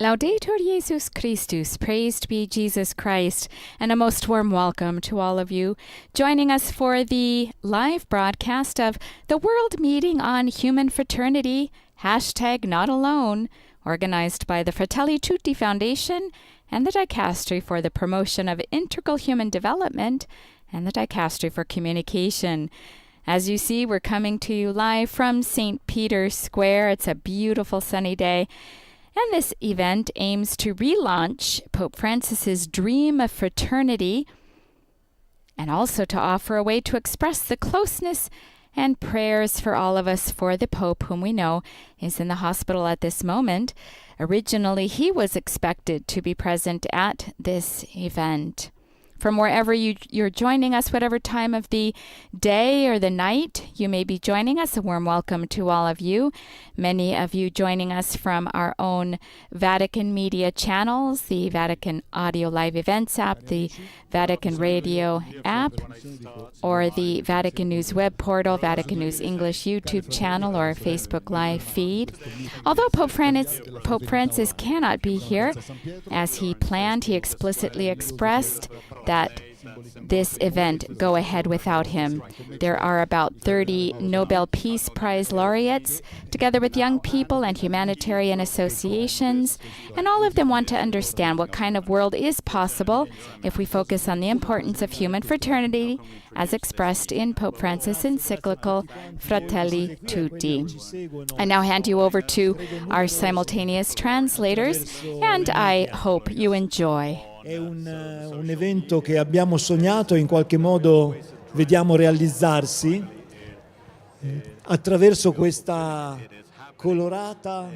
Laudetur Jesus Christus, praised be Jesus Christ, and a most warm welcome to all of you joining us for the live broadcast of the World Meeting on Human Fraternity, #NotAlone, organized by the Fratelli Tutti Foundation and the Dicastery for the Promotion of Integral Human Development and the Dicastery for Communication. As you see, we're coming to you live from St. Peter's Square. It's a beautiful sunny day. And this event aims to relaunch Pope Francis's dream of fraternity and also to offer a way to express the closeness and prayers for all of us for the Pope, whom we know is in the hospital at this moment. Originally, he was expected to be present at this event. From wherever you're joining us, whatever time of the day or the night you may be joining us, a warm welcome to all of you. Many of you joining us from our own Vatican media channels, the Vatican Audio Live Events app, the Vatican Radio app, or the Vatican News web portal, Vatican News English YouTube channel, or Facebook Live feed. Although Pope Francis cannot be here, as he planned, he explicitly expressed that this event go ahead without him. There are about 30 Nobel Peace Prize laureates, together with young people and humanitarian associations, and all of them want to understand what kind of world is possible if we focus on the importance of human fraternity, as expressed in Pope Francis' encyclical Fratelli Tutti. I now hand you over to our simultaneous translators, and I hope you enjoy. È un evento che abbiamo sognato e in qualche modo vediamo realizzarsi attraverso questa colorata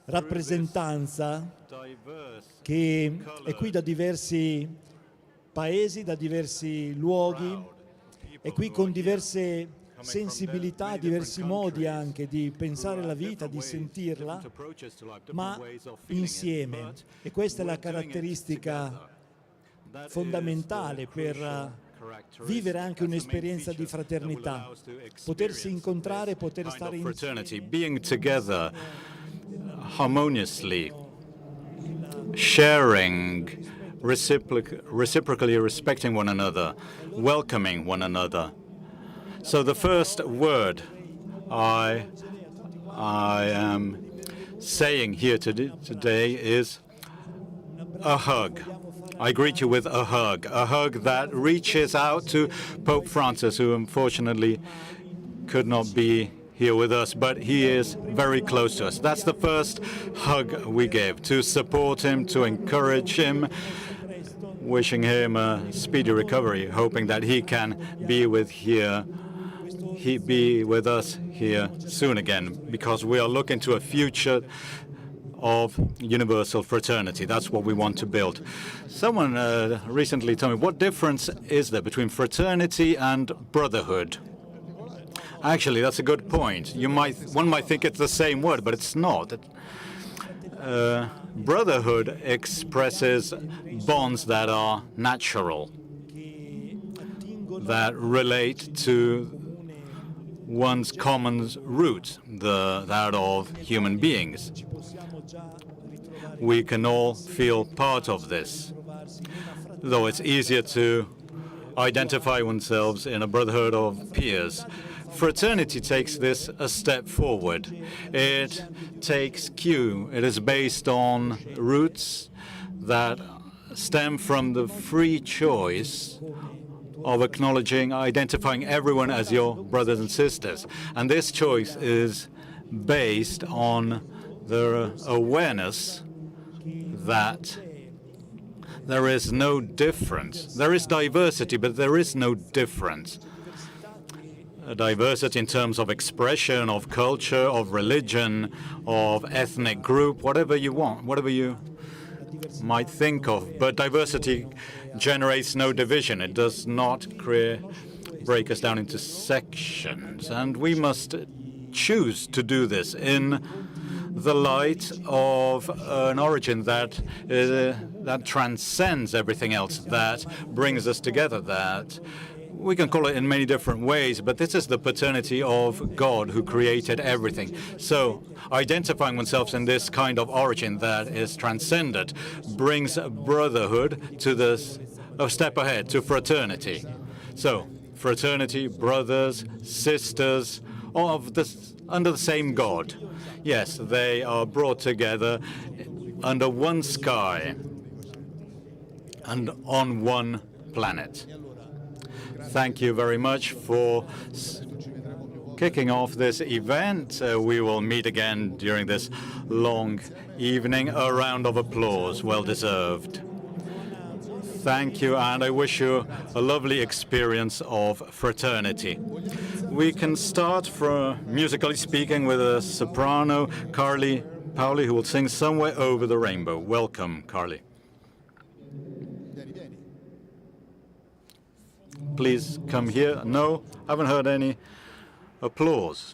rappresentanza che è qui da diversi paesi, da diversi luoghi, è qui con diverse sensibilità, diversi modi anche di pensare la vita, di sentirla, ma insieme. E questa è la caratteristica fondamentale per vivere anche un'esperienza di fraternità, potersi incontrare, poter stare insieme. Being together harmoniously, sharing, reciprocally respecting one another, welcoming one another. So the first word I am saying here today is a hug. I greet you with a hug that reaches out to Pope Francis, who unfortunately could not be here with us, but he is very close to us. That's the first hug we give, to support him, to encourage him, wishing him a speedy recovery, hoping that he can be with us here soon again, because we are looking to a future of universal fraternity. That's what we want to build. Someone recently told me, what difference is there between fraternity and brotherhood? Actually, that's a good point. One might think it's the same word, but it's not. Brotherhood expresses bonds that are natural, that relate to one's common root, that of human beings. We can all feel part of this, though it's easier to identify oneself in a brotherhood of peers. Fraternity takes this a step forward. It takes cue. It is based on roots that stem from the free choice of acknowledging, identifying everyone as your brothers and sisters. And this choice is based on the awareness that there is no difference. There is diversity, but there is no difference. A diversity in terms of expression, of culture, of religion, of ethnic group, whatever you want, whatever you might think of. But diversity generates no division. It does not break us down into sections. And we must choose to do this in the light of an origin that transcends everything else, that brings us together, that We can call it in many different ways, but this is the paternity of God who created everything. So identifying oneself in this kind of origin that is transcendent brings brotherhood to a step ahead, to fraternity. So fraternity, brothers, sisters, under the same God. Yes, they are brought together under one sky and on one planet. Thank you very much for kicking off this event. We will meet again during this long evening. A round of applause, well deserved. Thank you, and I wish you a lovely experience of fraternity. We can start, musically speaking, with a soprano, Paoli, who will sing Somewhere Over the Rainbow. Welcome, Carly. Please come here. No, haven't heard any applause.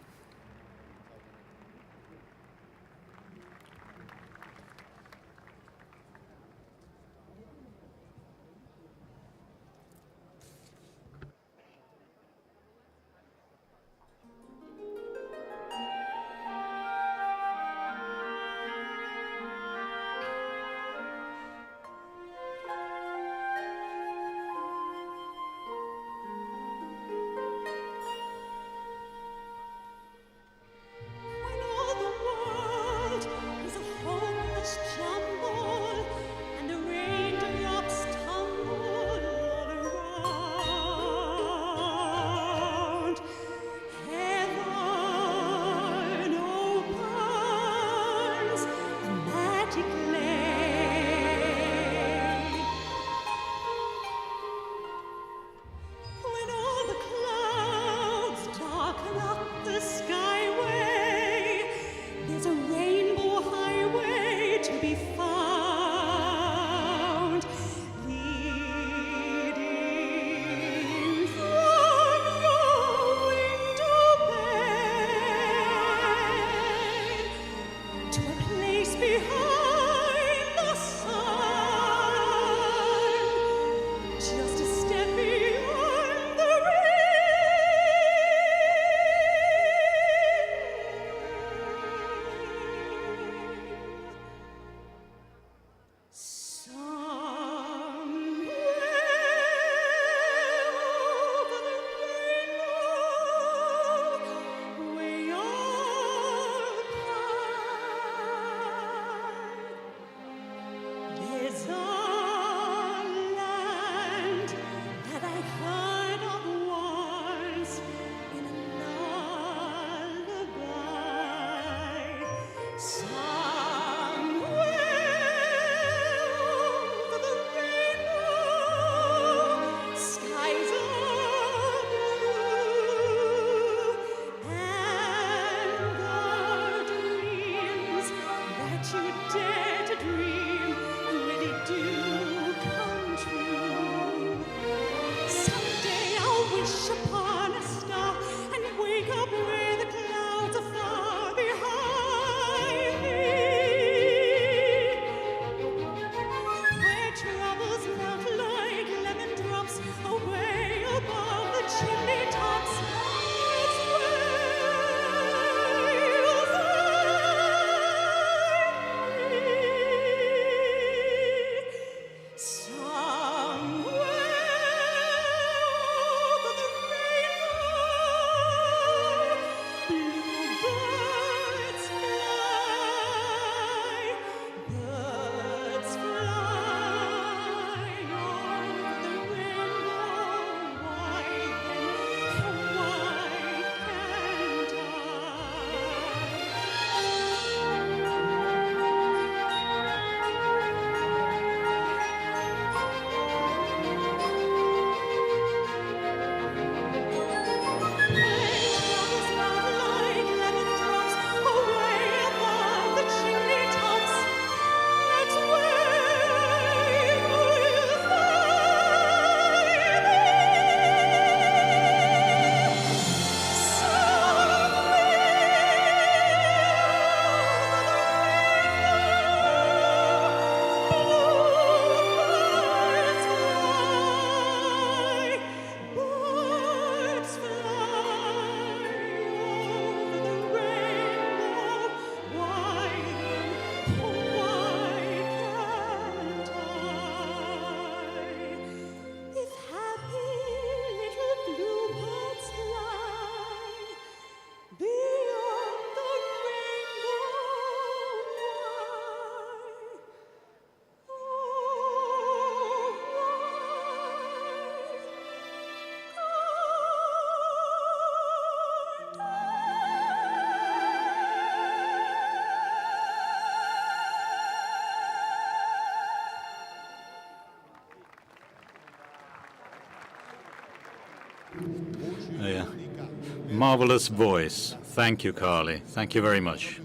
Marvelous voice. Thank you, Carly. Thank you very much.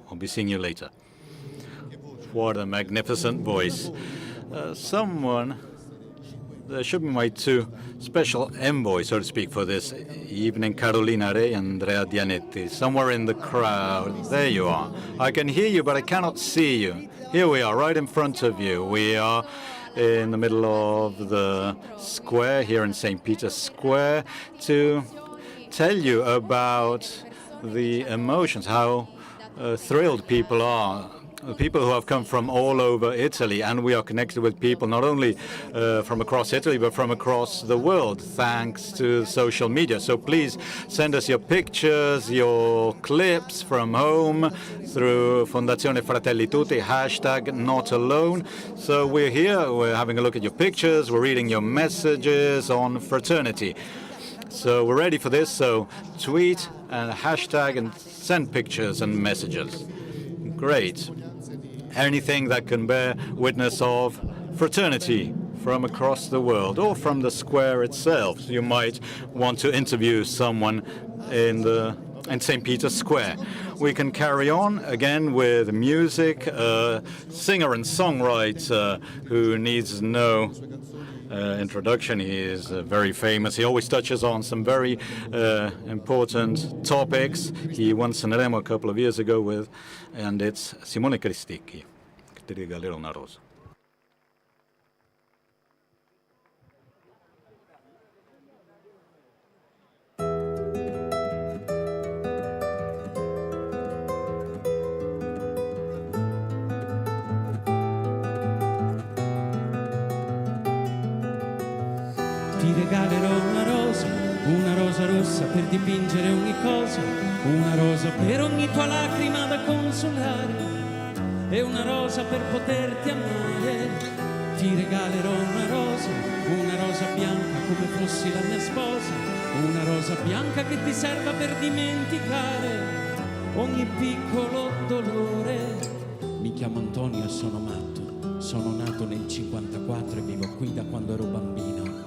I'll be seeing you later. What a magnificent voice. There should be my two special envoys, so to speak, for this evening, Carolina Re and Andrea Dianetti. Somewhere in the crowd. There you are. I can hear you, but I cannot see you. Here we are, right in front of you. We are in the middle of the square here in St. Peter's Square to tell you about the emotions, how thrilled people are. People who have come from all over Italy, and we are connected with people not only from across Italy, but from across the world, thanks to social media. So please send us your pictures, your clips from home through Fondazione Fratelli Tutti, hashtag not alone. So we're here, we're having a look at your pictures, we're reading your messages on fraternity. So we're ready for this, so tweet and hashtag and send pictures and messages. Great. Anything that can bear witness of fraternity from across the world or from the square itself. So you might want to interview someone in St. Peter's Square. We can carry on again with music. A singer and songwriter who needs no introduction. He is very famous. He always touches on some very important topics. He won Sanremo a couple of years ago and it's Simone Cristicchi. Ti regalerò una rosa. Ti regalerò una rosa rossa per dipingere ogni cosa, una rosa per ogni tua lacrima da consolare, e una rosa per poterti amare. Ti regalerò una rosa bianca come fossi la mia sposa, una rosa bianca che ti serva per dimenticare ogni piccolo dolore. Mi chiamo Antonio e sono matto, sono nato nel 54 e vivo qui da quando ero bambino.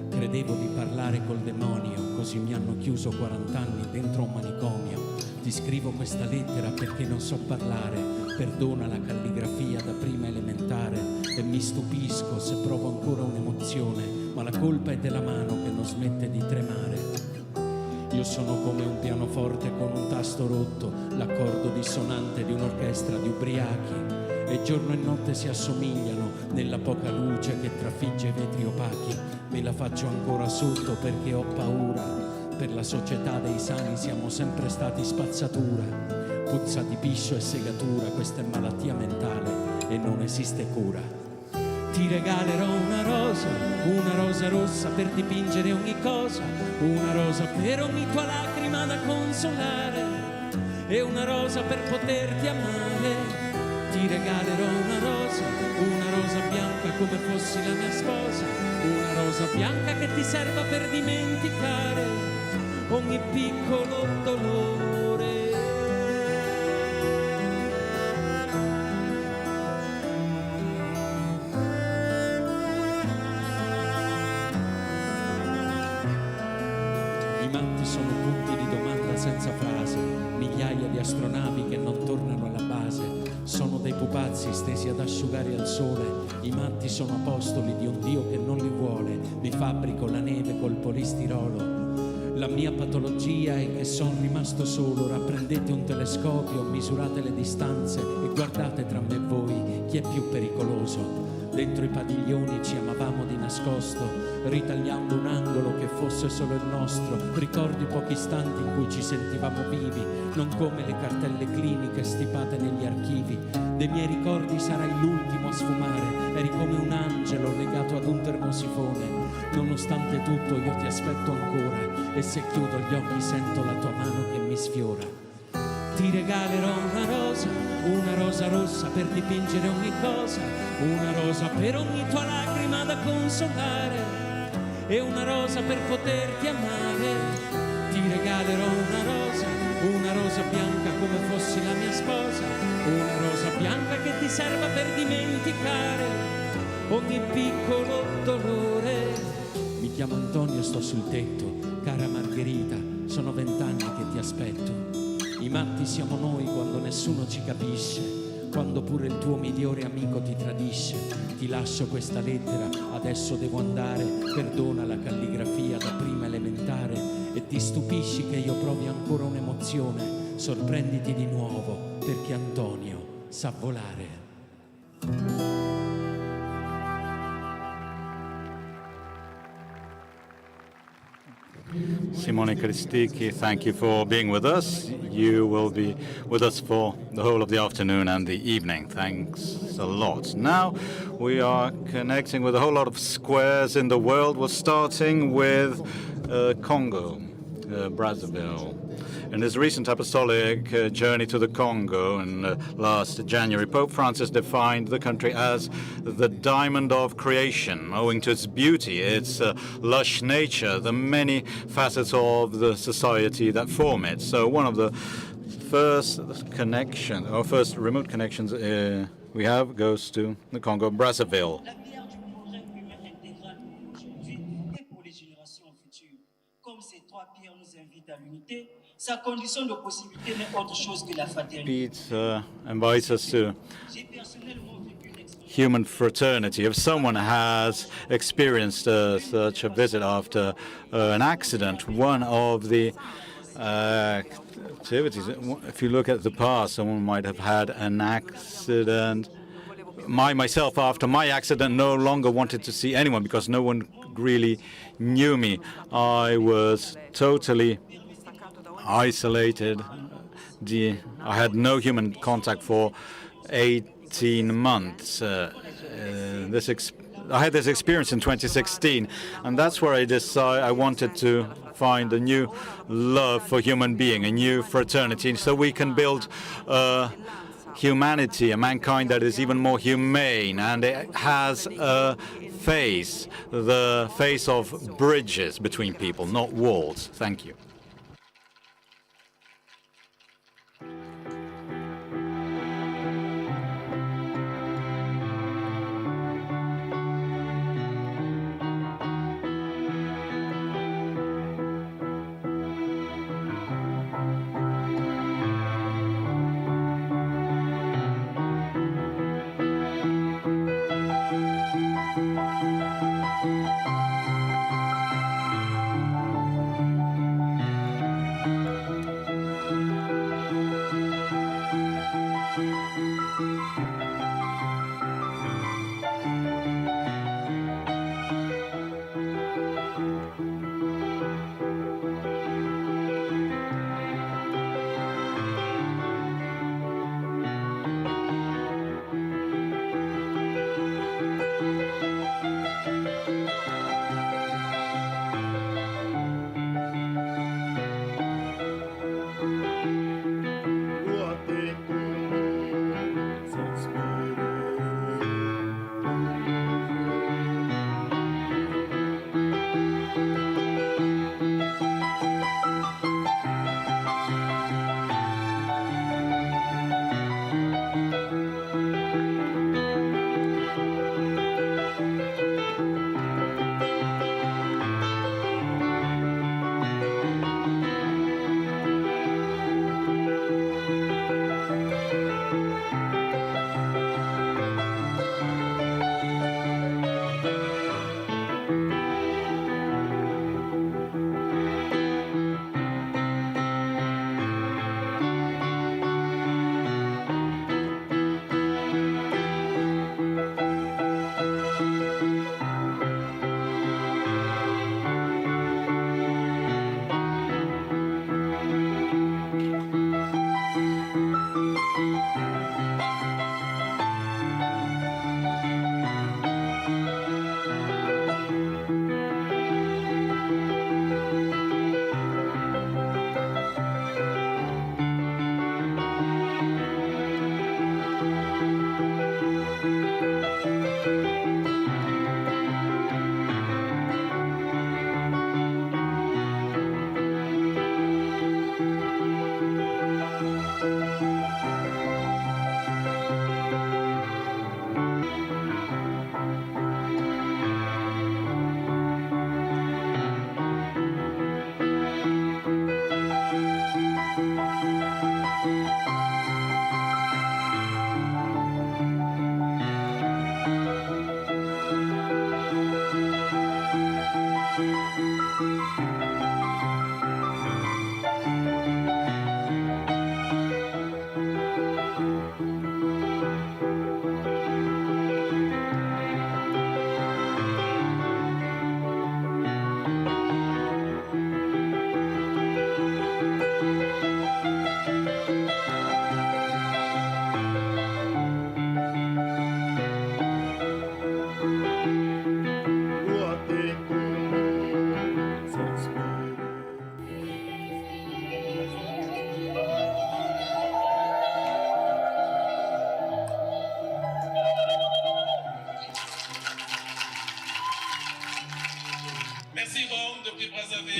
Credevo di parlare col demonio, così mi hanno chiuso 40 anni dentro un manicomio. Ti scrivo questa lettera perché non so parlare, perdona la calligrafia da prima elementare, e mi stupisco se provo ancora un'emozione, ma la colpa è della mano che non smette di tremare. Io sono come un pianoforte con un tasto rotto, l'accordo dissonante di un'orchestra di ubriachi, e giorno e notte si assomigliano nella poca luce che trafigge i vetri opachi. Me la faccio ancora sotto perché ho paura. Per la società dei sani siamo sempre stati spazzatura. Puzza di piscio e segatura, questa è malattia mentale e non esiste cura. Ti regalerò una rosa rossa per dipingere ogni cosa, una rosa per ogni tua lacrima da consolare, e una rosa per poterti amare. Ti regalerò una rosa bianca come fossi la mia sposa, una rosa bianca che ti serva per dimenticare ogni piccolo dolore. I matti sono punti di domanda senza frase, migliaia di astronavi che non tornano alla base. Sono dei pupazzi stesi ad asciugare al sole, i matti sono apostoli di un Dio che non li vuole. Mi fabbrico la neve col polistirolo. La mia patologia è che sono rimasto solo. Rapprendete un telescopio, misurate le distanze e guardate tra me e voi chi è più pericoloso. Dentro i padiglioni ci amavamo di nascosto, ritagliando un angolo che fosse solo il nostro. Ricordo i pochi istanti in cui ci sentivamo vivi, non come le cartelle cliniche stipate negli archivi. Dei miei ricordi sarai l'ultimo a sfumare, eri come un angelo legato ad un termosifone. Nonostante tutto io ti aspetto ancora, e se chiudo gli occhi sento la tua mano che mi sfiora. Ti regalerò una rosa rossa per dipingere ogni cosa, una rosa per ogni tua lacrima da consolare, e una rosa per poterti amare. Ti regalerò una rosa bianca come fossi la mia sposa, una rosa bianca che ti serva per dimenticare ogni piccolo dolore. Mi chiamo Antonio e sto sul tetto, cara Margherita, sono 20 anni che ti aspetto. I matti siamo noi quando nessuno ci capisce, quando pure il tuo migliore amico ti tradisce. Ti lascio questa lettera, adesso devo andare, perdona la calligrafia da prima elementare e ti stupisci che io provi ancora un'emozione, sorprenditi di nuovo perché Antonio sa volare. Simone Cristicchi, thank you for being with us. You will be with us for the whole of the afternoon and the evening. Thanks a lot. Now we are connecting with a whole lot of squares in the world. We're starting with Congo, Brazzaville. In his recent apostolic journey to the Congo in last January, Pope Francis defined the country as the diamond of creation, owing to its beauty, its lush nature, the many facets of the society that form it. So one of the first remote connections we have goes to the Congo Brazzaville. Peter invites us to human fraternity. If someone has experienced such a visit after an accident, one of the activities, if you look at the past, someone might have had an accident. Myself, after my accident, no longer wanted to see anyone because no one really knew me. I was totally isolated. I had no human contact for 18 months. I had this experience in 2016, and that's where I decided I wanted to find a new love for human being, a new fraternity, so we can build humanity, a mankind that is even more humane, and it has a face, the face of bridges between people, not walls. Thank you.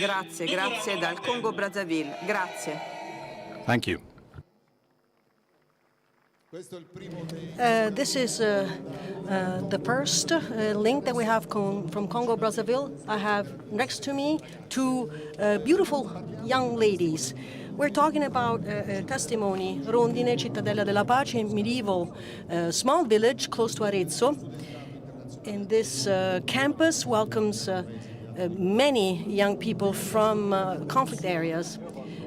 Grazie, grazie dal Congo Brazzaville. Grazie. Thank you. This is the first link that we have from Congo Brazzaville. I have next to me two beautiful young ladies. We're talking about a testimony, Rondine, Citadel della Pace, a medieval small village close to Arezzo. And this campus welcomes many young people from conflict areas,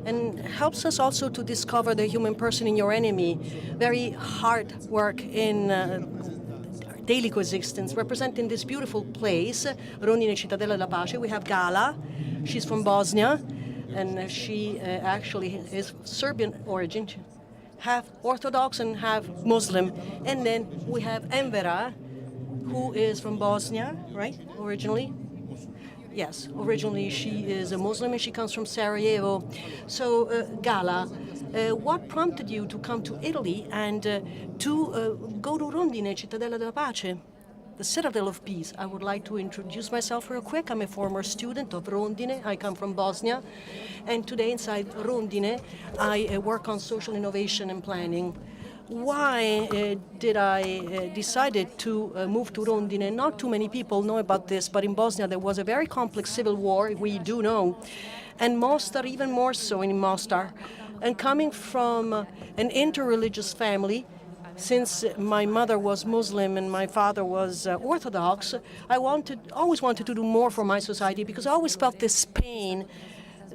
and helps us also to discover the human person in your enemy. Very hard work in daily coexistence. Representing this beautiful place, Rondine, Citadel della Pace, we have Gala. She's from Bosnia, and she actually is Serbian origin, half Orthodox and half Muslim. And then we have Amara, who is from Bosnia, right, originally? Yes, originally she is a Muslim and she comes from Sarajevo. So, Gala, what prompted you to come to Italy and to go to Rondine, Citadel della Pace, the Citadel of Peace? I would like to introduce myself real quick. I'm a former student of Rondine. I come from Bosnia. And today inside Rondine, I work on social innovation and planning. Why did I decided to move to Rondine? Not too many people know about this, but in Bosnia there was a very complex civil war, we do know, and Mostar even more so in Mostar. And coming from an interreligious family, since my mother was Muslim and my father was Orthodox, I always wanted to do more for my society, because I always felt this pain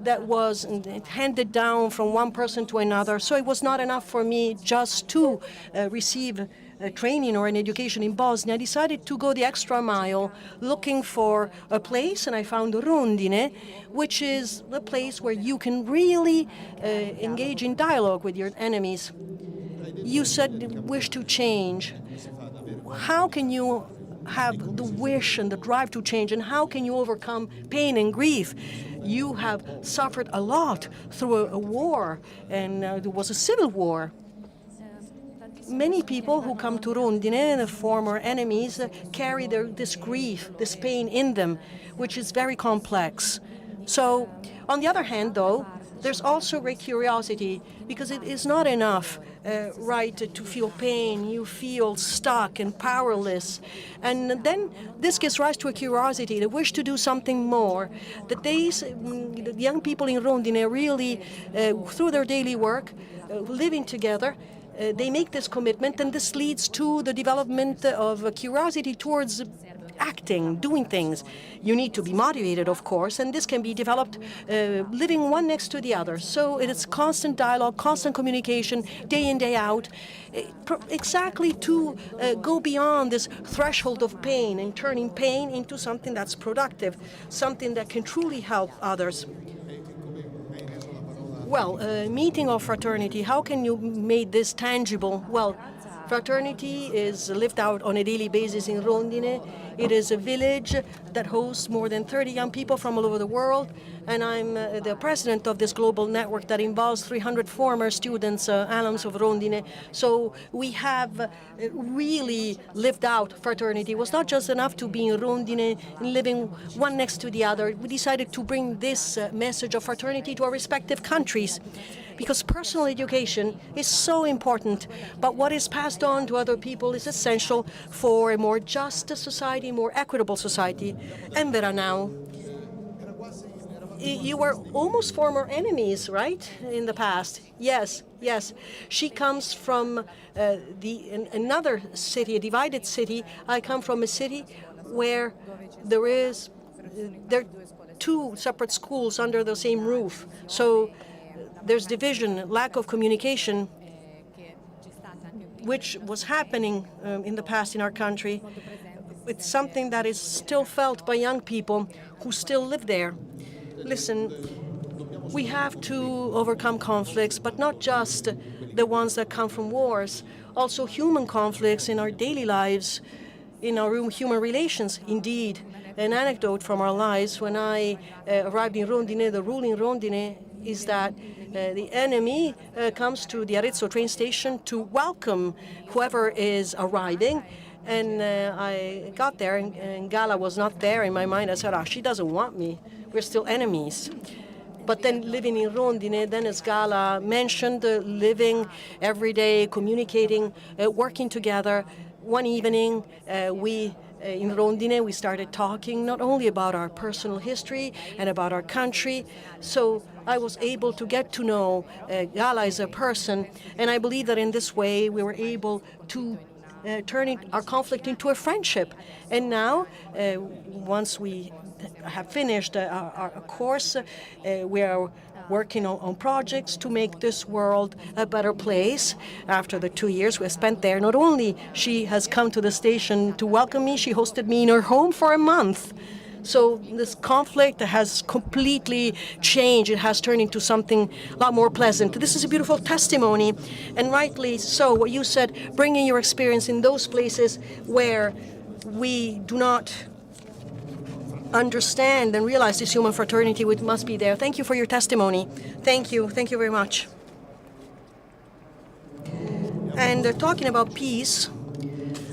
that was handed down from one person to another. So it was not enough for me just to receive a training or an education in Bosnia. I decided to go the extra mile looking for a place, and I found Rondine, which is the place where you can really engage in dialogue with your enemies. You said wish to change. How can you have the wish and the drive to change, and how can you overcome pain and grief? You have suffered a lot through a war, and there was a civil war. Many people who come to Rondine, the former enemies, carry this grief, this pain in them, which is very complex. So, on the other hand, though, there's also great curiosity, because it is not enough, right, to feel pain. You feel stuck and powerless. And then this gives rise to a curiosity, the wish to do something more. The young people in Rondine really, through their daily work, living together, they make this commitment, and this leads to the development of a curiosity towards acting, doing things. You need to be motivated, of course, and this can be developed living one next to the other. So it is constant dialogue, constant communication, day in, day out, exactly to go beyond this threshold of pain and turning pain into something that's productive, something that can truly help others. Well, meeting of fraternity, how can you make this tangible? Well, fraternity is lived out on a daily basis in Rondine. It is a village that hosts more than 30 young people from all over the world, and I'm the president of this global network that involves 300 former students, alums of Rondine. So we have really lived out fraternity. It was not just enough to be in Rondine and living one next to the other. We decided to bring this message of fraternity to our respective countries, because personal education is so important, but what is passed on to other people is essential for a more just society, more equitable society. Amara now, you were almost former enemies, right, in the past? Yes, yes. She comes from another city, a divided city. I come from a city where there are two separate schools under the same roof. So there's division, lack of communication, which was happening in the past in our country. It's something that is still felt by young people who still live there. Listen, we have to overcome conflicts, but not just the ones that come from wars, also human conflicts in our daily lives, in our human relations. Indeed, an anecdote from our lives: when I arrived in Rondine, the rule in Rondine is that the enemy comes to the Arezzo train station to welcome whoever is arriving. And I got there, and Gala was not there. In my mind, I said, she doesn't want me. we're still enemies. But then living in Rondine, then as Gala mentioned, living every day, communicating, working together. One evening, in Rondine, we started talking not only about our personal history and about our country. So I was able to get to know Gala as a person, and I believe that in this way we were able to turn our conflict into a friendship. And now, once we have finished our course, we are working on projects to make this world a better place. After the 2 years we spent there, not only she has come to the station to welcome me, she hosted me in her home for a month. So this conflict has completely changed. It has turned into something a lot more pleasant. This is a beautiful testimony, and rightly so, what you said, bringing your experience in those places where we do not understand and realize this human fraternity which must be there. Thank you for your testimony. Thank you very much. And talking about peace,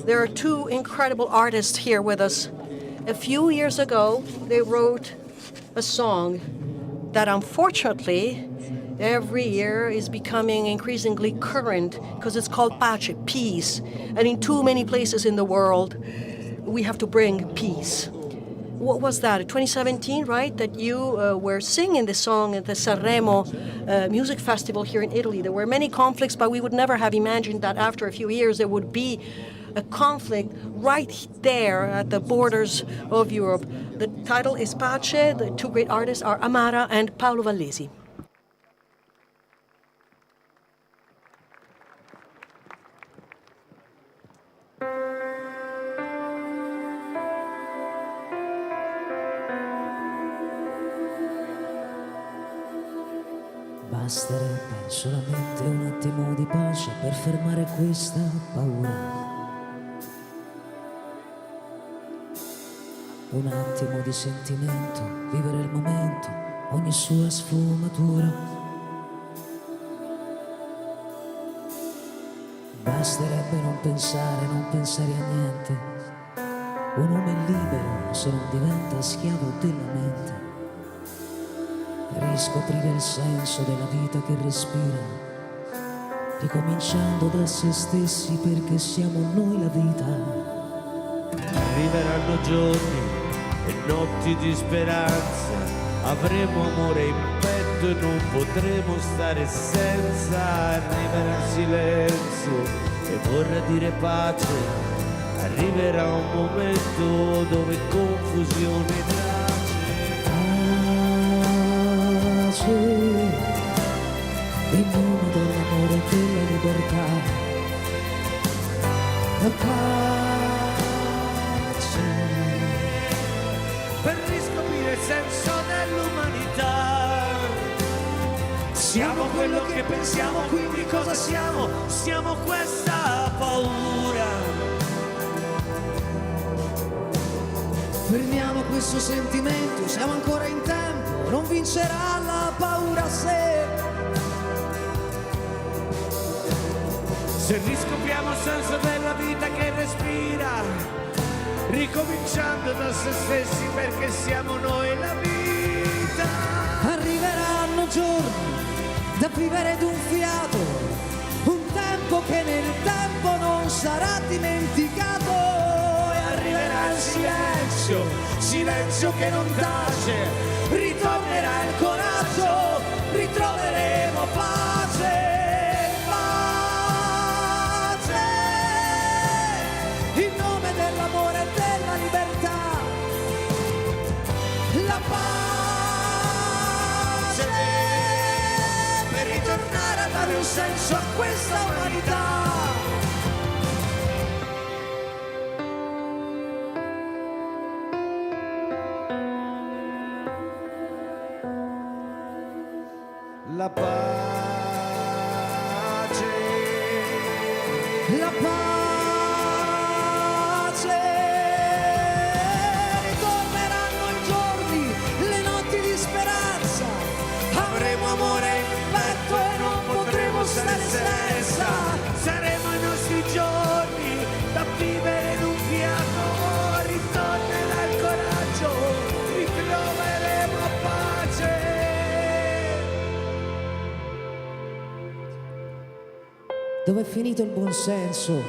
there are two incredible artists here with us. A few years ago, they wrote a song that unfortunately every year is becoming increasingly current because it's called Pace, peace. And in too many places in the world, we have to bring peace. What was that, 2017, right, that you were singing the song at the Sanremo Music Festival here in Italy. There were many conflicts, but we would never have imagined that after a few years there would be a conflict right there at the borders of Europe. The title is Pace. The two great artists are Amara and Paolo Vallesi. Basterebbe solamente un attimo di pace per fermare questa paura. Un attimo di sentimento, vivere il momento, ogni sua sfumatura. Basterebbe non pensare a niente. Un uomo è libero se non diventa schiavo della mente. Riscoprire il senso della vita che respira, ricominciando da se stessi perché siamo noi la vita. Arriveranno giorni e notti di speranza, avremo amore in petto e non potremo stare senza. Arriverà il silenzio e vorrà dire pace, arriverà un momento dove confusione tace. In nome dell'amore e della libertà, la pace, per riscoprire il senso dell'umanità. Siamo quello che pensiamo, quindi cosa siamo? Siamo questa paura. fermiamo questo sentimento, siamo ancora in tempo, non vincerà la paura se riscopriamo il senso della vita che respira, ricominciando da se stessi perché siamo noi la vita. Arriveranno giorni da vivere d'un fiato, un tempo che nel tempo non sarà dimenticato, e arriverà il silenzio, silenzio che non tace, ritornerà il coraggio, ritroveremo pace. La pace per ritornare a dare un senso a questa umanità. La pace, la pace. Amore in petto e non potremo stare senza. Saremo i nostri giorni da vivere in un fiato. Ritornerà il coraggio, ritroveremo Dove è finito il buon senso,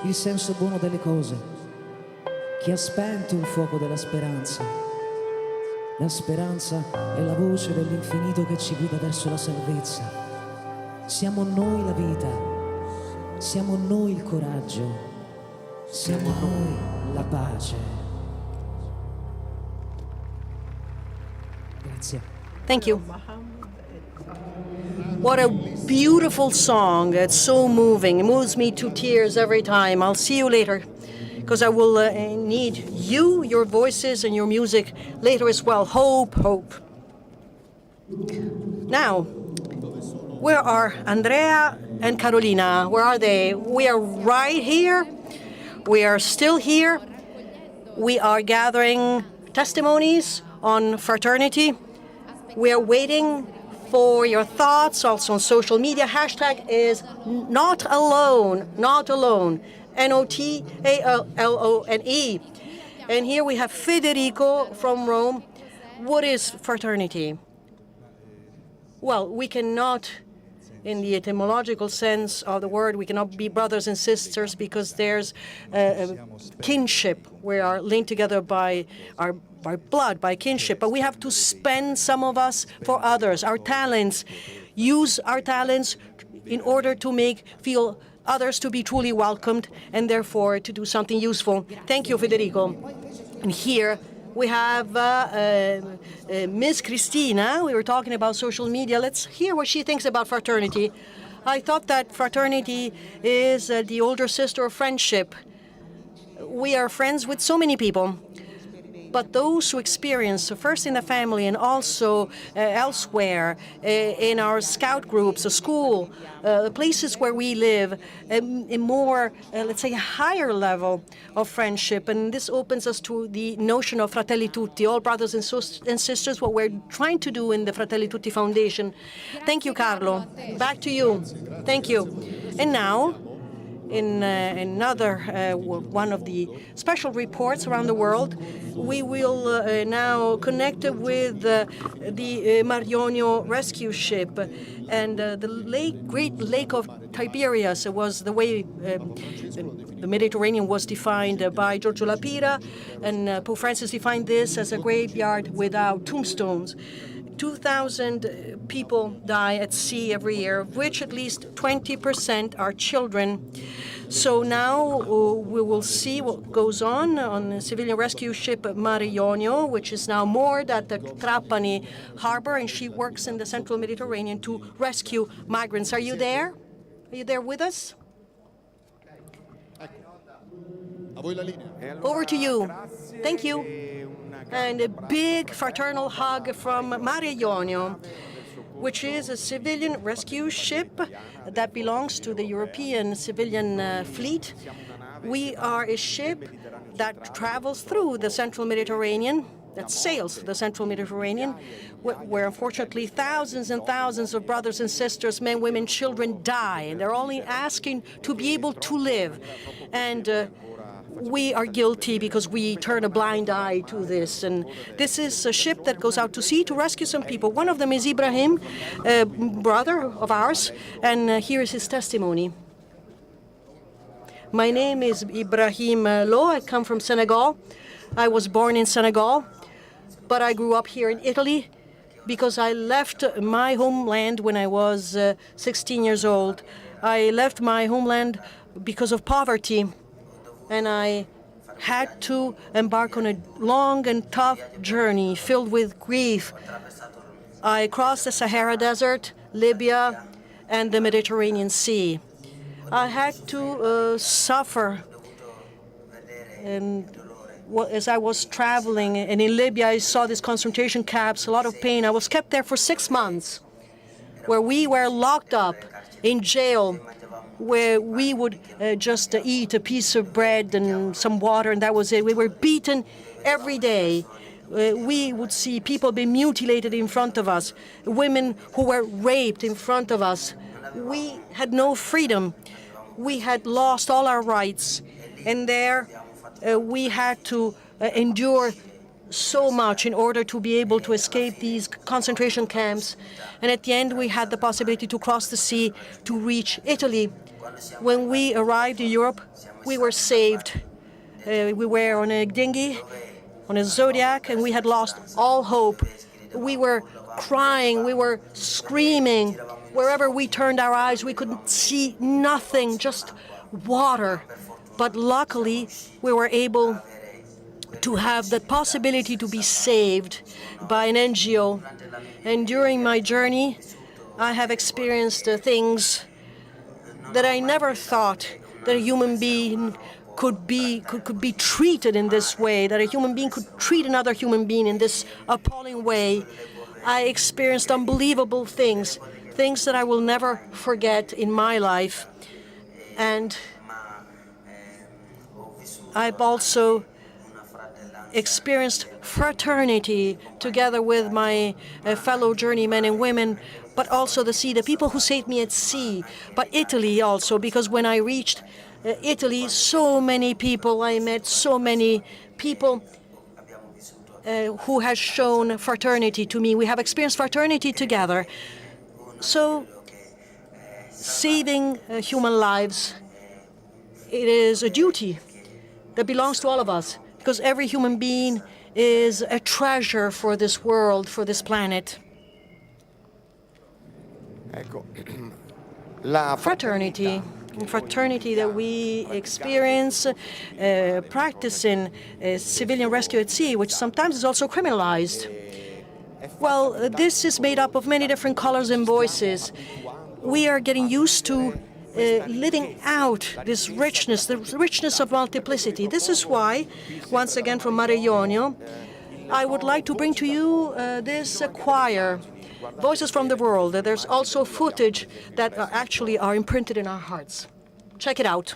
il senso buono delle cose? Chi ha spento il fuoco della speranza? La speranza è la voce dell'infinito che ci guida verso la salvezza. Siamo noi la vita, siamo noi il coraggio, siamo noi la pace. Grazie. Thank you. What a beautiful song. It's so moving. It moves me to tears every time. I'll see you later, because I will need you, your voices, and your music later as well. Hope, hope. Now, where are Andrea and Carolina? Where are they? We are right here. We are still here. We are gathering testimonies on fraternity. We are waiting for your thoughts also on social media. Hashtag is not alone, not alone. NOTALONE. And here we have Federico from Rome. What is fraternity? Well, we cannot, in the etymological sense of the word, we cannot be brothers and sisters because there's a kinship. We are linked together by blood, by kinship. But we have to spend, some of us, for others. Our talents, use our talents in order to feel others to be truly welcomed and therefore to do something useful. Thank you, Federico. And here we have Miss Cristina. We were talking about social media. Let's hear what she thinks about fraternity. I thought that fraternity is the older sister of friendship. We are friends with so many people. But those who experience, first in the family and also elsewhere, in our scout groups, a school, places where we live, a more, let's say, a higher level of friendship. And this opens us to the notion of Fratelli Tutti, all brothers and sisters, what we're trying to do in the Fratelli Tutti Foundation. Thank you, Carlo. Back to you. Thank you. And now, in another one of the special reports around the world, we will now connect with the Marionio rescue ship and the Great Lake of Tiberias. Was the way the Mediterranean was defined by Giorgio Lapira, and Pope Francis defined this as a graveyard without tombstones. 2,000 people die at sea every year, of which at least 20% are children. So now we will see what goes on the civilian rescue ship Marionio, which is now moored at the Trapani harbor, and she works in the central Mediterranean to rescue migrants. Are you there? Are you there with us? Over to you. Thank you. And a big fraternal hug from Marionio, which is a civilian rescue ship that belongs to the European civilian fleet. We are a ship that travels through the central Mediterranean, that sails the central Mediterranean, where unfortunately thousands and thousands of brothers and sisters, men, women, children die, and they're only asking to be able to live. And we are guilty because we turn a blind eye to this. And this is a ship that goes out to sea to rescue some people. One of them is Ibrahim, a brother of ours, and here is his testimony. My name is Ibrahim Lo. I come from Senegal. I was born in Senegal, but I grew up here in Italy because I left my homeland when I was 16 years old. I left my homeland because of poverty, and I had to embark on a long and tough journey filled with grief. I crossed the Sahara Desert, Libya, and the Mediterranean Sea. I had to suffer, and as I was traveling, and in Libya I saw these concentration camps, a lot of pain. I was kept there for 6 months, where we were locked up in jail, where we would just eat a piece of bread and some water, and that was it. We were beaten every day. We would see people being mutilated in front of us, women who were raped in front of us. We had no freedom. We had lost all our rights, and there we had to endure so much in order to be able to escape these concentration camps. And at the end, we had the possibility to cross the sea to reach Italy. When we arrived in Europe, we were saved. We were on a dinghy, on a Zodiac, and we had lost all hope. We were crying, we were screaming. Wherever we turned our eyes, we couldn't see nothing, just water. But luckily, we were able to have the possibility to be saved by an NGO. And during my journey, I have experienced things that I never thought that a human being could be treated in this way, that a human being could treat another human being in this appalling way. I experienced unbelievable things that I will never forget in my life. And I've also experienced fraternity together with my fellow journeymen and women, but also the sea, the people who saved me at sea, but Italy also, because when I reached Italy, so many people, I met so many people who has shown fraternity to me. We have experienced fraternity together. So saving human lives, it is a duty that belongs to all of us, because every human being is a treasure for this world, for this planet. Fraternity that we experience practicing civilian rescue at sea, which sometimes is also criminalized. Well, this is made up of many different colors and voices. We are getting used to living out this richness, the richness of multiplicity. This is why, once again from Mare Ionio, I would like to bring to you this choir, Voices from the World. There's also footage that actually are imprinted in our hearts. Check it out.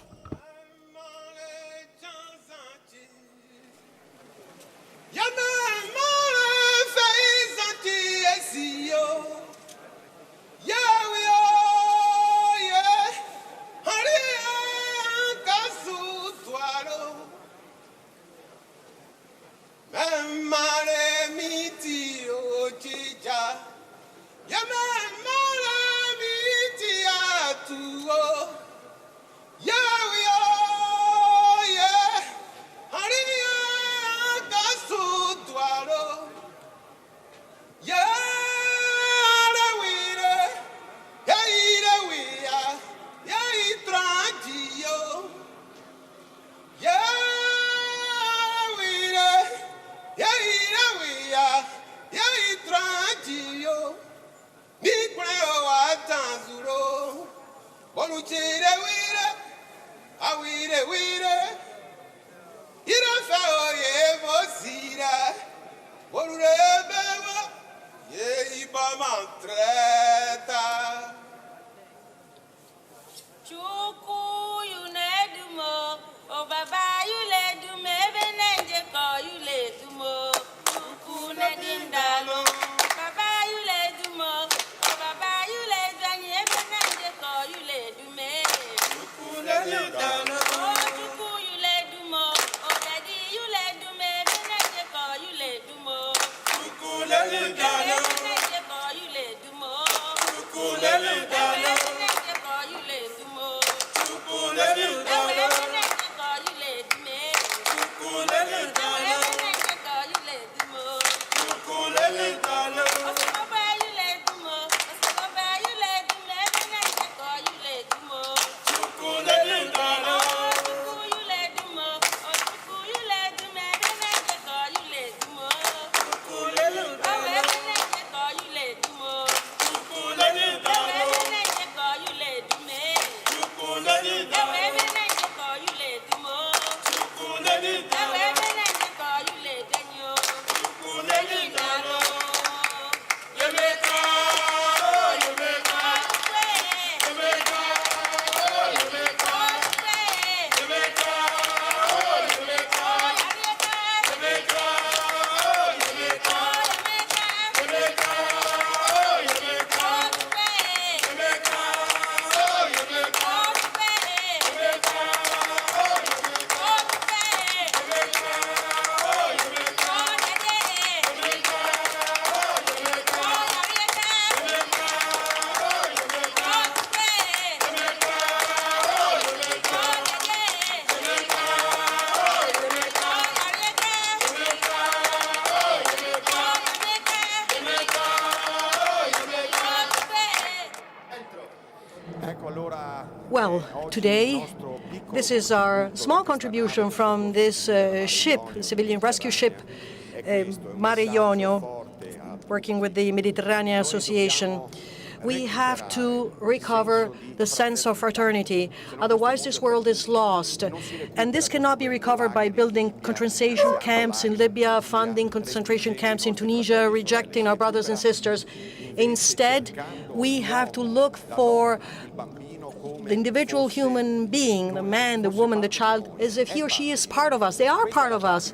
Well, today, this is our small contribution from this ship, civilian rescue ship, Mare Jonio, working with the Mediterranean Association. We have to recover the sense of fraternity. Otherwise, this world is lost. And this cannot be recovered by building concentration camps in Libya, funding concentration camps in Tunisia, rejecting our brothers and sisters. Instead, we have to look for the individual human being, the man, the woman, the child, as if he or she is part of us. They are part of us.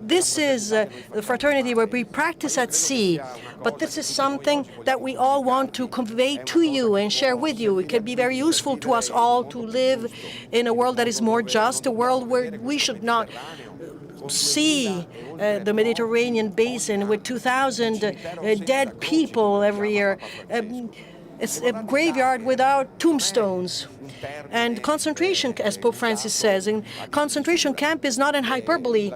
This is the fraternity where we practice at sea, but this is something that we all want to convey to you and share with you. It can be very useful to us all to live in a world that is more just, a world where we should not see the Mediterranean basin with 2,000 dead people every year. It's a graveyard without tombstones. And concentration, as Pope Francis says, and concentration camp is not an hyperbole.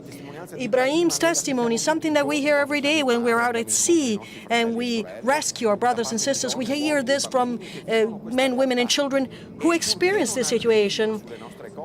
Ibrahim's testimony, something that we hear every day when we're out at sea and we rescue our brothers and sisters. We hear this from men, women, and children who experience this situation.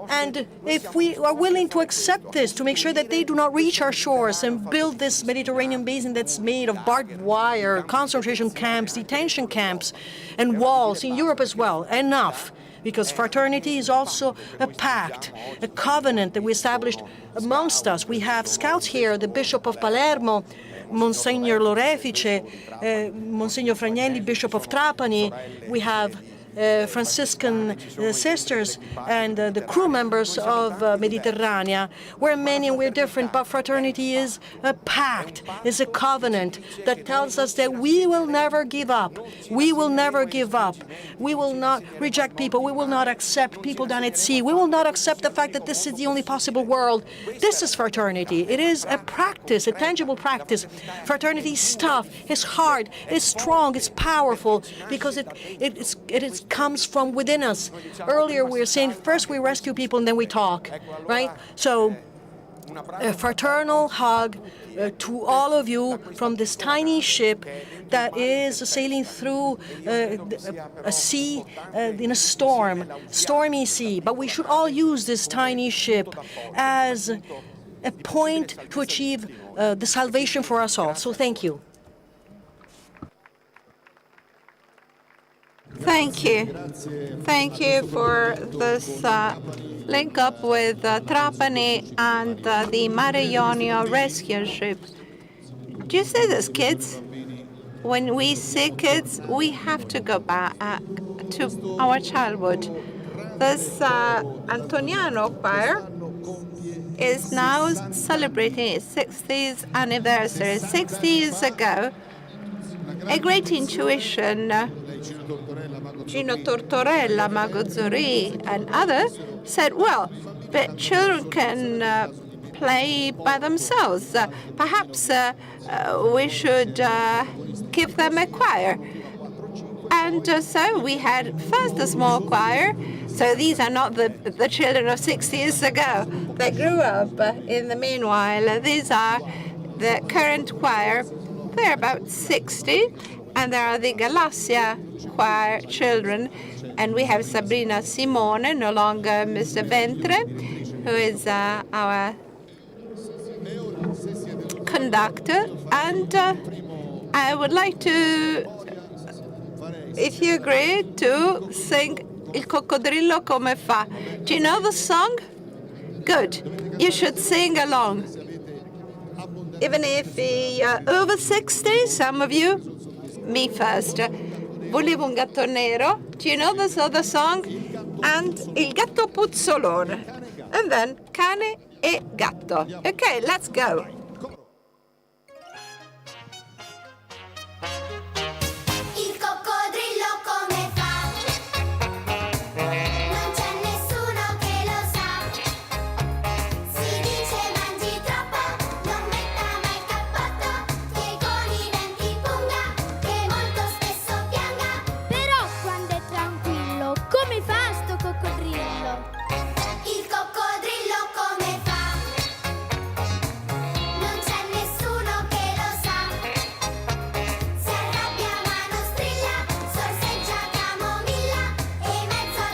And if we are willing to accept this, to make sure that they do not reach our shores and build this Mediterranean basin that's made of barbed wire, concentration camps, detention camps, and walls in Europe as well, enough. Because fraternity is also a pact, a covenant that we established amongst us. We have scouts here, the Bishop of Palermo, Monsignor Lorefice, Monsignor Fragnelli, Bishop of Trapani. We have Franciscan sisters and the crew members of Mediterranea. We're many and we're different, but fraternity is a pact, is a covenant that tells us that we will never give up. We will never give up. We will not reject people. We will not accept people down at sea. We will not accept the fact that this is the only possible world. This is fraternity. It is a practice, a tangible practice. Fraternity is tough, it's hard, it's strong, it's powerful, because it comes from within us. Earlier we were saying first we rescue people and then we talk, right? So a fraternal hug to all of you from this tiny ship that is sailing through a sea in a stormy sea. But we should all use this tiny ship as a point to achieve the salvation for us all. So thank you. Thank you. Thank you for this link up with Trapani and the Mare Jonio rescue ship. Do you see this, kids? When we see kids, we have to go back to our childhood. This Antoniano choir is now celebrating its 60th anniversary. 60 years ago, a great intuition, Gino Tortorella, Magozzuri, and others said, well, but children can play by themselves. Perhaps we should give them a choir. And so we had first a small choir. So these are not the children of 60 years ago. They grew up in the meanwhile. These are the current choir. They're about 60. And there are the Galassia choir children. And we have Sabrina Simone, no longer Mr. Ventre, who is our conductor. And I would like to, if you agree, to sing Il coccodrillo come fa. Do you know the song? Good. You should sing along. Even if you're over 60, some of you, me first. Volevo un gatto nero. Do you know this other song? And Il gatto puzzolone. And then cane e gatto. Okay, let's go. Sorteggia camomilla e mezzo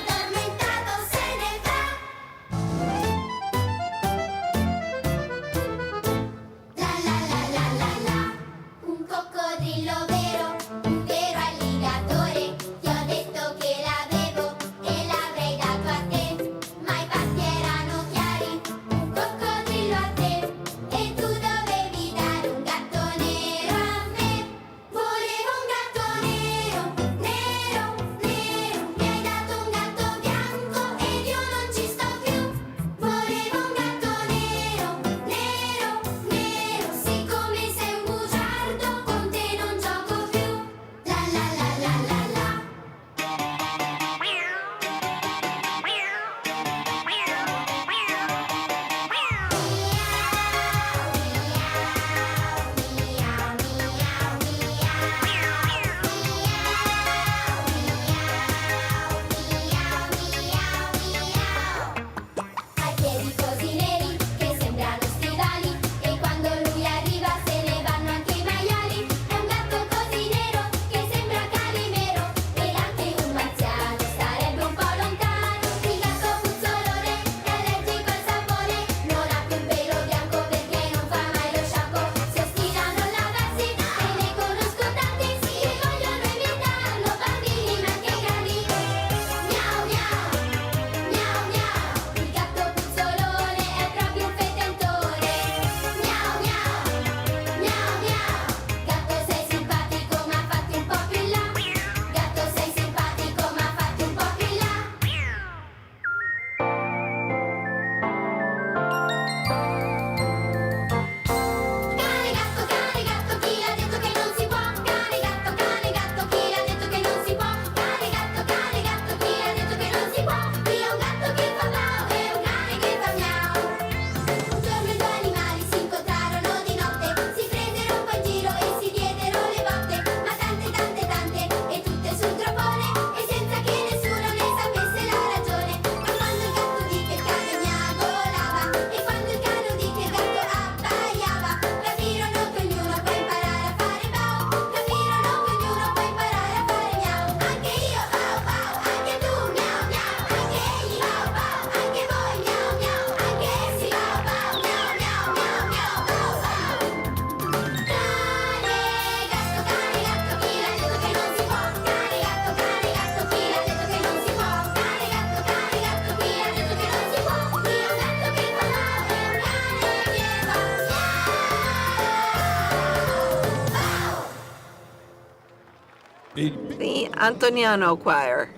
Antoniano choir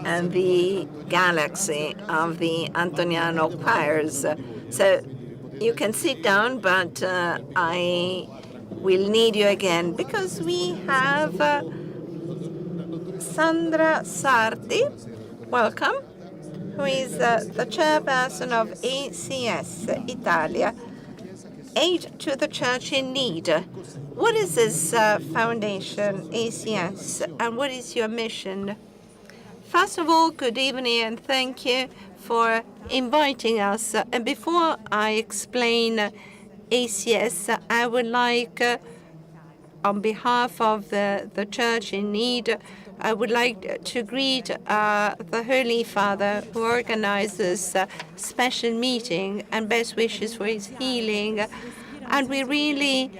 and the galaxy of the Antoniano choirs. So you can sit down, but I will need you again because we have Sandra Sardi, welcome, who is the chairperson of ACS Italia, Aid to the Church in Need. What is this foundation, ACS, and what is your mission? First of all, good evening and thank you for inviting us. And before I explain ACS, I would like, on behalf of the Church in Need, I would like to greet the Holy Father who organized this special meeting and best wishes for his healing. And we really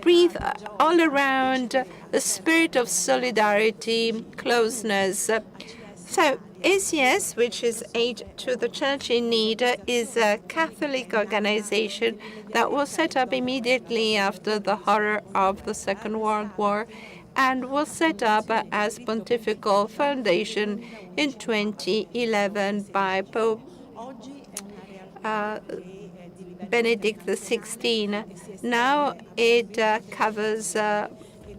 breathe all around the spirit of solidarity, closeness. So ACS, which is Aid to the Church in Need, is a Catholic organization that was set up immediately after the horror of the Second World War and was set up as Pontifical Foundation in 2011 by Pope Benedict XVI. Now it covers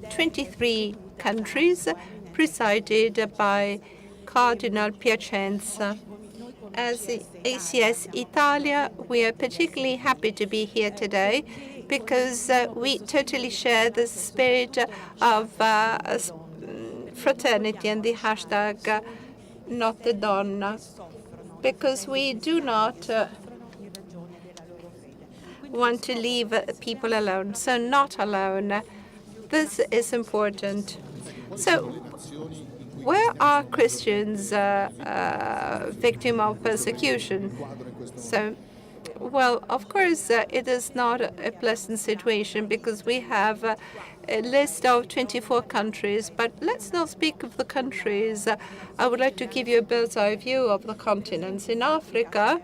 23 countries, presided by Cardinal Piacenza. As ACS Italia, we are particularly happy to be here today because we totally share the spirit of fraternity and the hashtag Notte Donna, because we do not want to leave people alone, so not alone. This is important. So where are Christians victim of persecution? So, well, of course, it is not a pleasant situation because we have a list of 24 countries, but let's not speak of the countries. I would like to give you a bird's eye view of the continents. In Africa,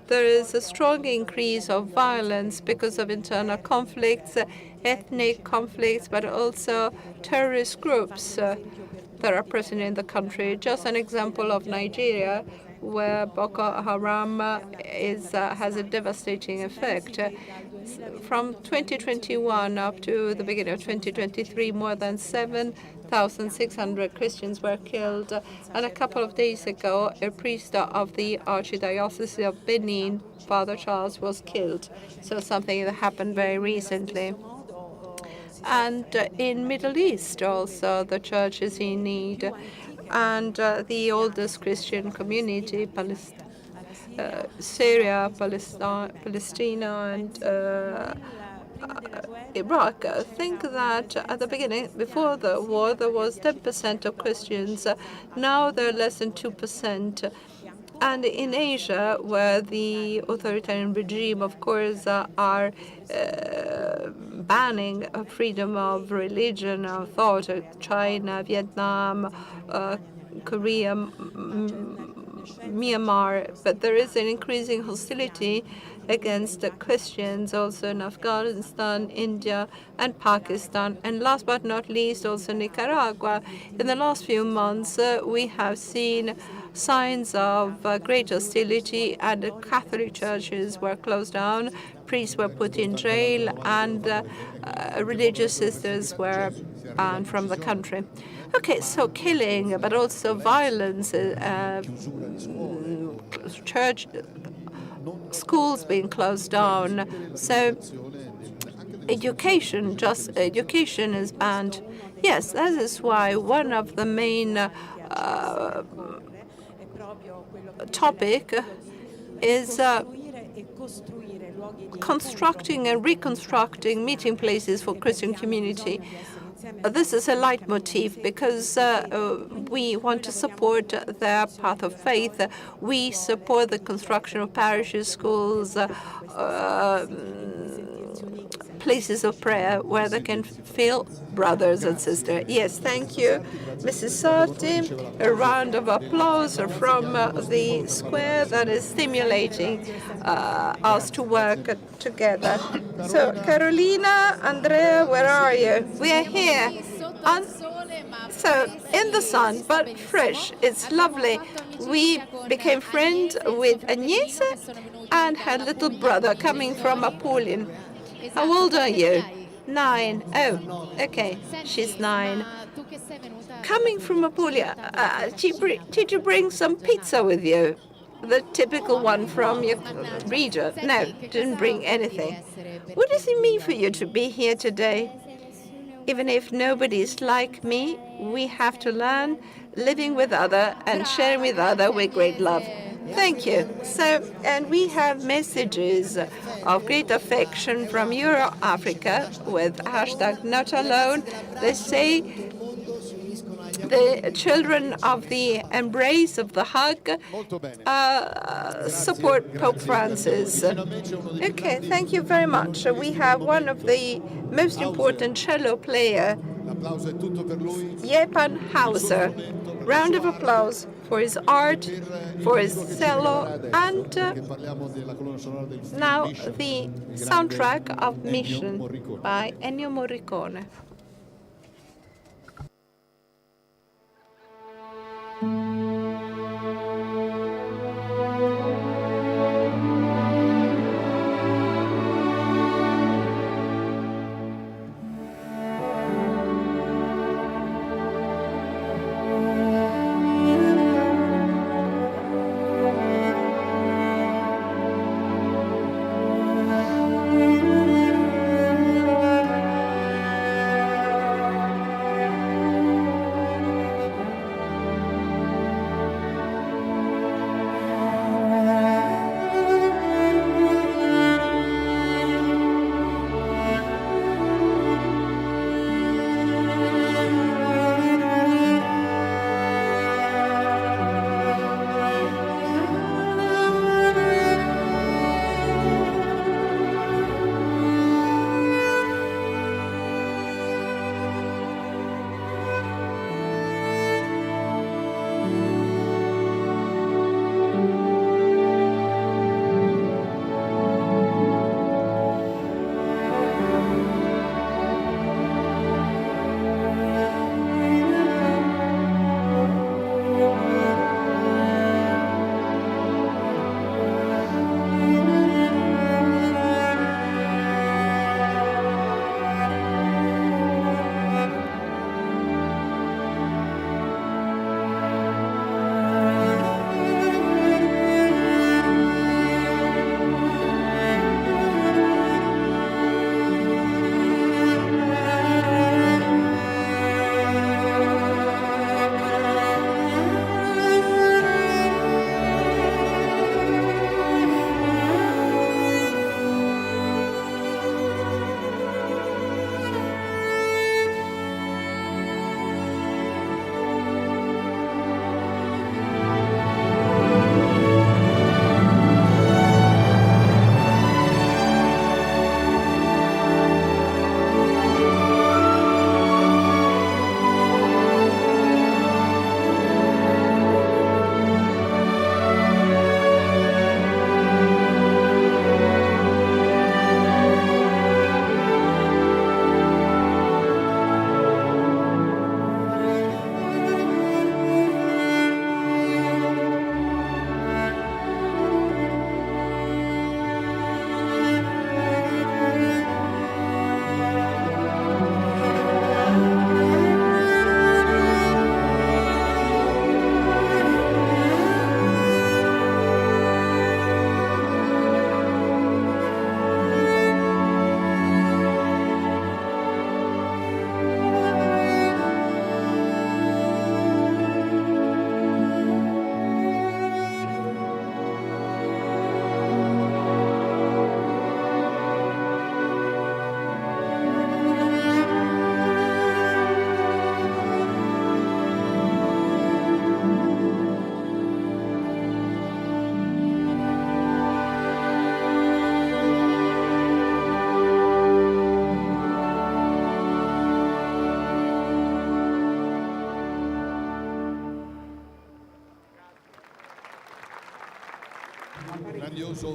there is a strong increase of violence because of internal conflicts, ethnic conflicts, but also terrorist groups that are present in the country. Just an example of Nigeria, where Boko Haram has a devastating effect. From 2021 up to the beginning of 2023, more than 7,600 Christians were killed. And a couple of days ago, a priest of the Archdiocese of Benin, Father Charles, was killed. So something that happened very recently. And in Middle East also, the church is in need. And the oldest Christian community, Syria, Palestine, and Iraq. Think that at the beginning, before the war, there was 10% of Christians. Now they're less than 2%. And in Asia, where the authoritarian regime, of course, are banning freedom of religion or thought, China, Vietnam, Korea, Myanmar, but there is an increasing hostility against the Christians also in Afghanistan, India, and Pakistan. And last but not least, also Nicaragua. In the last few months, we have seen signs of great hostility, and the Catholic churches were closed down, priests were put in jail, and religious sisters were banned from the country. Okay, so killing, but also violence, church, schools being closed down. So education is banned. Yes, that is why one of the main topic is constructing and reconstructing meeting places for Christian community. This is a leitmotif because we want to support their path of faith. We support the construction of parishes, schools, places of prayer where they can feel brothers and sisters. Yes, thank you, Mrs. Sarti. A round of applause from the square that is stimulating us to work together. So, Carolina, Andrea, where are you? We are here So in the sun, but fresh. It's lovely. We became friends with Agnese and her little brother coming from Paolin. How old are you? 9. Oh, okay. She's 9. Coming from Apulia, did you bring some pizza with you? The typical one from your region? No, didn't bring anything. What does it mean for you to be here today? Even if nobody is like me, we have to learn living with other and sharing with other with great love. Thank you. So, and we have messages of great affection from Euro Africa with hashtag not alone. They say the children of the embrace of the hug support Pope Francis. Okay, thank you very much. We have one of the most important cello player, Jepan Hauser. Round of applause for his art, for his cello, and now the soundtrack of Mission by Ennio Morricone.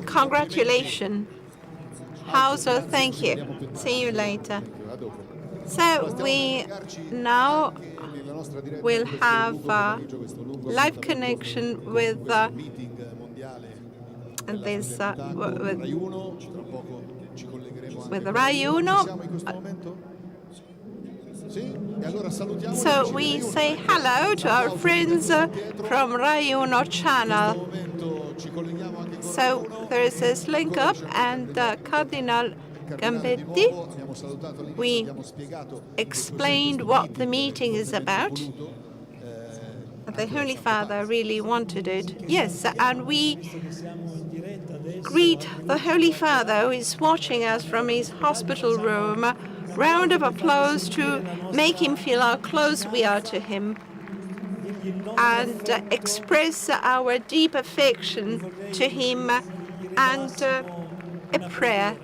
Congratulations. Hauser, thank you. See you later. So we now will have live connection with this with Rai Uno. So we say hello to our friends from Rai Uno channel. So there is this link up, and Cardinal Gambetti, we explained what the meeting is about. The Holy Father really wanted it. Yes, and we greet the Holy Father who is watching us from his hospital room. Round of applause to make him feel how close we are to him, and express our deep affection to him, and a prayer.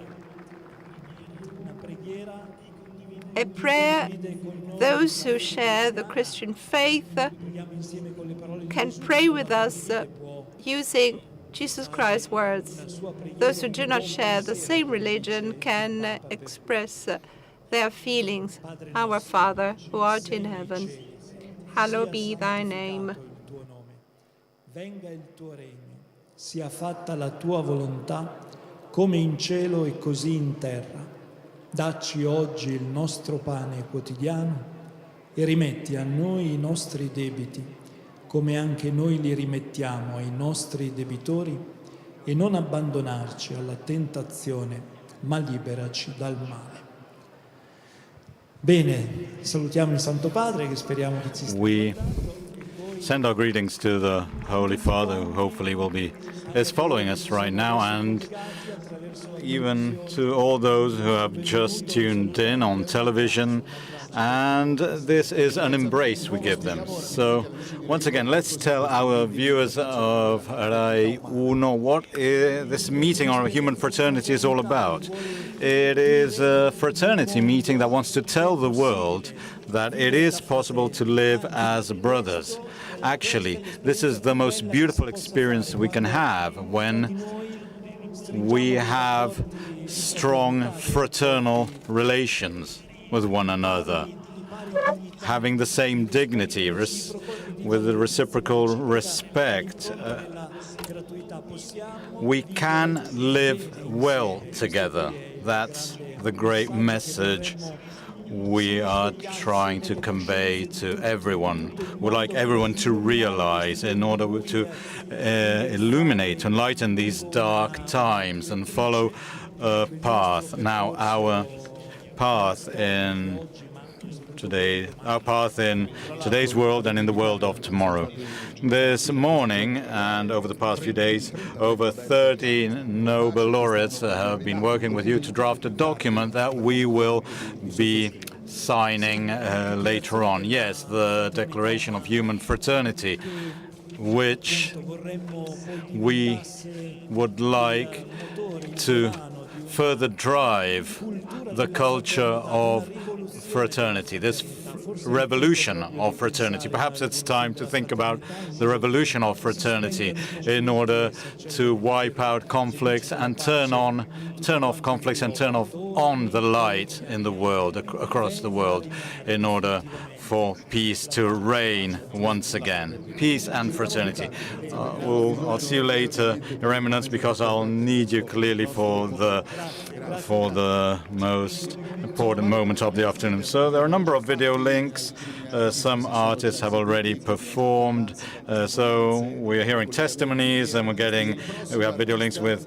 A prayer, those who share the Christian faith can pray with us using Jesus Christ's words. Those who do not share the same religion can express their feelings. Our Father, who art in heaven, hallowed be thy name. Venga il tuo regno, sia fatta la tua volontà, come in cielo e così in terra. Dacci oggi il nostro pane quotidiano e rimetti a noi i nostri debiti, come anche noi li rimettiamo ai nostri debitori, e non abbandonarci alla tentazione, ma liberaci dal male. Bene, salutiamo il Santo Padre che speriamo che ci stia. We send our greetings to the Holy Father, who hopefully is following us right now, and even to all those who have just tuned in on television. And this is an embrace we give them. So once again, let's tell our viewers of Rai Uno what this meeting on human fraternity is all about. It is a fraternity meeting that wants to tell the world that it is possible to live as brothers. Actually, this is the most beautiful experience we can have when we have strong fraternal relations with one another, having the same dignity, with the reciprocal respect. We can live well together. That's the great message we are trying to convey to everyone. We'd like everyone to realize in order to illuminate, to enlighten these dark times and follow a path. Now, our path in today's world and in the world of tomorrow. This morning and over the past few days, over 30 Nobel laureates have been working with you to draft a document that we will be signing later on. Yes, the Declaration of Human Fraternity, which we would like to further drive the culture of fraternity, this revolution of fraternity. Perhaps it's time to think about the revolution of fraternity in order to wipe out conflicts and turn off conflicts and turn on the light in the world, across the world, in order for peace to reign once again. Peace and fraternity. I'll see you later, Your Eminence, because I'll need you clearly for the most important moment of the afternoon. So there are a number of video links. Some artists have already performed. So we're hearing testimonies, and we have video links with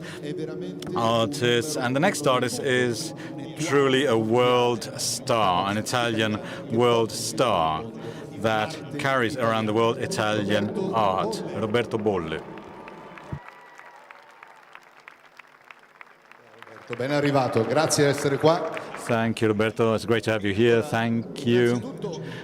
artists. And the next artist is truly a world star, an Italian world star that carries around the world Italian art, Roberto Bolle. Ben arrivato, grazie di essere qua. Thank you, Roberto. It's great to have you here. Thank you.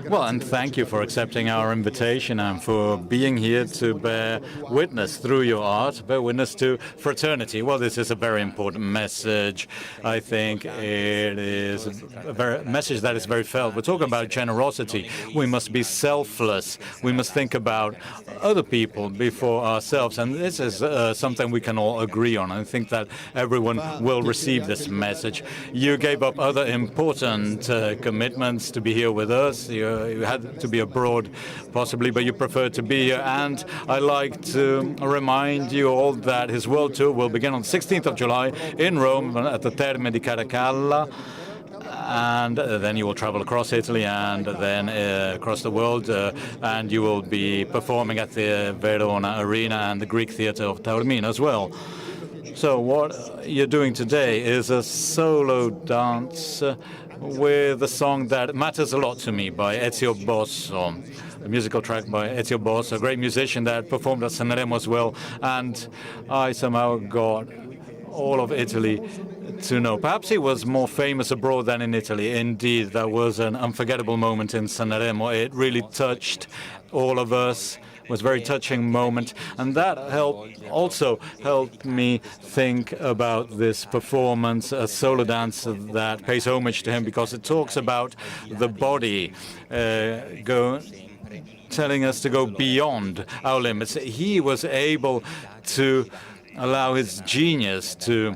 Well, and thank you for accepting our invitation and for being here to bear witness through your art, bear witness to fraternity. Well, this is a very important message. I think it is a message that is very felt. We're talking about generosity. We must be selfless. We must think about other people before ourselves. And this is something we can all agree on. I think that everyone will receive this message. You gave up other other important commitments to be here with us. You had to be abroad, possibly, but you preferred to be here. And I'd like to remind you all that his world tour will begin on 16th of July in Rome at the Terme di Caracalla. And then you will travel across Italy and then across the world, and you will be performing at the Verona Arena and the Greek Theatre of Taormina as well. So what you're doing today is a solo dance with a song that matters a lot to me by Ezio Bosso, a musical track by Ezio Bosso, a great musician that performed at Sanremo as well, and I somehow got all of Italy to know. Perhaps he was more famous abroad than in Italy. Indeed, that was an unforgettable moment in Sanremo. It really touched all of us. It was a very touching moment, and that also helped me think about this performance, a solo dance that pays homage to him because it talks about the body telling us to go beyond our limits. He was able to allow his genius to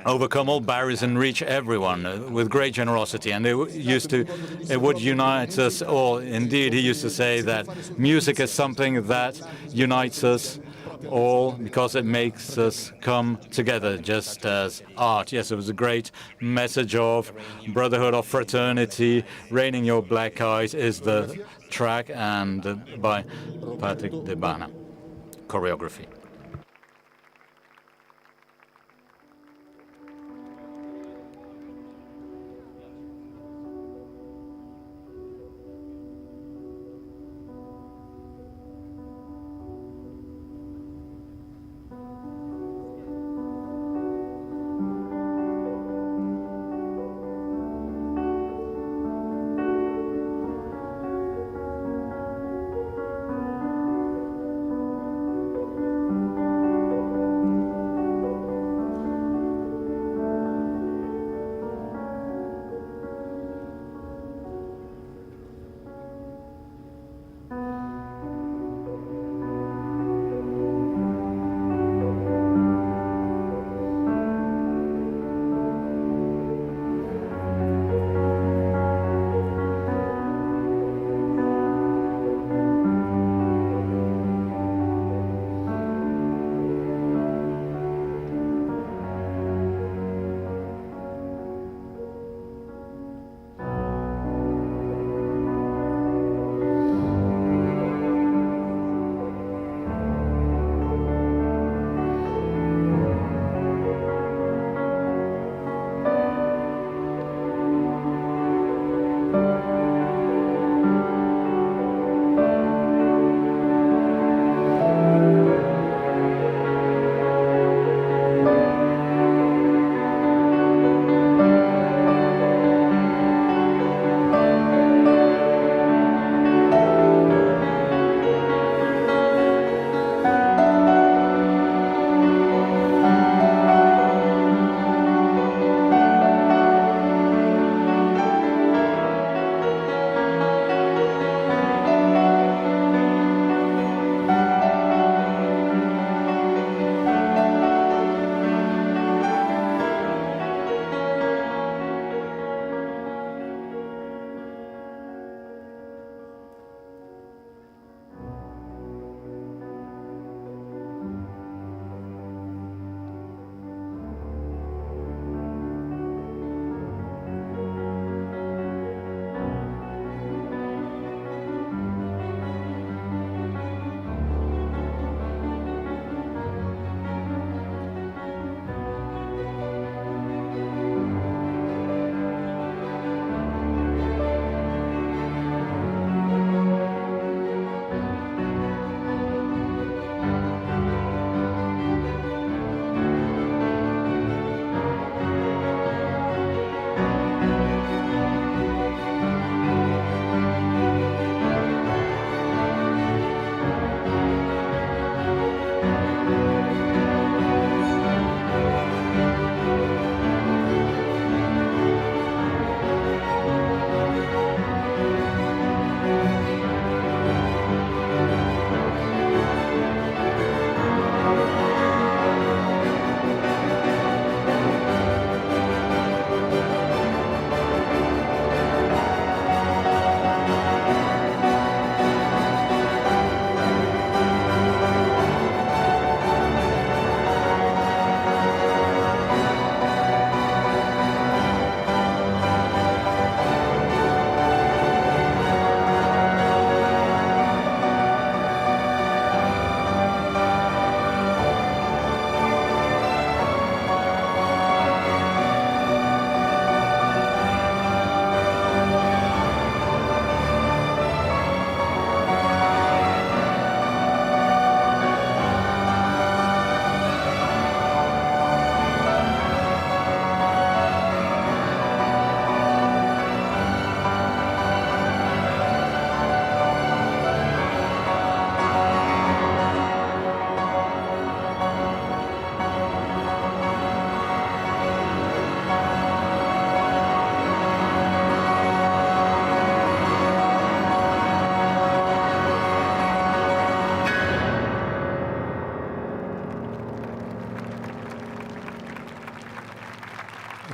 overcome all barriers and reach everyone with great generosity. And it would unite us all. Indeed, he used to say that music is something that unites us all because it makes us come together, just as art. Yes, it was a great message of brotherhood, of fraternity. Raining Your Black Eyes is the track, and by Patrick De Bana, choreography.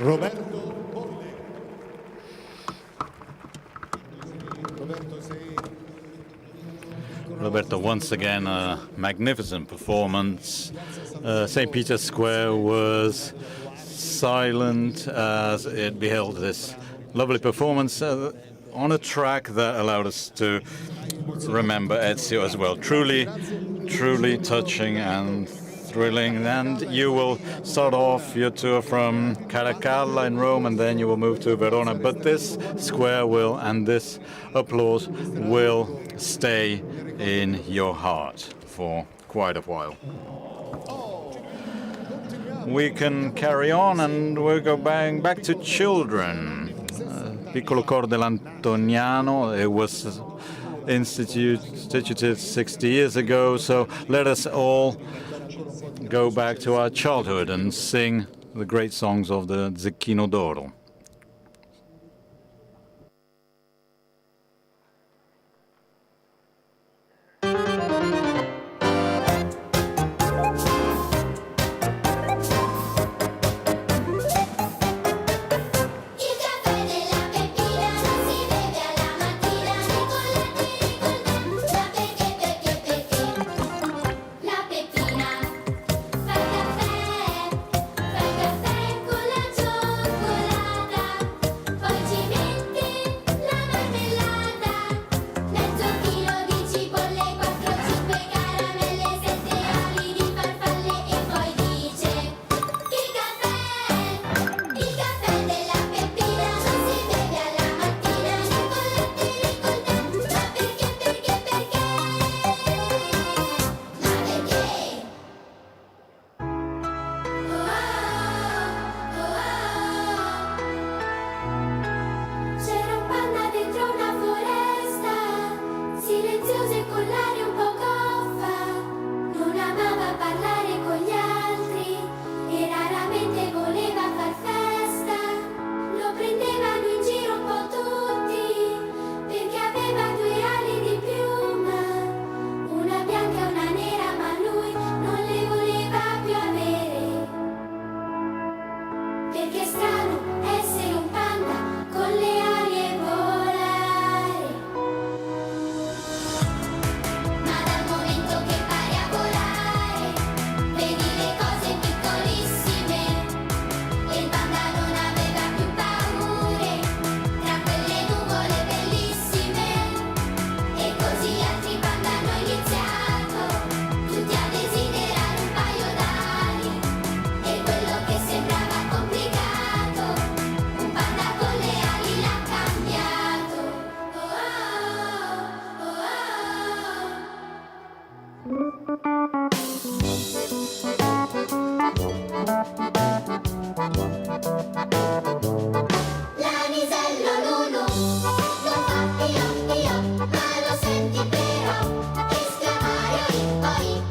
Roberto Bolle. Roberto, once again, a magnificent performance. St. Peter's Square was silent as it beheld this lovely performance on a track that allowed us to remember Ezio as well. Truly, truly touching and thrilling. And you will start off your tour from Caracalla in Rome, and then you will move to Verona. But this square will, and this applause will stay in your heart for quite a while. We can carry on, and we'll go back to children. Piccolo Coro dell'Antoniano, it was instituted 60 years ago, so let us all go back to our childhood and sing the great songs of the Zecchino d'Oro. Esclamare oi, oi,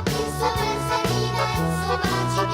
il suo verso è diverso, ma ci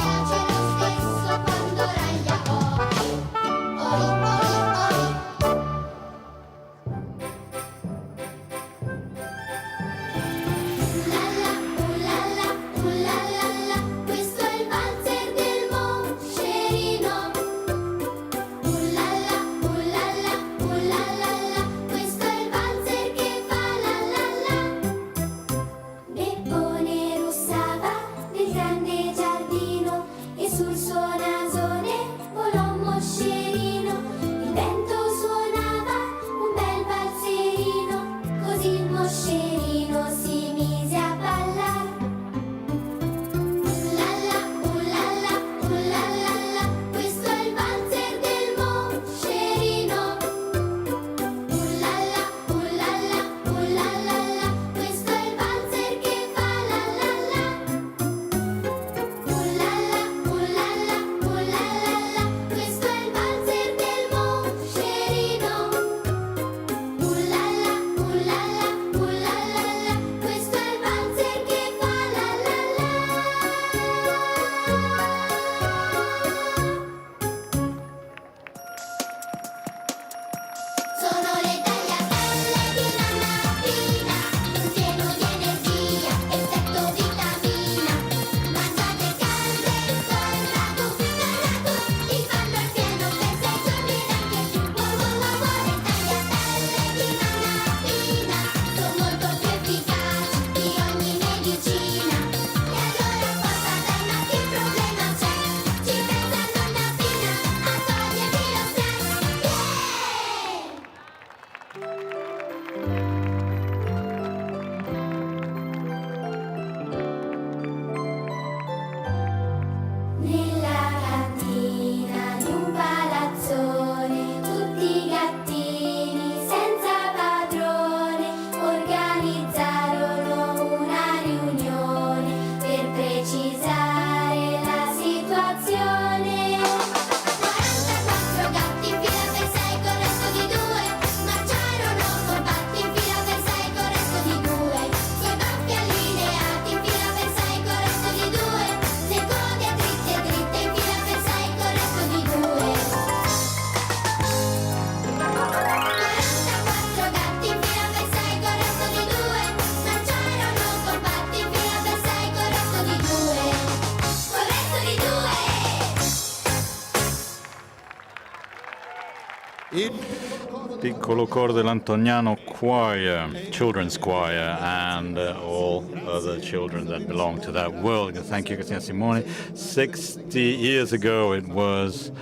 Piccolo coro dell'Antoniano choir, children's choir, and all other children that belong to that world. Thank you, Testimonies. 60 years ago it was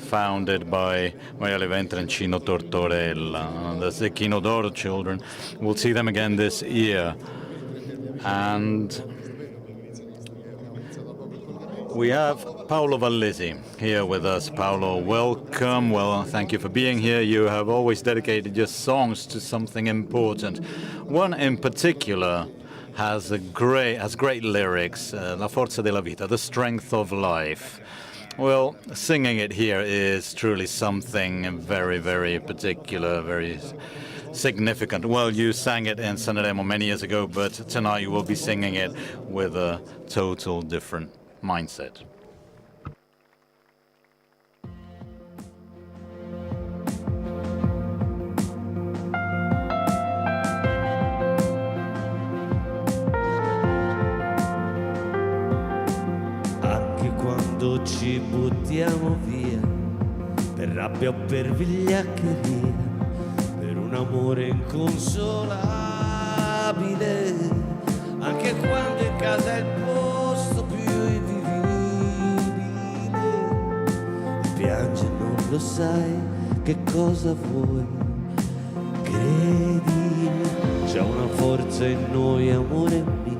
founded by Maria Ressa and Cino Tortorella. The Zecchino d'Oro children. We'll see them again this year. And we have Paolo Vallesi here with us. Paolo, welcome. Well, thank you for being here. You have always dedicated your songs to something important. One in particular has great lyrics, La forza della vita, the strength of life. Well, singing it here is truly something very, very particular, very significant. Well, you sang it in Sanremo many years ago, but tonight you will be singing it with a total different mindset. Anche quando ci buttiamo via, per rabbia o per vigliaccheria, per un amore inconsolabile, anche quando in casa è il posto più piange, non lo sai che cosa vuoi. Credi, c'è una forza in noi, amore mio,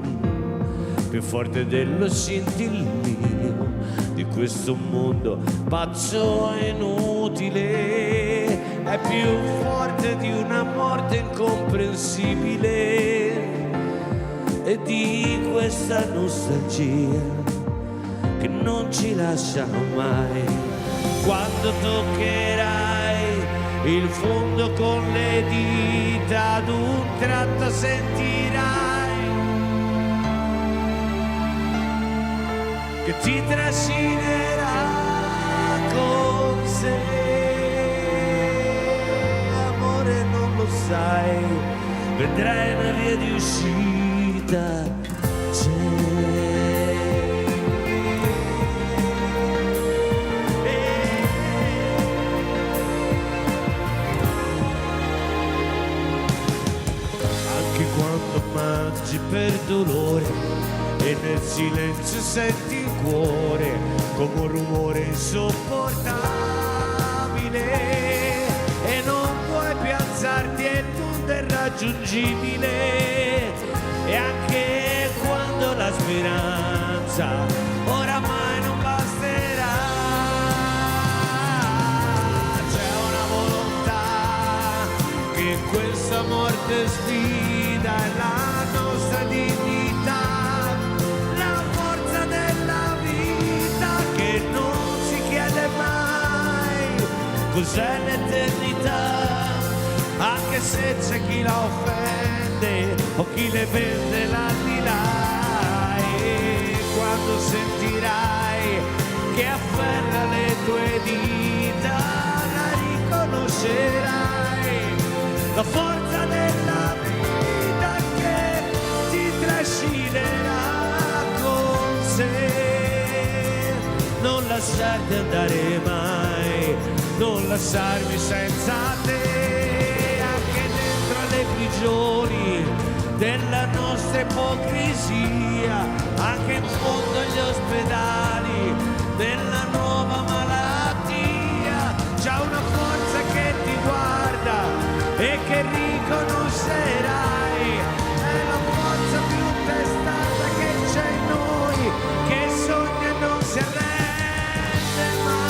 più forte dello scintillio di questo mondo pazzo e inutile. È più forte di una morte incomprensibile e di questa nostalgia che non ci lascia mai. Quando toccherai il fondo con le dita, ad un tratto sentirai che ti trascinerà con sé. Amore, non lo sai, vedrai una via di uscita, c'è. Mangi per dolore e nel silenzio senti il cuore come un rumore insopportabile e non puoi più alzarti e il mondo è raggiungibile. E anche quando la speranza oramai non basterà, c'è una volontà che in questa morte sfida la nostra dignità, la forza della vita che non si chiede mai cos'è l'eternità, anche se c'è chi la offende o chi le vende l'aldilà. E quando sentirai che afferra le tue dita, la riconoscerai, la forza della vita che ti trascinerà con sé. Non lasciarti andare mai, non lasciarmi senza te, anche dentro alle prigioni della nostra ipocrisia, anche in fondo agli ospedali della nuova malattia, c'è una forza che ti guarda e che riconoscerai, è la forza più testata che c'è in noi, che sogna e non si arrende mai.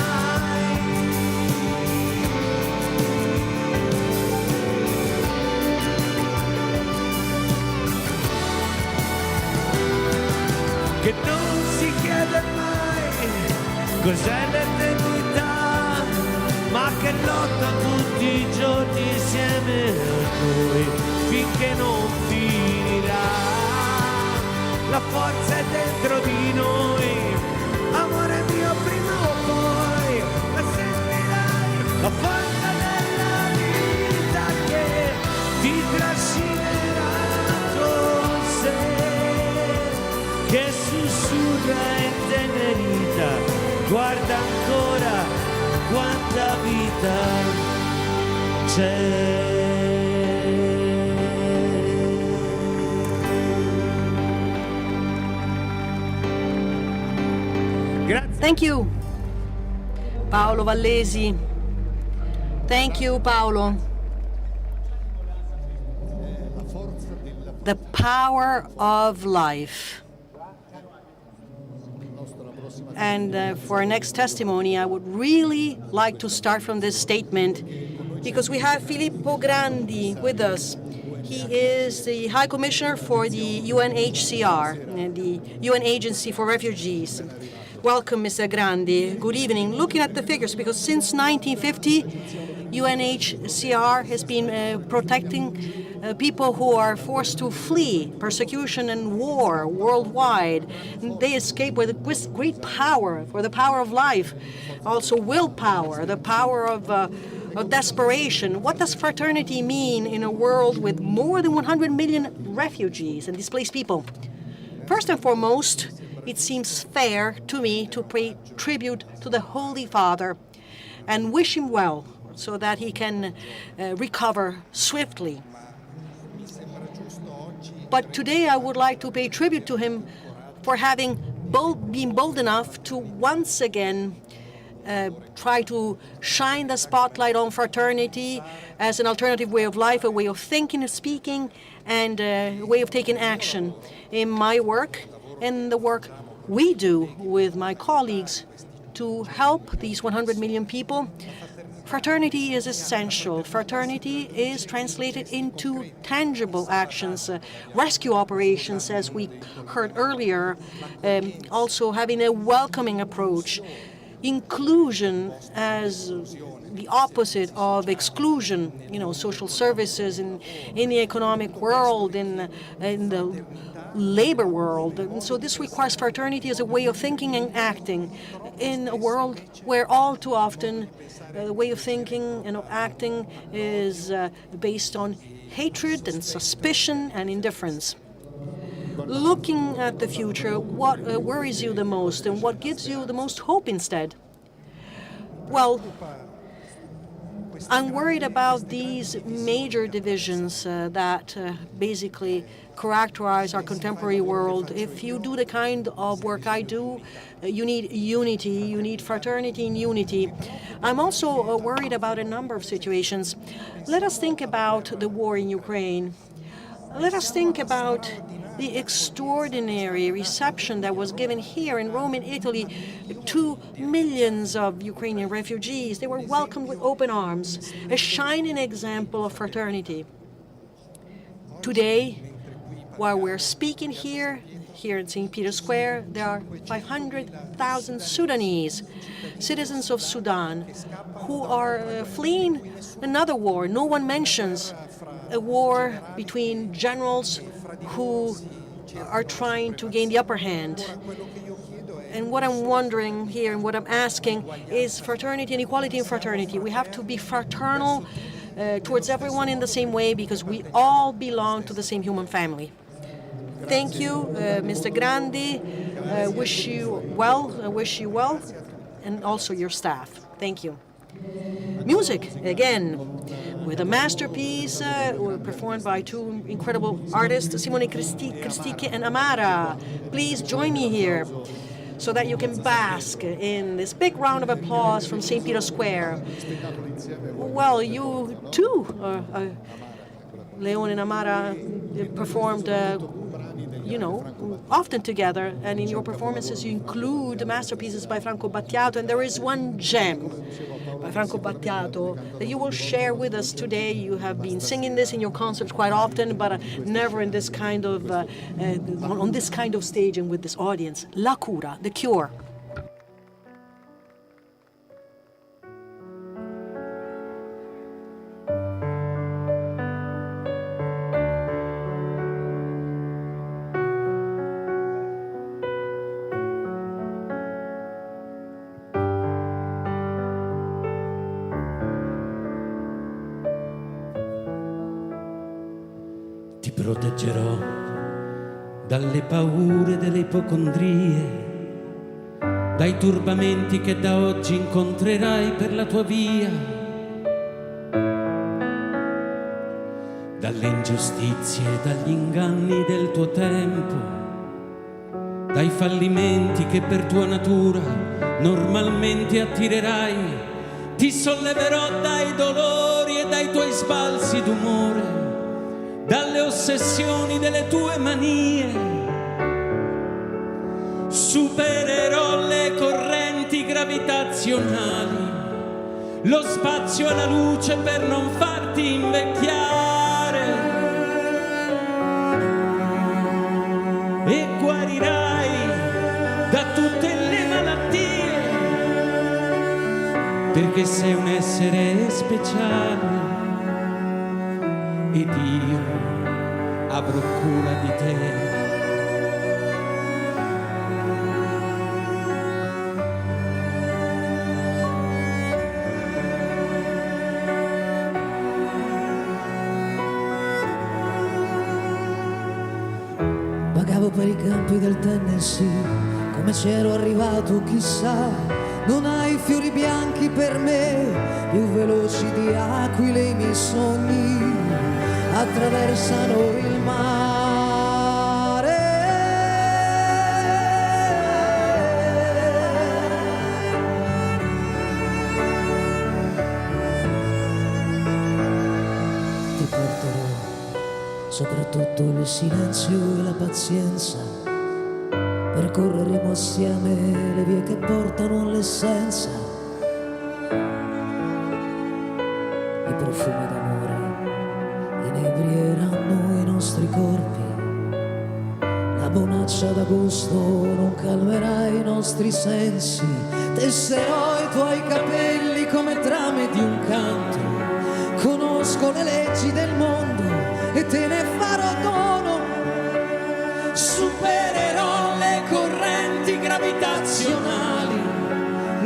Che non si chiede mai cos'è l'eternità, ma che lotta tutti i giorni insieme a noi finché non finirà. La forza è dentro di noi, amore mio, prima o poi la sentirai, la forza della vita che ti trascinerà con sé, che sussurra intenerita, guarda ancora quanta vita c'è. Grazie. Thank you, Paolo Vallesi. Thank you, Paolo. The power of life. And for our next testimony, I would really like to start from this statement because we have Filippo Grandi with us. He is the High Commissioner for the UNHCR, the UN Agency for Refugees. Welcome, Mr. Grandi. Good evening. Looking at the figures, because since 1950, UNHCR has been protecting people who are forced to flee persecution and war worldwide. They escape with great power, for the power of life, also willpower, the power of desperation. What does fraternity mean in a world with more than 100 million refugees and displaced people? First and foremost, it seems fair to me to pay tribute to the Holy Father and wish him well so that he can recover swiftly. But today I would like to pay tribute to him for having been bold enough to once again try to shine the spotlight on fraternity as an alternative way of life, a way of thinking and speaking, and a way of taking action. In my work and the work we do with my colleagues to help these 100 million people, fraternity is essential. Fraternity is translated into tangible actions, rescue operations, as we heard earlier, also having a welcoming approach, inclusion as the opposite of exclusion, social services in the economic world, in the labor world. And so this requires fraternity as a way of thinking and acting in a world where all too often the way of thinking and of acting is based on hatred and suspicion and indifference. Looking at the future, what worries you the most and what gives you the most hope instead? Well, I'm worried about these major divisions that basically characterize our contemporary world. If you do the kind of work I do, you need unity, you need fraternity and unity. I'm also worried about a number of situations. Let us think about the war in Ukraine. Let us think about the extraordinary reception that was given here in Rome, in Italy, to millions of Ukrainian refugees. They were welcomed with open arms, a shining example of fraternity. Today, while we're speaking here in St. Peter's Square, there are 500,000 Sudanese, citizens of Sudan, who are fleeing another war. No one mentions a war between generals who are trying to gain the upper hand. And what I'm wondering here and what I'm asking is fraternity and equality in fraternity. We have to be fraternal towards everyone in the same way because we all belong to the same human family. Thank you, Mr. Grandi. Wish you well, and also your staff. Thank you. Music, again, with a masterpiece performed by two incredible artists, Simone Cristicchi and Amara. Please join me here so that you can bask in this big round of applause from St. Peter's Square. Well, you too, Leon and Amara, performed often together, and in your performances you include masterpieces by Franco Battiato, and there is one gem by Franco Battiato that you will share with us today. You have been singing this in your concerts quite often, but never in this kind of on this kind of stage and with this audience. La Cura, The Cure. Proteggerò dalle paure delle ipocondrie, dai turbamenti che da oggi incontrerai per la tua via. dalle ingiustizie e dagli inganni del tuo tempo, dai fallimenti che per tua natura normalmente attirerai. Ti solleverò dai dolori e dai tuoi sbalzi d'umore, dalle ossessioni delle tue manie. Supererò le correnti gravitazionali, lo spazio e la luce per non farti invecchiare, e guarirai da tutte le malattie, perché sei un essere speciale ed io avrò cura di te. Vagavo per i campi del Tennessee, come c'ero arrivato chissà. Non hai fiori bianchi per me, più veloci di aquile i miei sogni attraversano il mare. Ti porterò soprattutto il silenzio e la pazienza, percorreremo assieme le vie che portano all'essenza. I profumi d'amore inebrieranno i nostri corpi, la bonaccia d'agosto non calmerà i nostri sensi. Tesserò i tuoi capelli come trame di un canto, conosco le leggi del mondo e te ne farò dono. Supererò le correnti gravitazionali,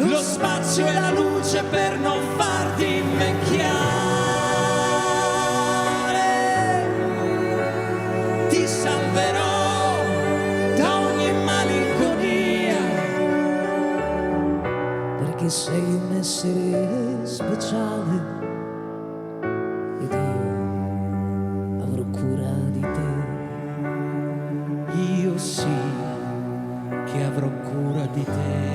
lo spazio e la luce per non farti invecchiare. Ti salverò da ogni malinconia, perché sei un essere speciale ed io avrò cura di te. Io sì che avrò cura di te.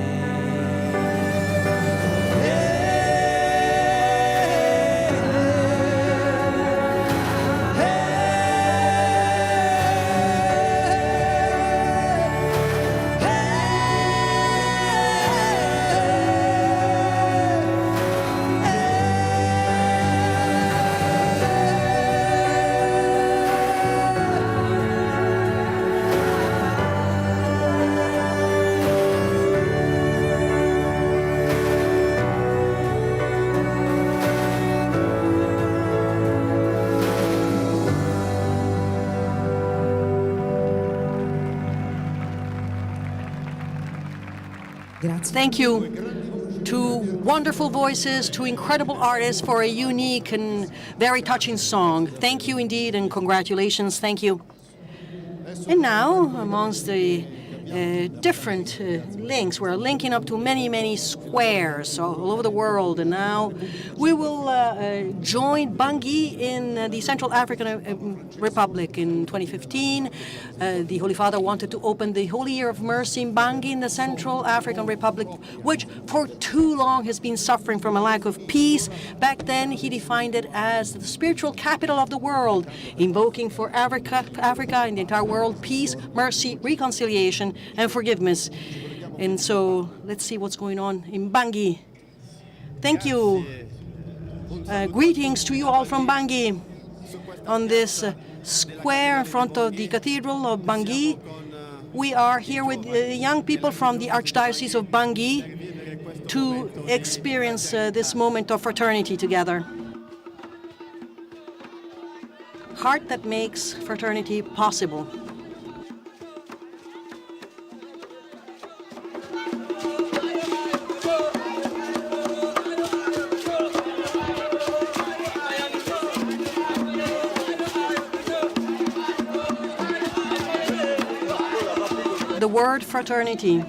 Thank you. Two wonderful voices, two incredible artists for a unique and very touching song. Thank you indeed, and congratulations. Thank you. And now, amongst the different links, we're linking up to many, many squares all over the world. And now we will join Bangui in the Central African Republic in 2015. The Holy Father wanted to open the Holy Year of Mercy in Bangui in the Central African Republic, which for too long has been suffering from a lack of peace. Back then, he defined it as the spiritual capital of the world, invoking for Africa and the entire world peace, mercy, reconciliation, and forgiveness. And so let's see what's going on in Bangui. Thank you. Greetings to you all from Bangui on this square in front of the Cathedral of Bangui. We are here with young people from the Archdiocese of Bangui to experience this moment of fraternity together. Heart that makes fraternity possible. The word fraternity.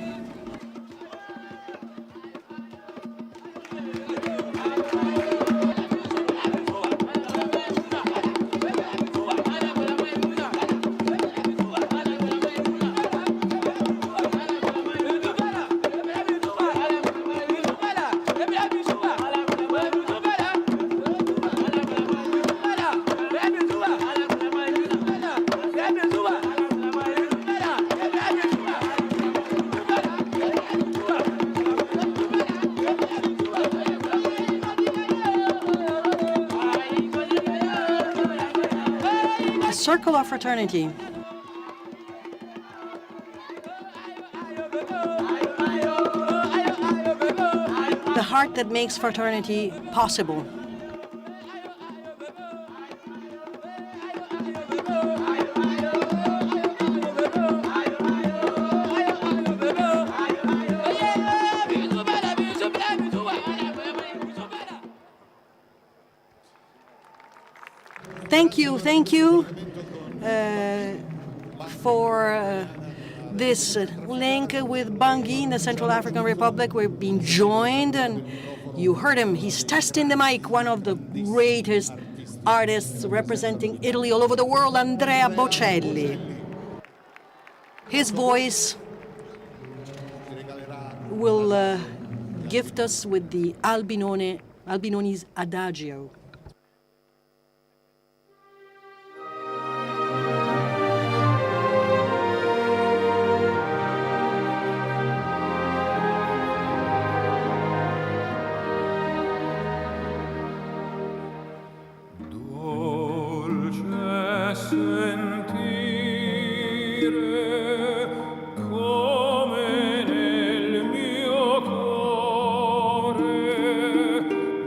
circle of fraternity. The heart that makes fraternity possible. Thank you for this link with Bangui in the Central African Republic. We're being joined, and you heard him. He's testing the mic, one of the greatest artists representing Italy all over the world, Andrea Bocelli. His voice will gift us with the Albinone's Adagio.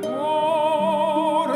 Cuore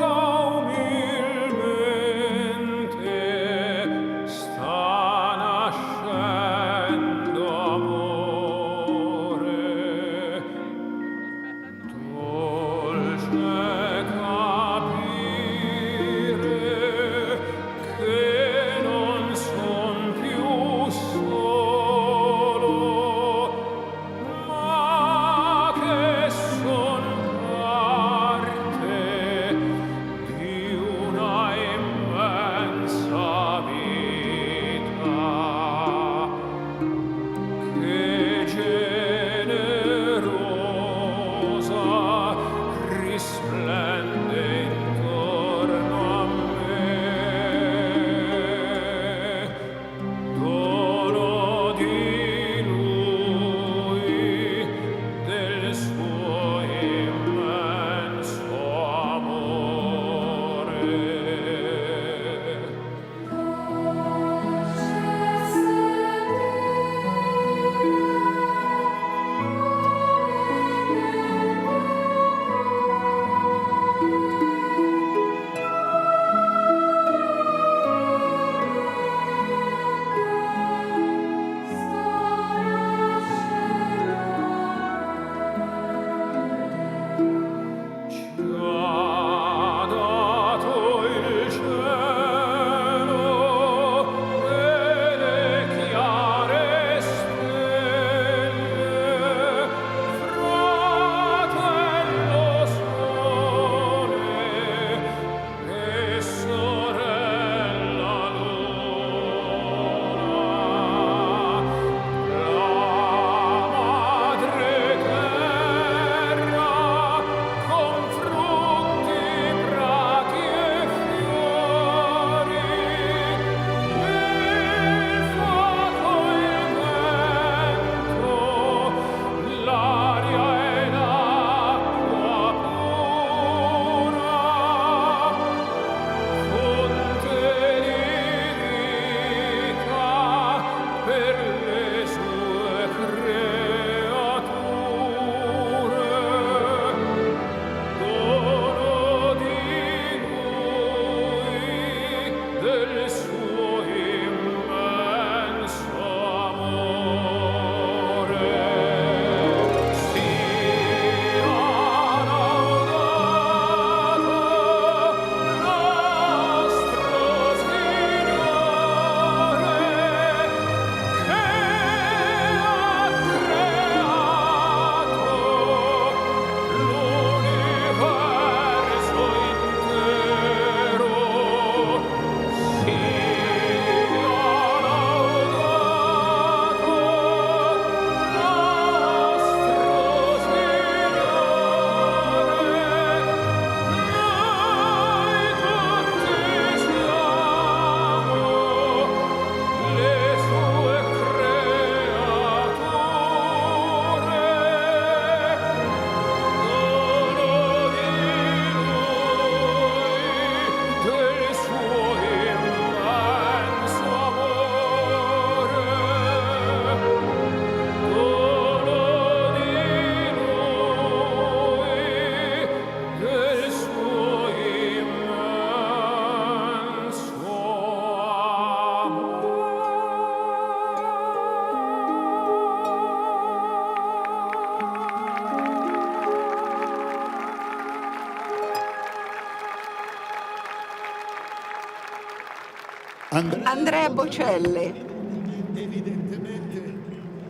Andrea Bocelli.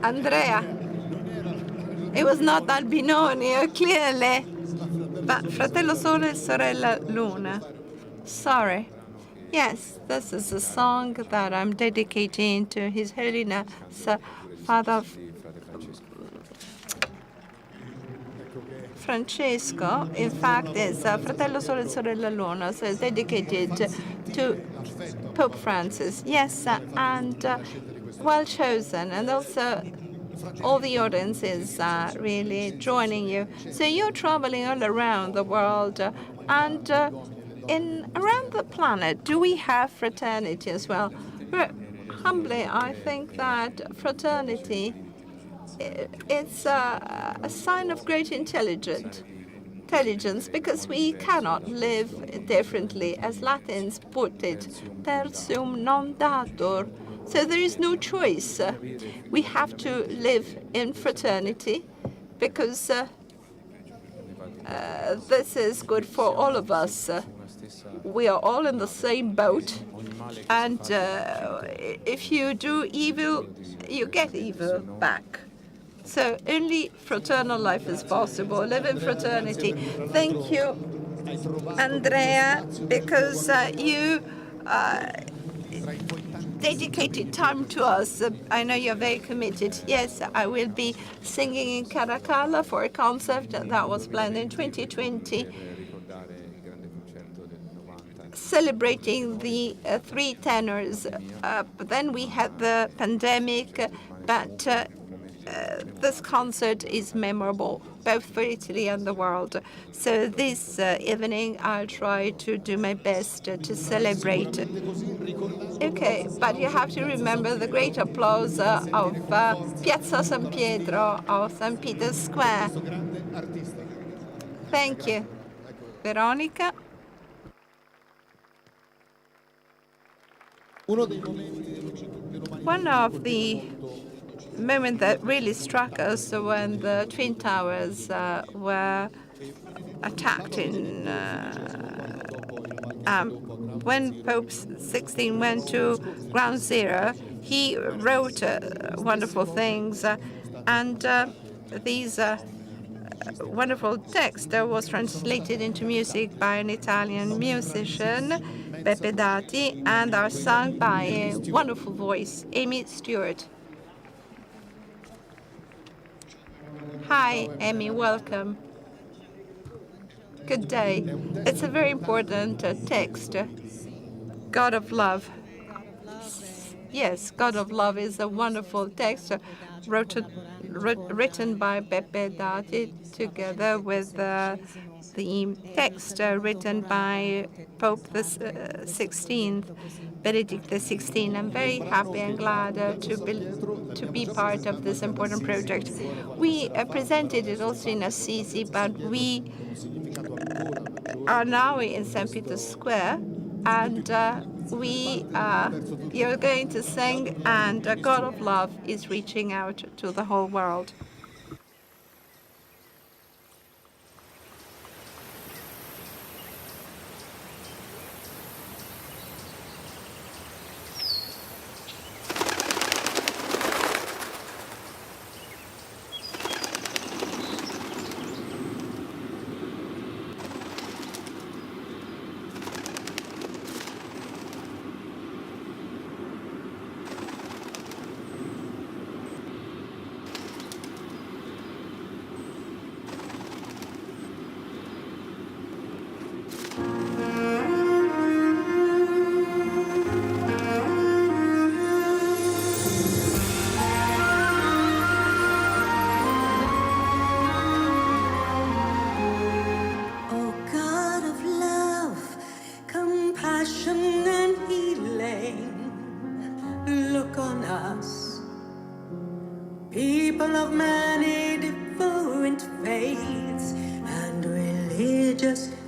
Andrea. It was not Albinoni, clearly, but Fratello Sole e Sorella Luna. Sorry. Yes, this is a song that I'm dedicating to His Holiness Father Francesco. In fact, it's Fratello Sole e Sorella Luna, so it's dedicated to Pope Francis. Yes, and well chosen, and also all the audience is really joining you. So you're traveling all around the world, and around the planet, do we have fraternity as well? But humbly, I think that fraternity it's a sign of great intelligence, because we cannot live differently. As Latins put it, tertium non datur. So there is no choice. We have to live in fraternity because this is good for all of us. We are all in the same boat, and if you do evil, you get evil back. So only fraternal life is possible. Live in fraternity. Thank you, Andrea, because you dedicated time to us. I know you're very committed. Yes, I will be singing in Caracalla for a concert that was planned in 2020, celebrating the three tenors. But then we had the pandemic, but this concert is memorable, both for Italy and the world. So this evening, I'll try to do my best to celebrate. Okay, but you have to remember the great applause of Piazza San Pietro, or St. Peter's Square. Thank you. Veronica? One of the moment that really struck us when the Twin Towers were attacked in when Pope XVI went to Ground Zero. He wrote wonderful things, and these wonderful text was translated into music by an Italian musician, Pepe Dati, and are sung by a wonderful voice, Amy Stewart. Hi, Amy, welcome. Good day. It's a very important text, God of Love. Yes, God of Love is a wonderful text written by Pepe Dati together with the text written by Pope the 16th, Benedict XVI. I'm very happy and glad to be part of this important project. We presented it also in Assisi, but we are now in St. Peter's Square, and you're going to sing, and God of Love is reaching out to the whole world.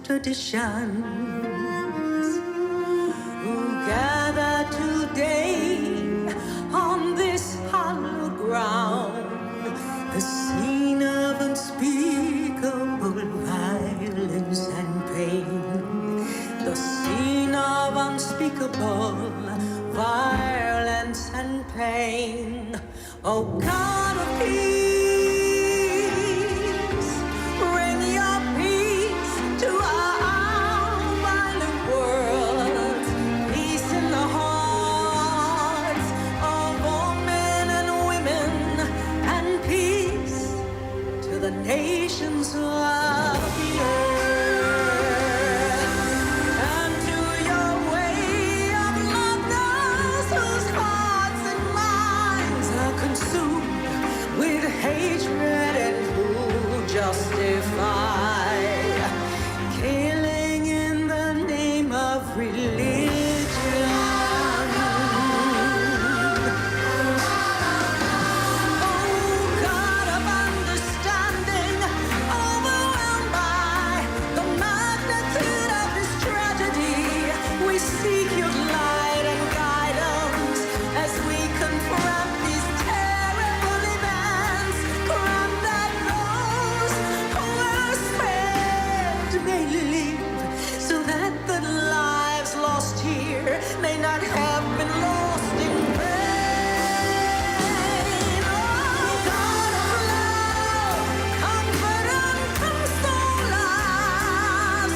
Traditions who gather today on this hallowed ground, the scene of unspeakable violence and pain, the scene of unspeakable the nations of the earth. And to your way of love, those whose hearts and minds are consumed with hatred and who justify killing in the name of religion. May not have been lost in vain. Oh, God of love, comfort and console us.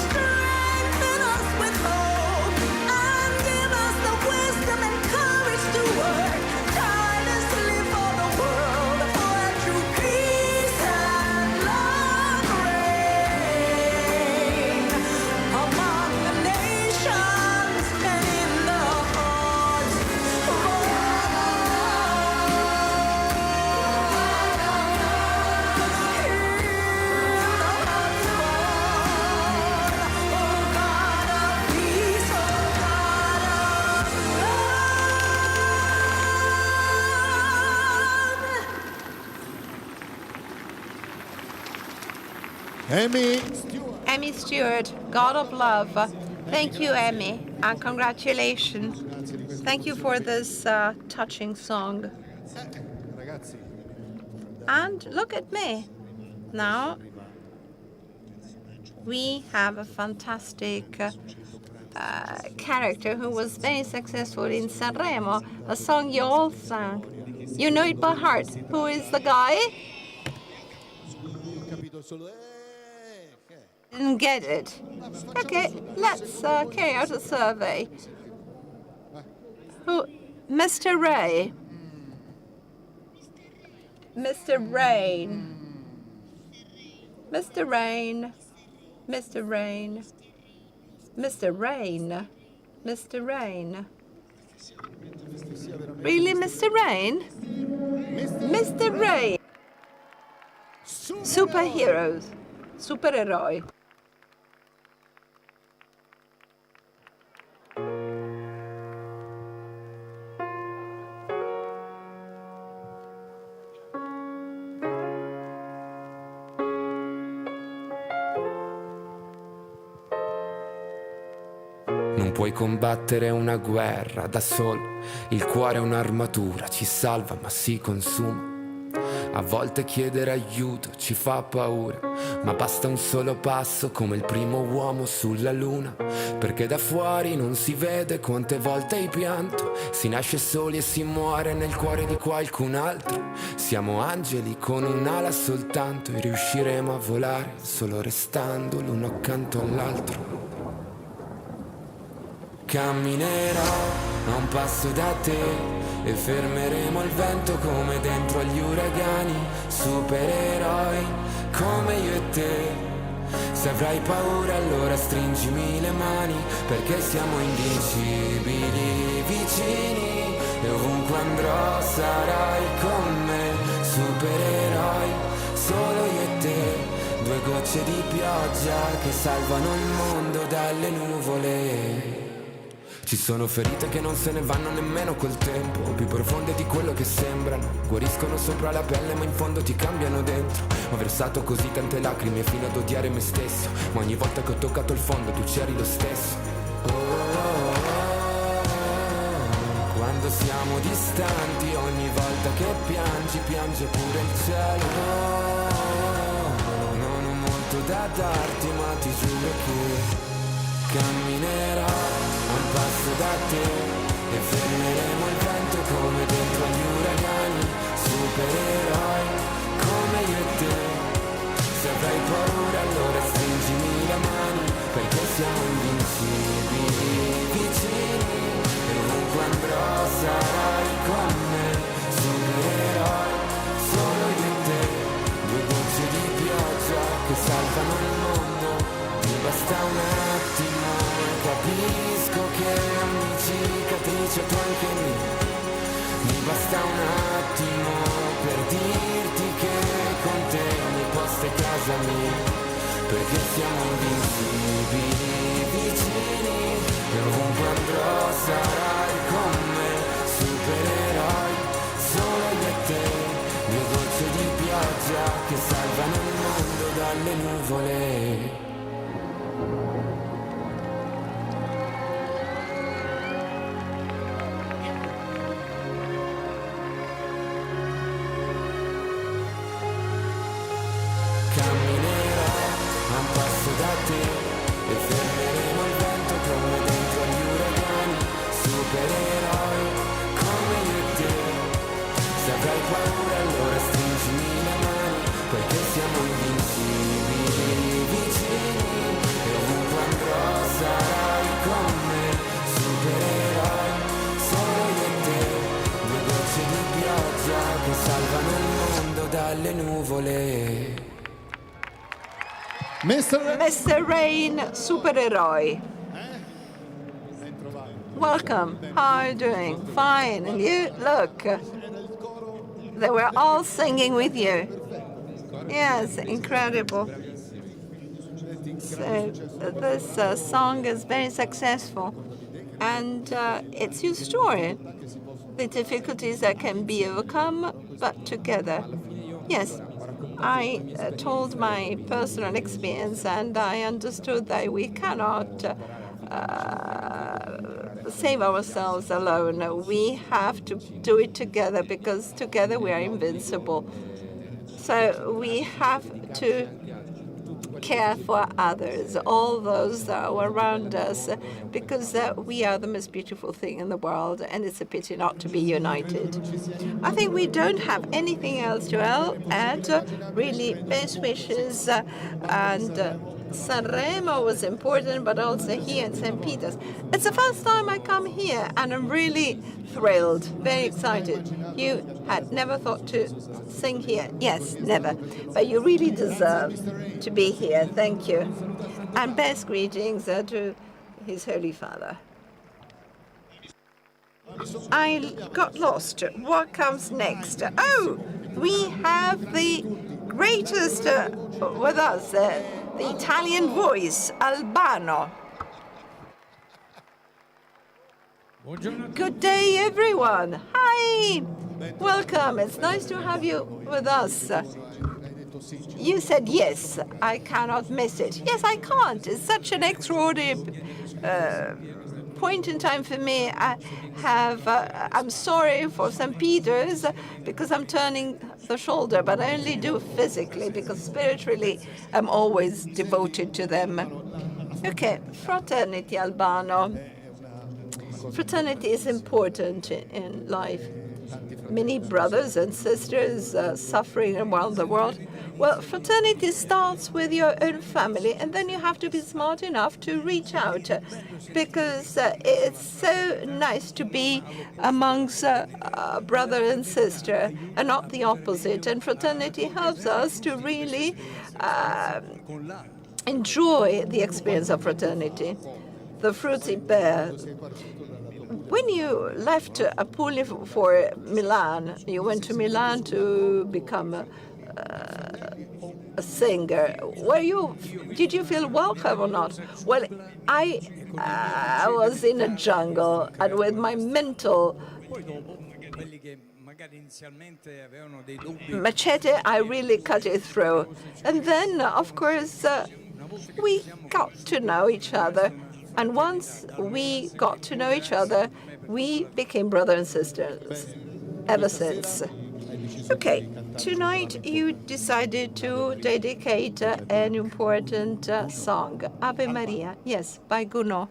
Strengthen us with hope and give us the wisdom and courage to work tirelessly for the world, for true peace and love reign among the nations. Amy Stewart, God of Love. Thank you, Amy, and congratulations. Thank you for this touching song. And look at me. Now we have a fantastic character who was very successful in Sanremo, a song you all sang. You know it by heart. Who is the guy? Didn't get it. Okay, let's carry out a survey. Who? Mr. Ray. Mr. Rain. Mr. Rain. Mr. Rain. Mr. Rain. Mr. Rain. Really, Mr. Rain? Mr. Rain. Superheroes. Supereroi. Non puoi combattere una guerra da solo, il cuore è un'armatura, ci salva ma si consuma. A volte chiedere aiuto ci fa paura, ma basta un solo passo come il primo uomo sulla luna, perché da fuori non si vede quante volte hai pianto, si nasce soli e si muore nel cuore di qualcun altro. Siamo angeli con un'ala soltanto e riusciremo a volare solo restando l'uno accanto all'altro. Camminerò a un passo da te e fermeremo il vento come dentro agli uragani. Supereroi come io e te. Se avrai paura allora stringimi le mani, perché siamo invincibili vicini e ovunque andrò sarai con me. Supereroi solo io e te, due gocce di pioggia che salvano il mondo dalle nuvole. Ci sono ferite che non se ne vanno nemmeno col tempo, più profonde di quello che sembrano. Guariscono sopra la pelle ma in fondo ti cambiano dentro. Ho versato così tante lacrime fino ad odiare me stesso, ma ogni volta che ho toccato il fondo tu c'eri lo stesso. Quando siamo distanti, ogni volta che piangi, piange pure il cielo. Non ho molto da darti ma ti giuro che camminerò un passo da te e fermeremo il vento come dentro agli uragani. Supereroi come io e te. Se avrai paura allora stringimi le mani, perché siamo invincibili vicini e ovunque andrò sarai con me. Supereroi solo io e te, due perché siamo invincibili, vicini, e ovunque andrò sarai con me, supereroi, solo io e te, due gocce di pioggia che salvano il mondo dalle nuvole. E fermeremo il vento come dentro agli uragani, supereroi come io e te. Se avrai paura allora stringimi le mani, perché siamo invincibili, vicini, e ovunque andrò sarai con me, supereroi, solo io e te, due gocce di pioggia che salvano il mondo dalle nuvole. Mr. Rain, supereroi. Welcome. How are you doing? Fine. And you? Look. They were all singing with you. Yes, incredible. So this song is very successful. And it's your story. The difficulties that can be overcome, but together. Yes. I told my personal experience, and I understood that we cannot save ourselves alone. We have to do it together, because together we are invincible. So we have to care for others, all those that are around us, because we are the most beautiful thing in the world, and it's a pity not to be united. I think we don't have anything else to add. Really, best wishes, and Sanremo was important, but also here in St. Peter's. It's the first time I come here, and I'm really thrilled, very excited. You had never thought to sing here? Yes, never. But you really deserve to be here. Thank you. And best greetings to His Holy Father. I got lost. What comes next? Oh, we have the greatest with us, the Italian voice, Albano. Good day, everyone. Hi. Welcome. It's nice to have you with us. You said yes. I cannot miss it. Yes, I can't. It's such an extraordinary point in time for me. I'm sorry for St. Peter's because I'm turning the shoulder, but I only do physically because spiritually I'm always devoted to them. Okay, fraternity, Albano. Fraternity is important in life. Many brothers and sisters suffering around the world. Well, fraternity starts with your own family, and then you have to be smart enough to reach out, because it's so nice to be amongst brother and sister, and not the opposite. And fraternity helps us to really enjoy the experience of fraternity, the fruits it bears. When you left Paoli for Milan, you went to Milan to become a singer. Did you feel welcome or not? Well, I was in a jungle, and with my mental machete, I really cut it through. And then, of course, we got to know each other. And once we got to know each other, we became brothers and sisters ever since. Okay, tonight you decided to dedicate an important song, Ave Maria. Yes, by Gounod.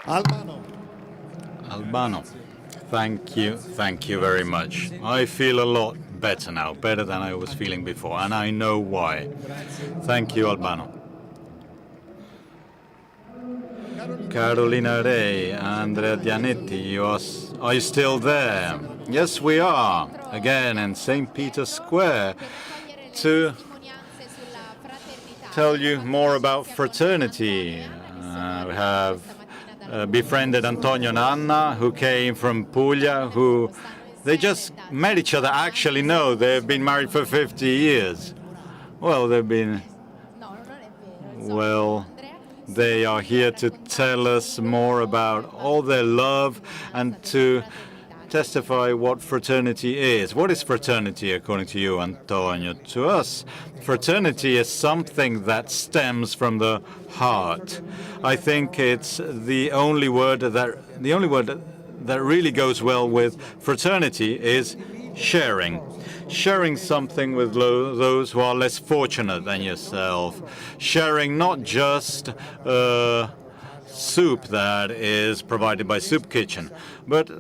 Albano, thank you very much. I feel a lot better now, better than I was feeling before, and I know why. Thank you, Albano. Carolina Rei, Andrea Dianetti, are you still there? Yes, we are, again in St. Peter's Square, to tell you more about fraternity. We have befriended Antonio and Anna, who came from Puglia, who they just met each other. Actually, no, they've been married for 50 years. Well, they are here to tell us more about all their love and to testify what fraternity is. What is fraternity, according to you, Antonio? To us, fraternity is something that stems from the heart. I think it's the only word that really goes well with fraternity is sharing. Sharing something with those who are less fortunate than yourself. Sharing not just soup that is provided by Soup Kitchen, but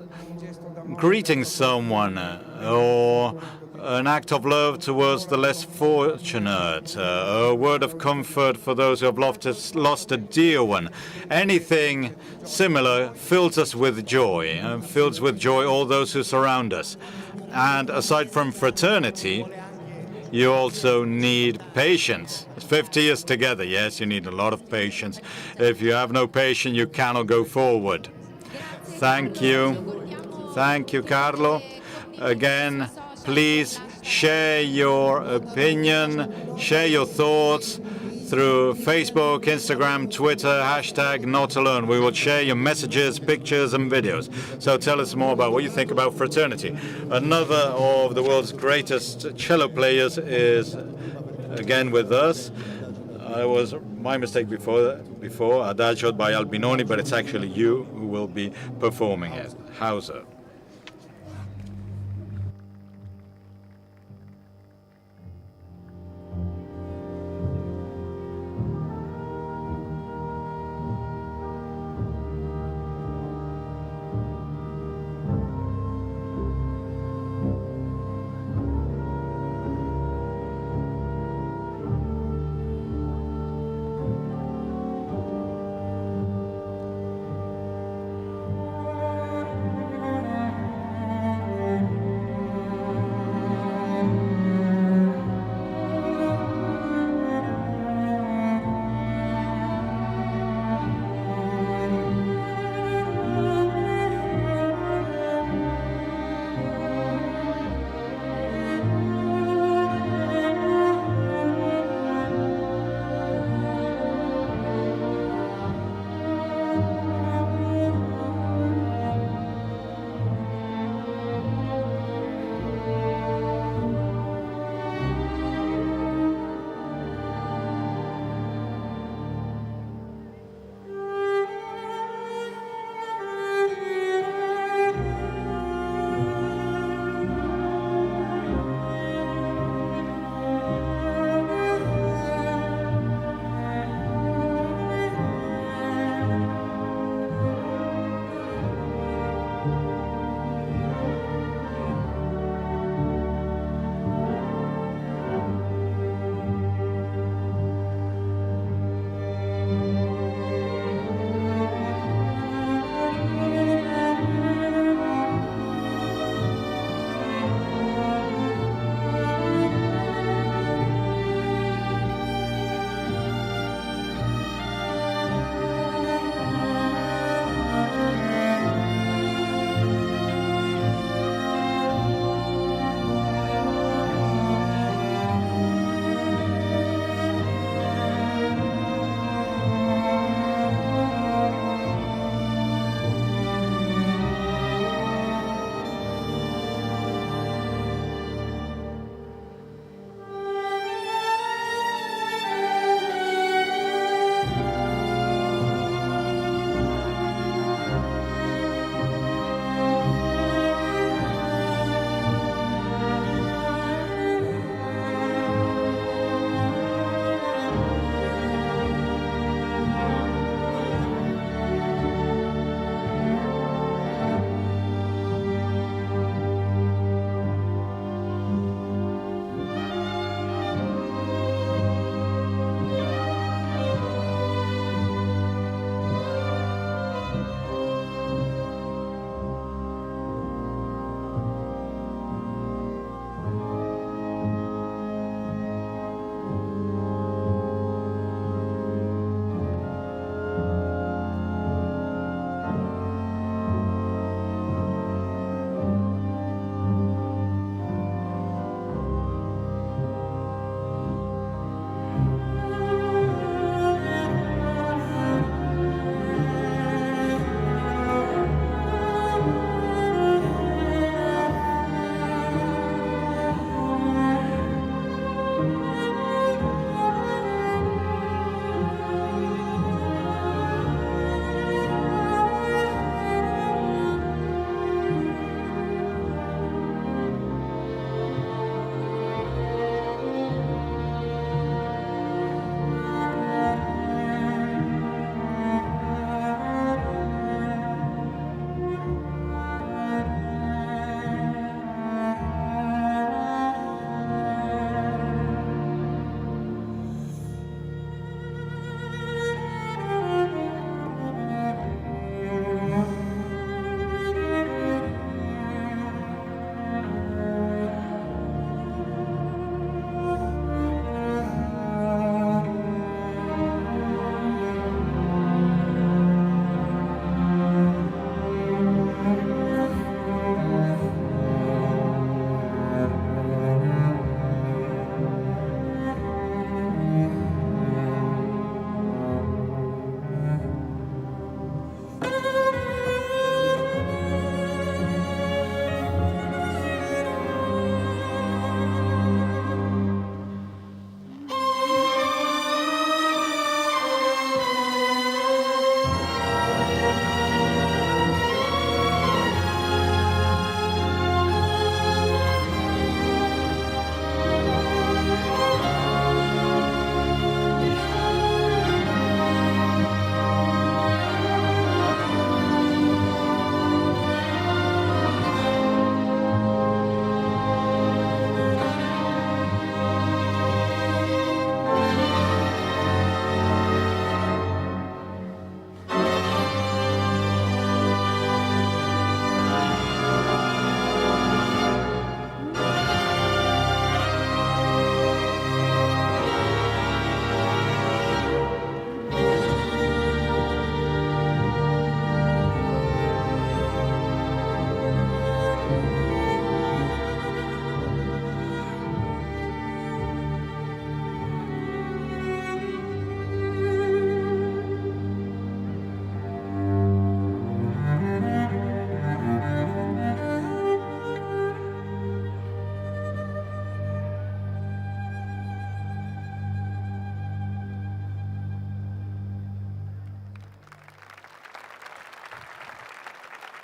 greeting someone or an act of love towards the less fortunate, a word of comfort for those who have lost a dear one. Anything similar fills us with joy, and fills with joy all those who surround us. And aside from fraternity, you also need patience. 50 years together, yes, you need a lot of patience. If you have no patience, you cannot go forward. Thank you. Thank you, Carlo. Again, please share your opinion, share your thoughts through Facebook, Instagram, Twitter, hashtag Not Alone. We will share your messages, pictures, and videos. So tell us more about what you think about fraternity. Another of the world's greatest cello players is again with us. It was my mistake before, Adagio by Albinoni, but it's actually you who will be performing it. Hauser.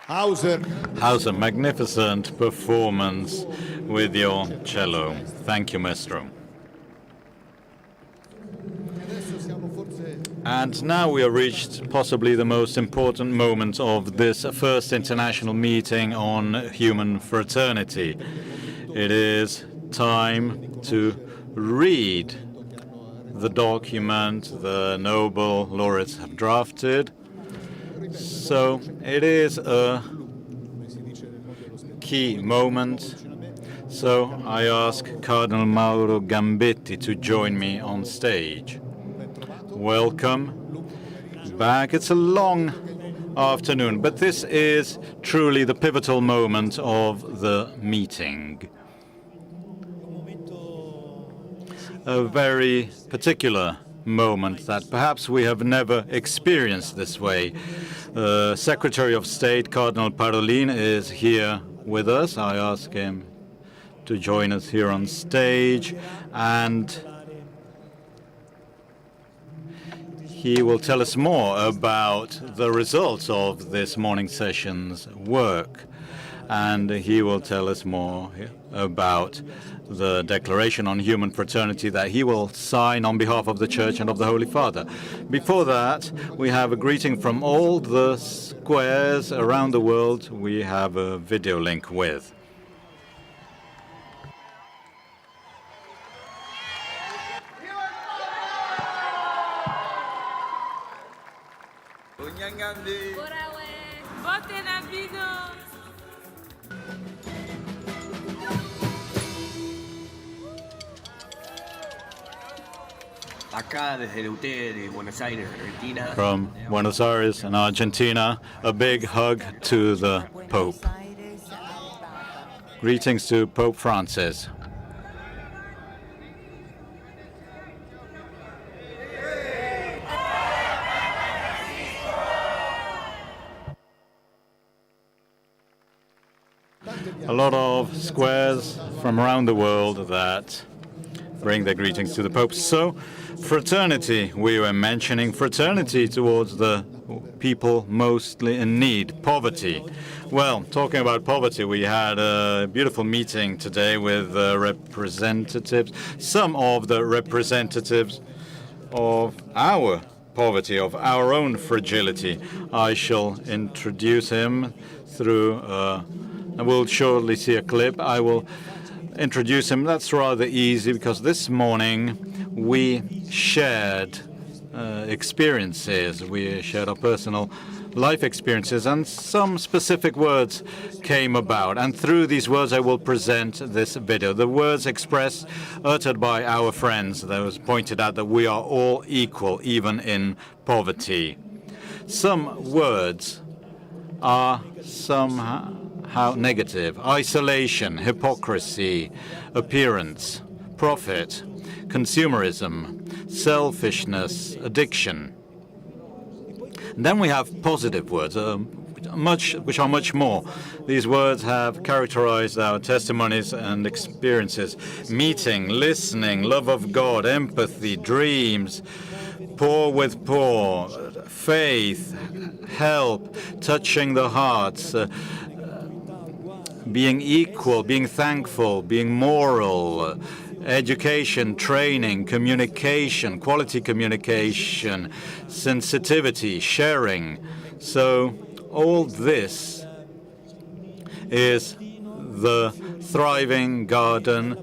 How's a magnificent performance with your cello. Thank you, Maestro. And now we have reached possibly the most important moment of this first international meeting on human fraternity. It is time to read the document the Nobel laureates have drafted. So it is a key moment. So I ask Cardinal Mauro Gambetti to join me on stage. Welcome back. It's a long afternoon, but this is truly the pivotal moment of the meeting. A very particular moment that perhaps we have never experienced this way. Secretary of State Cardinal Parolin is here with us. I ask him to join us here on stage, and he will tell us more about the results of this morning session's work, and he will tell us more about the Declaration on Human Fraternity that he will sign on behalf of the Church and of the Holy Father. Before that, we have a greeting from all the squares around the world we have a video link with. From Buenos Aires and Argentina, a big hug to the Pope. Greetings to Pope Francis. A lot of squares from around the world that bring their greetings to the Pope. So, fraternity, we were mentioning fraternity towards the people mostly in need, poverty. Well, talking about poverty, we had a beautiful meeting today with representatives, some of the representatives of our poverty, of our own fragility. I shall introduce him through, and we'll shortly see a clip. I will introduce him. That's rather easy because this morning we shared experiences. We shared our personal life experiences, and some specific words came about. And through these words, I will present this video. The words expressed, uttered by our friends, that was pointed out that we are all equal, even in poverty. Some words are somehow negative: isolation, hypocrisy, appearance, profit, consumerism, selfishness, addiction. And then we have positive words, which are much more. These words have characterized our testimonies and experiences: meeting, listening, love of God, empathy, dreams, poor with poor, faith, help, touching the hearts, being equal, being thankful, being moral, education, training, communication, quality communication, sensitivity, sharing. So all this is the thriving garden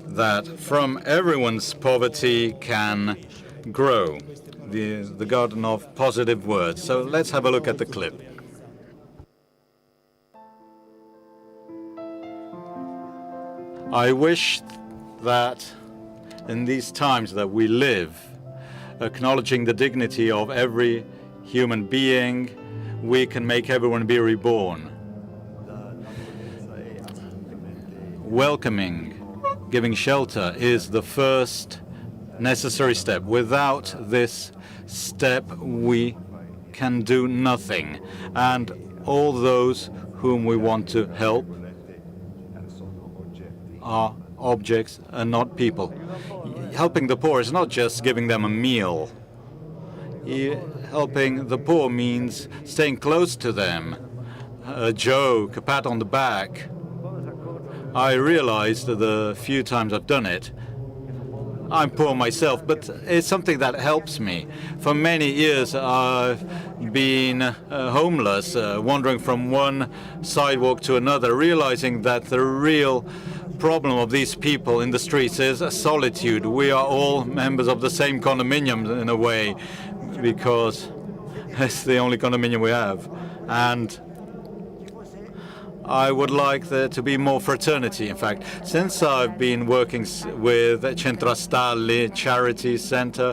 that from everyone's poverty can grow, the garden of positive words. So let's have a look at the clip. I wish that in these times that we live, acknowledging the dignity of every human being, we can make everyone be reborn. Welcoming, giving shelter is the first necessary step. Without this step, we can do nothing. And all those whom we want to help are objects and not people. Helping the poor is not just giving them a meal. Helping the poor means staying close to them, a joke, a pat on the back. I realized the few times I've done it, I'm poor myself, but it's something that helps me. For many years, I've been homeless, wandering from one sidewalk to another, realizing that the real problem of these people in the streets is solitude. We are all members of the same condominium in a way, because it's the only condominium we have. And I would like there to be more fraternity, in fact. Since I've been working with Centro Stalli Charity Center,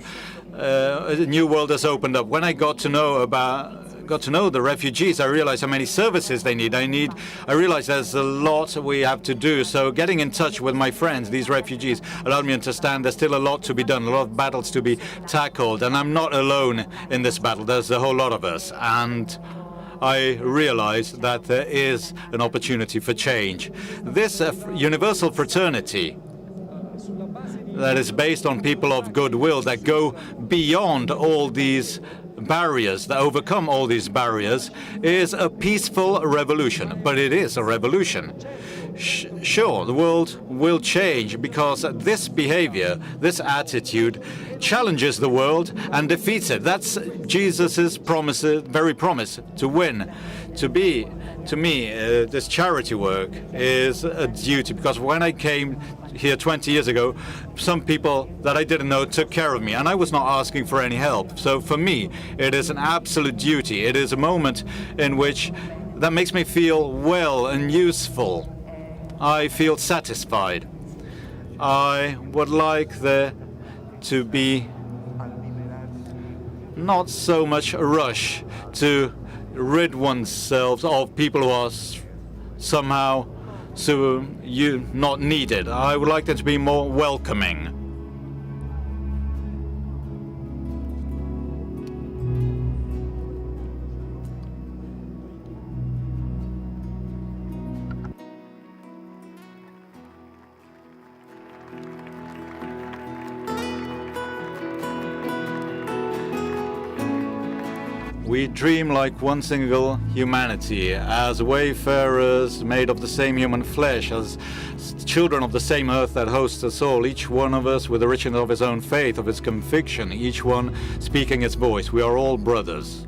a new world has opened up. When I got to know the refugees, I realized how many services they need. I realized there's a lot we have to do. So getting in touch with my friends, these refugees, allowed me to understand there's still a lot to be done, a lot of battles to be tackled. And I'm not alone in this battle. There's a whole lot of us. And I realized that there is an opportunity for change. This universal fraternity that is based on people of goodwill, that go beyond all these barriers, that overcome all these barriers, is a peaceful revolution. But it is a revolution. Sure, the world will change because this behavior, this attitude, challenges the world and defeats it. That's Jesus' very promise to win. To me, this charity work is a duty, because when I came here 20 years ago, some people that I didn't know took care of me, and I was not asking for any help. So for me, it is an absolute duty. It is a moment in which that makes me feel well and useful. I feel satisfied. I would like there to be not so much a rush to rid oneself of people who are somehow not needed. I would like them to be more welcoming. We dream like one single humanity, as wayfarers made of the same human flesh, as children of the same earth that hosts us all, each one of us with the richness of his own faith, of his conviction, each one speaking its voice. We are all brothers.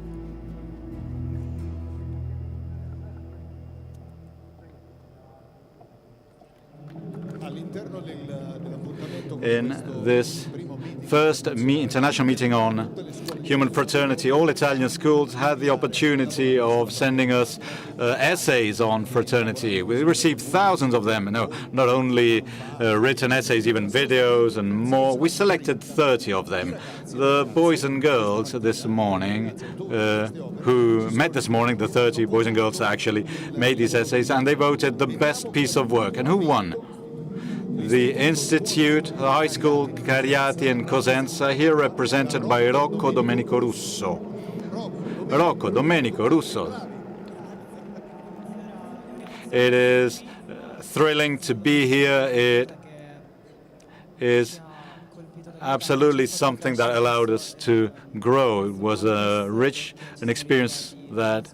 In this first international meeting on human fraternity, all Italian schools had the opportunity of sending us essays on fraternity. We received thousands of them. No, not only written essays, even videos and more. We selected 30 of them. The boys and girls this morning, who met this morning, the 30 boys and girls actually made these essays, and they voted the best piece of work. And who won? The Institute High School Cariati in Cosenza, here represented by Rocco Domenico Russo. Rocco Domenico Russo. It is thrilling to be here. It is absolutely something that allowed us to grow. It was an experience that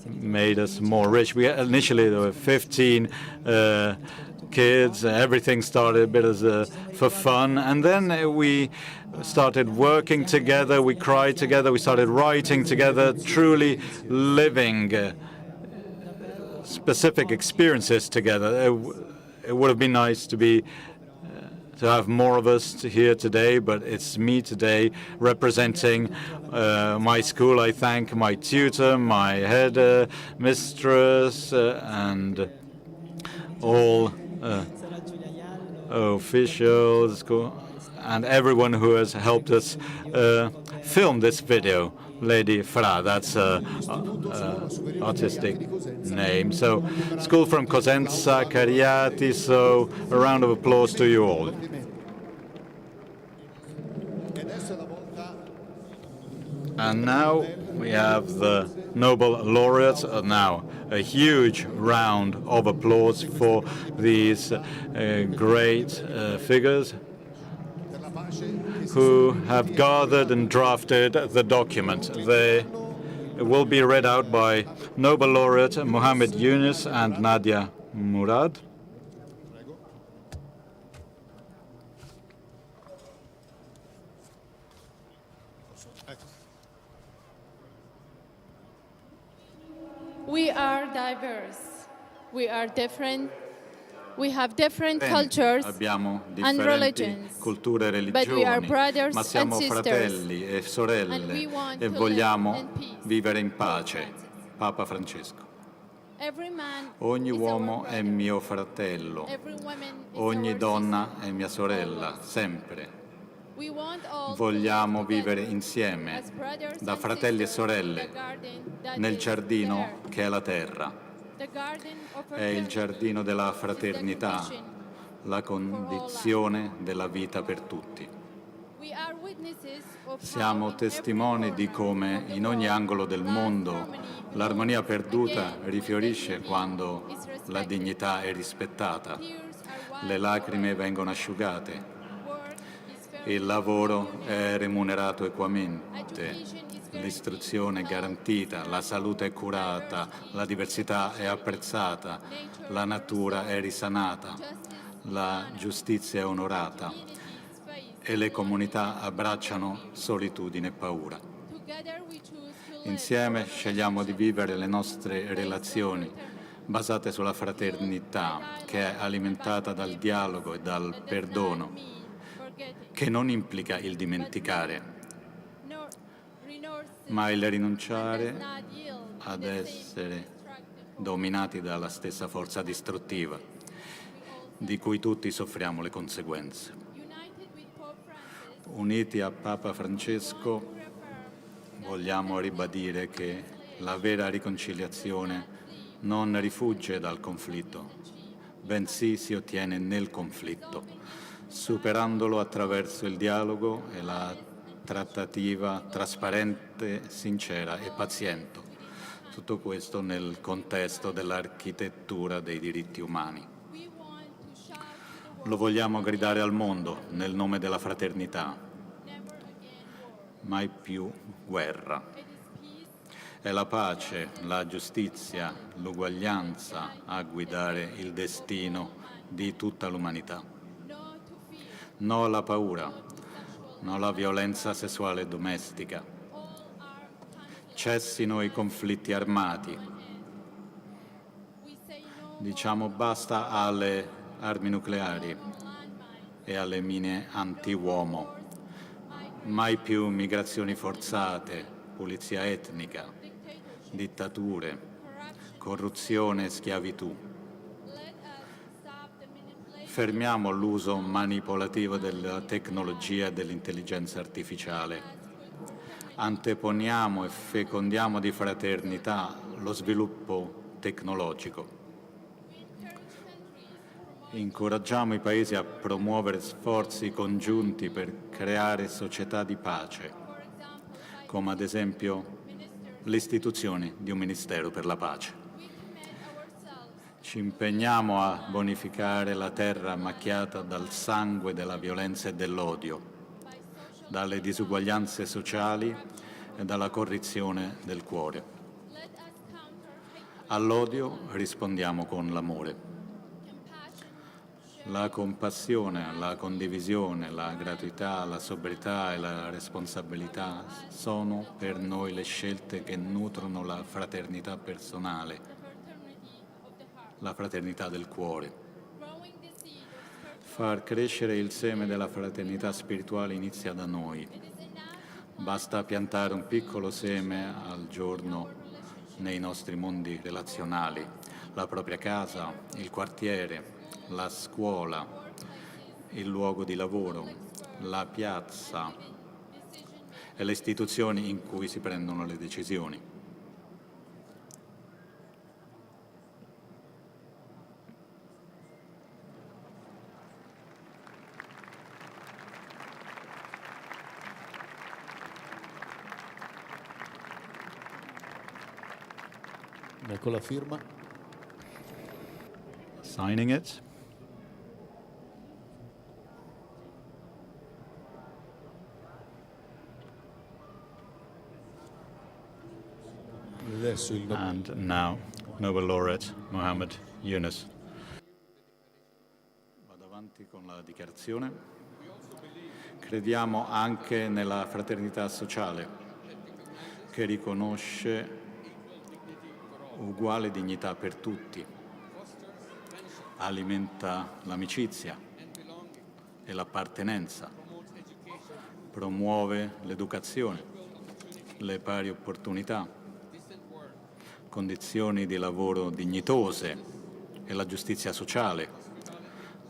made us more rich. Initially there were 15 kids. Everything started a bit as for fun, and then we started working together. We cried together. We started writing together, truly living specific experiences together. It would have been nice to have more of us here today, but it's me today representing my school. I thank my tutor, my head mistress, and all officials and everyone who has helped us film this video. Lady Fra, that's artistic name. So, school from Cosenza, Cariati, so a round of applause to you all. And now we have the Nobel laureates. Now, a huge round of applause for these great figures who have gathered and drafted the document. They It will be read out by Nobel laureate Mohammed Yunus and Nadia Murad. We are diverse. We are different. We have different cultures Abbiamo and differenti religions, culture e but we are religioni, brothers ma siamo and sisters, fratelli e and we sorelle want e to vogliamo live in peace. vivere in pace. Papa Francesco. Every man Ogni is uomo our è brother. mio fratello, Every woman is ogni our donna sister. è mia sorella, sempre. We want all to Vogliamo live vivere together insieme, as brothers da and fratelli e sisters in sorelle, the garden that nel is giardino the earth. che è la terra. The garden of È il fraternity giardino della is the fraternità, condition. la condizione della vita per tutti. We are witnesses of Siamo how in testimoni every di corner come of the in ogni world angolo del God's mondo harmony l'armonia blooms perduta again when rifiorisce dignity quando is respected. la dignità è rispettata, Tears are wiped le lacrime away. vengono asciugate, Work is fairly il lavoro remunerated. è remunerato equamente, Education is guaranteed. l'istruzione è garantita, la salute è curata, la diversità è apprezzata, la natura è risanata, la giustizia è onorata e le comunità abbracciano solitudine e paura. Together we choose to live Insieme scegliamo di vivere le nostre relazioni basate sulla fraternità, che è alimentata dal dialogo e dal perdono, che non implica il dimenticare, ma il rinunciare ad essere dominati dalla stessa forza distruttiva, di cui tutti soffriamo le conseguenze. Uniti a Papa Francesco, vogliamo ribadire che la vera riconciliazione non rifugge dal conflitto, bensì si ottiene nel conflitto, superandolo attraverso il dialogo e la trattativa trasparente, sincera e paziente. Tutto questo nel contesto dell'architettura dei diritti umani. Lo vogliamo gridare al mondo nel nome della fraternità. Mai più guerra. È la pace, la giustizia, l'uguaglianza a guidare il destino di tutta l'umanità. No alla paura, no alla violenza sessuale domestica. Cessino i conflitti armati. Diciamo basta alle armi nucleari e alle mine anti-uomo. Mai più migrazioni forzate, pulizia etnica, dittature, corruzione e schiavitù. Fermiamo l'uso manipolativo della tecnologia e dell'intelligenza artificiale. Anteponiamo e fecondiamo di fraternità lo sviluppo tecnologico. Incoraggiamo i paesi a promuovere sforzi congiunti per creare società di pace, come ad esempio l'istituzione di un Ministero per la pace. Ci impegniamo a bonificare la terra macchiata dal sangue della violenza e dell'odio, dalle disuguaglianze sociali e dalla corruzione del cuore. All'odio rispondiamo con l'amore. La compassione, la condivisione, la gratuità, la sobrietà e la responsabilità sono per noi le scelte che nutrono la fraternità personale, la fraternità del cuore. Far crescere il seme della fraternità spirituale inizia da noi. Basta piantare un piccolo seme al giorno nei nostri mondi relazionali, la propria casa, il quartiere, la scuola, il luogo di lavoro, la piazza e le istituzioni in cui si prendono le decisioni. Ecco la firma. Signing it. Adesso il And now, Nobel Laureate Mohammed Yunus. Vado avanti con la dichiarazione. Crediamo anche nella fraternità sociale, che riconosce uguale dignità per tutti, alimenta l'amicizia e l'appartenenza, promuove l'educazione, le pari opportunità, condizioni di lavoro dignitose e la giustizia sociale,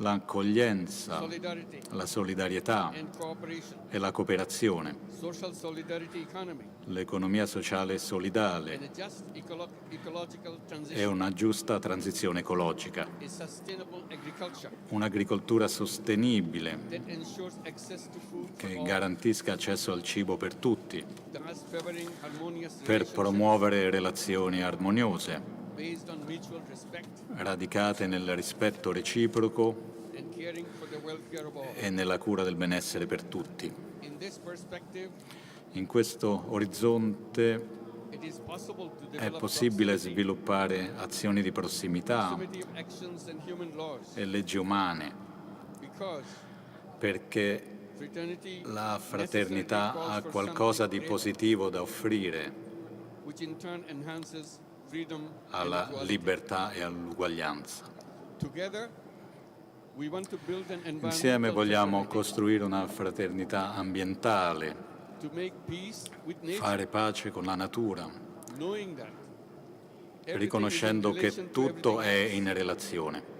l'accoglienza, la solidarietà e la cooperazione, l'economia sociale solidale e una giusta transizione ecologica, un'agricoltura sostenibile che garantisca accesso al cibo per tutti, per promuovere relazioni armoniose, radicate nel rispetto reciproco e nella cura del benessere per tutti. In questo orizzonte è possibile sviluppare azioni di prossimità e leggi umane, perché la fraternità ha qualcosa di positivo da offrire alla libertà e all'uguaglianza. Insieme vogliamo costruire una fraternità ambientale, fare pace con la natura, riconoscendo che tutto è in relazione.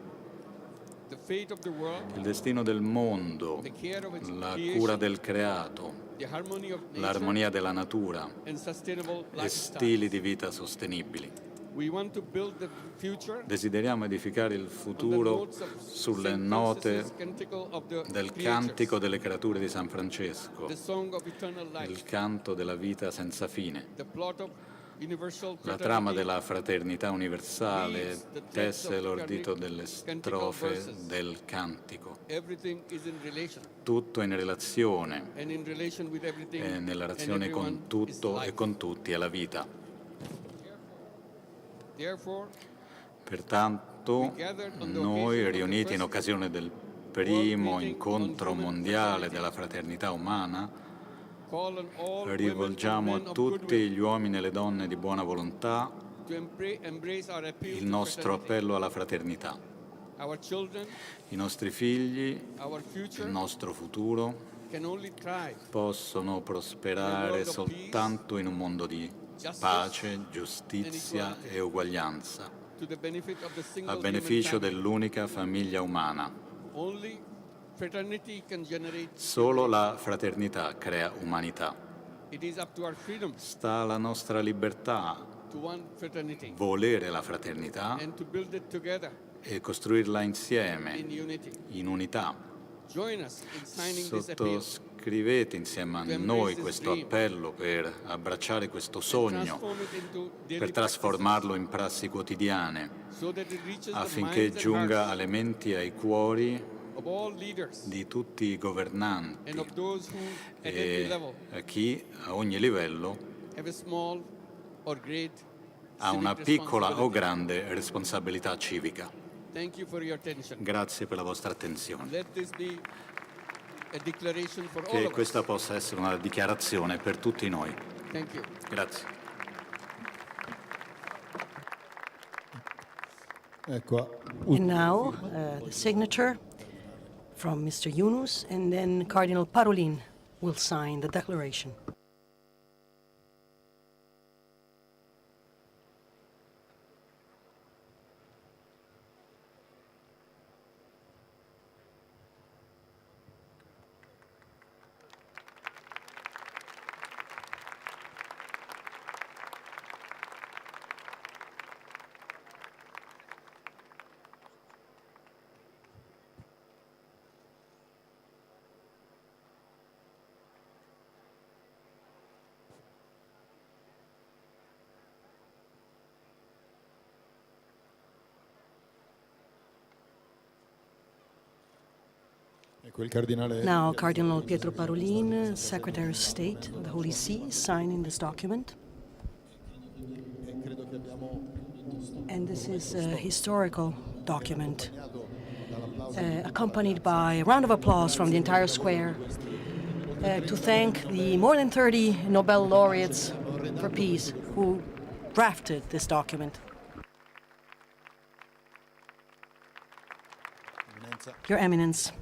Il destino del mondo, la cura del creato, l'armonia della natura e stili di vita sostenibili. Desideriamo edificare il futuro sulle note del cantico delle creature di San Francesco, il canto della vita senza fine. La trama della fraternità universale tesse l'ordito delle strofe del cantico. Tutto è in relazione e nella relazione con tutto e con tutti è la vita. Pertanto, noi riuniti in occasione del primo incontro mondiale della fraternità umana, rivolgiamo a tutti gli uomini e le donne di buona volontà il nostro appello alla fraternità. I nostri figli, il nostro futuro, possono prosperare soltanto in un mondo di pace, giustizia e uguaglianza, a beneficio dell'unica famiglia umana. Solo la fraternità crea umanità. Sta alla nostra libertà volere la fraternità e costruirla insieme, in unità. Sottoscrivete insieme a noi questo appello per abbracciare questo sogno, per trasformarlo in prassi quotidiane, affinché giunga alle menti e ai cuori di tutti i governanti e a chi a ogni livello ha una piccola o grande responsabilità civica. Grazie per la vostra attenzione. Che questa possa essere una dichiarazione per tutti noi. Grazie. And now, the signature from Mr. Yunus, and then Cardinal Parolin will sign the declaration. Now, Cardinal Pietro Parolin, Secretary of State of the Holy See, is signing this document. And this is a historical document, accompanied by a round of applause from the entire square, to thank the more than 30 Nobel laureates for peace who drafted this document. Your Eminence,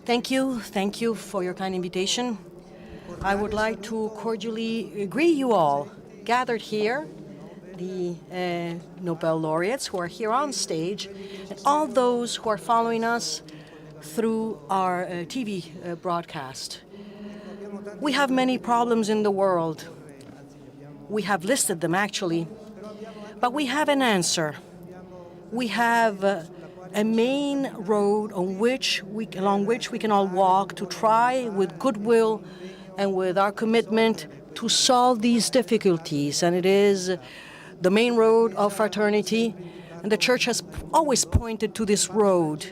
thank you for your kind invitation. I would like to cordially greet you all gathered here, the Nobel laureates who are here on stage, and all those who are following us through our TV broadcast. We have many problems in the world. We have listed them, actually, but we have an answer. We have a main road along which we can all walk to try with goodwill and with our commitment to solve these difficulties, and it is the main road of fraternity, and the Church has always pointed to this road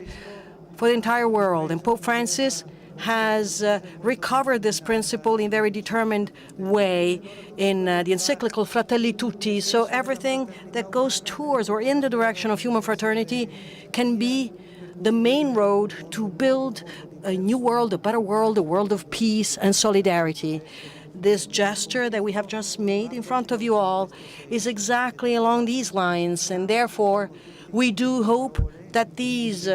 for the entire world, and Pope Francis has recovered this principle in a very determined way in the encyclical Fratelli Tutti. So everything that goes towards or in the direction of human fraternity can be the main road to build a new world, a better world, a world of peace and solidarity. This gesture that we have just made in front of you all is exactly along these lines, and therefore we do hope that these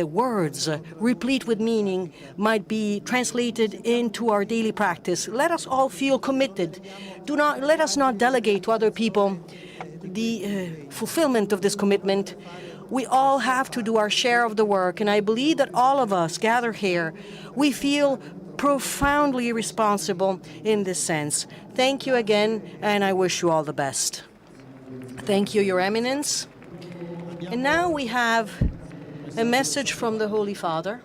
words, replete with meaning, might be translated into our daily practice. Let us all feel committed. Let us not delegate to other people the fulfillment of this commitment. We all have to do our share of the work, and I believe that all of us gathered here, we feel profoundly responsible in this sense. Thank you again, and I wish you all the best. Thank you, Your Eminence. And now we have a message from the Holy Father.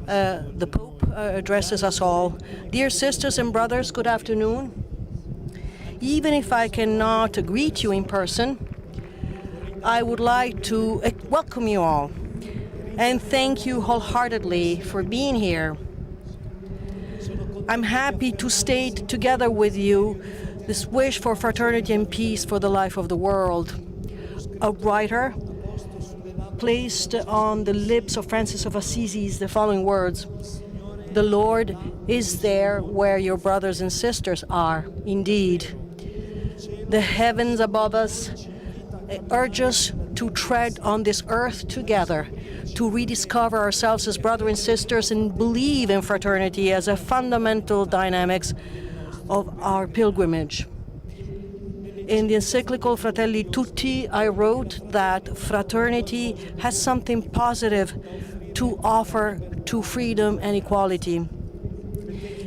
The Pope addresses us all. Dear sisters and brothers, good afternoon. Even if I cannot greet you in person, I would like to welcome you all and thank you wholeheartedly for being here. I'm happy to state together with you this wish for fraternity and peace for the life of the world. A writer placed on the lips of Francis of Assisi the following words: "The Lord is there where your brothers and sisters are, indeed. The heavens above us urge us to tread on this earth together, to rediscover ourselves as brothers and sisters and believe in fraternity as a fundamental dynamics of our pilgrimage." In the encyclical Fratelli Tutti, I wrote that fraternity has something positive to offer to freedom and equality,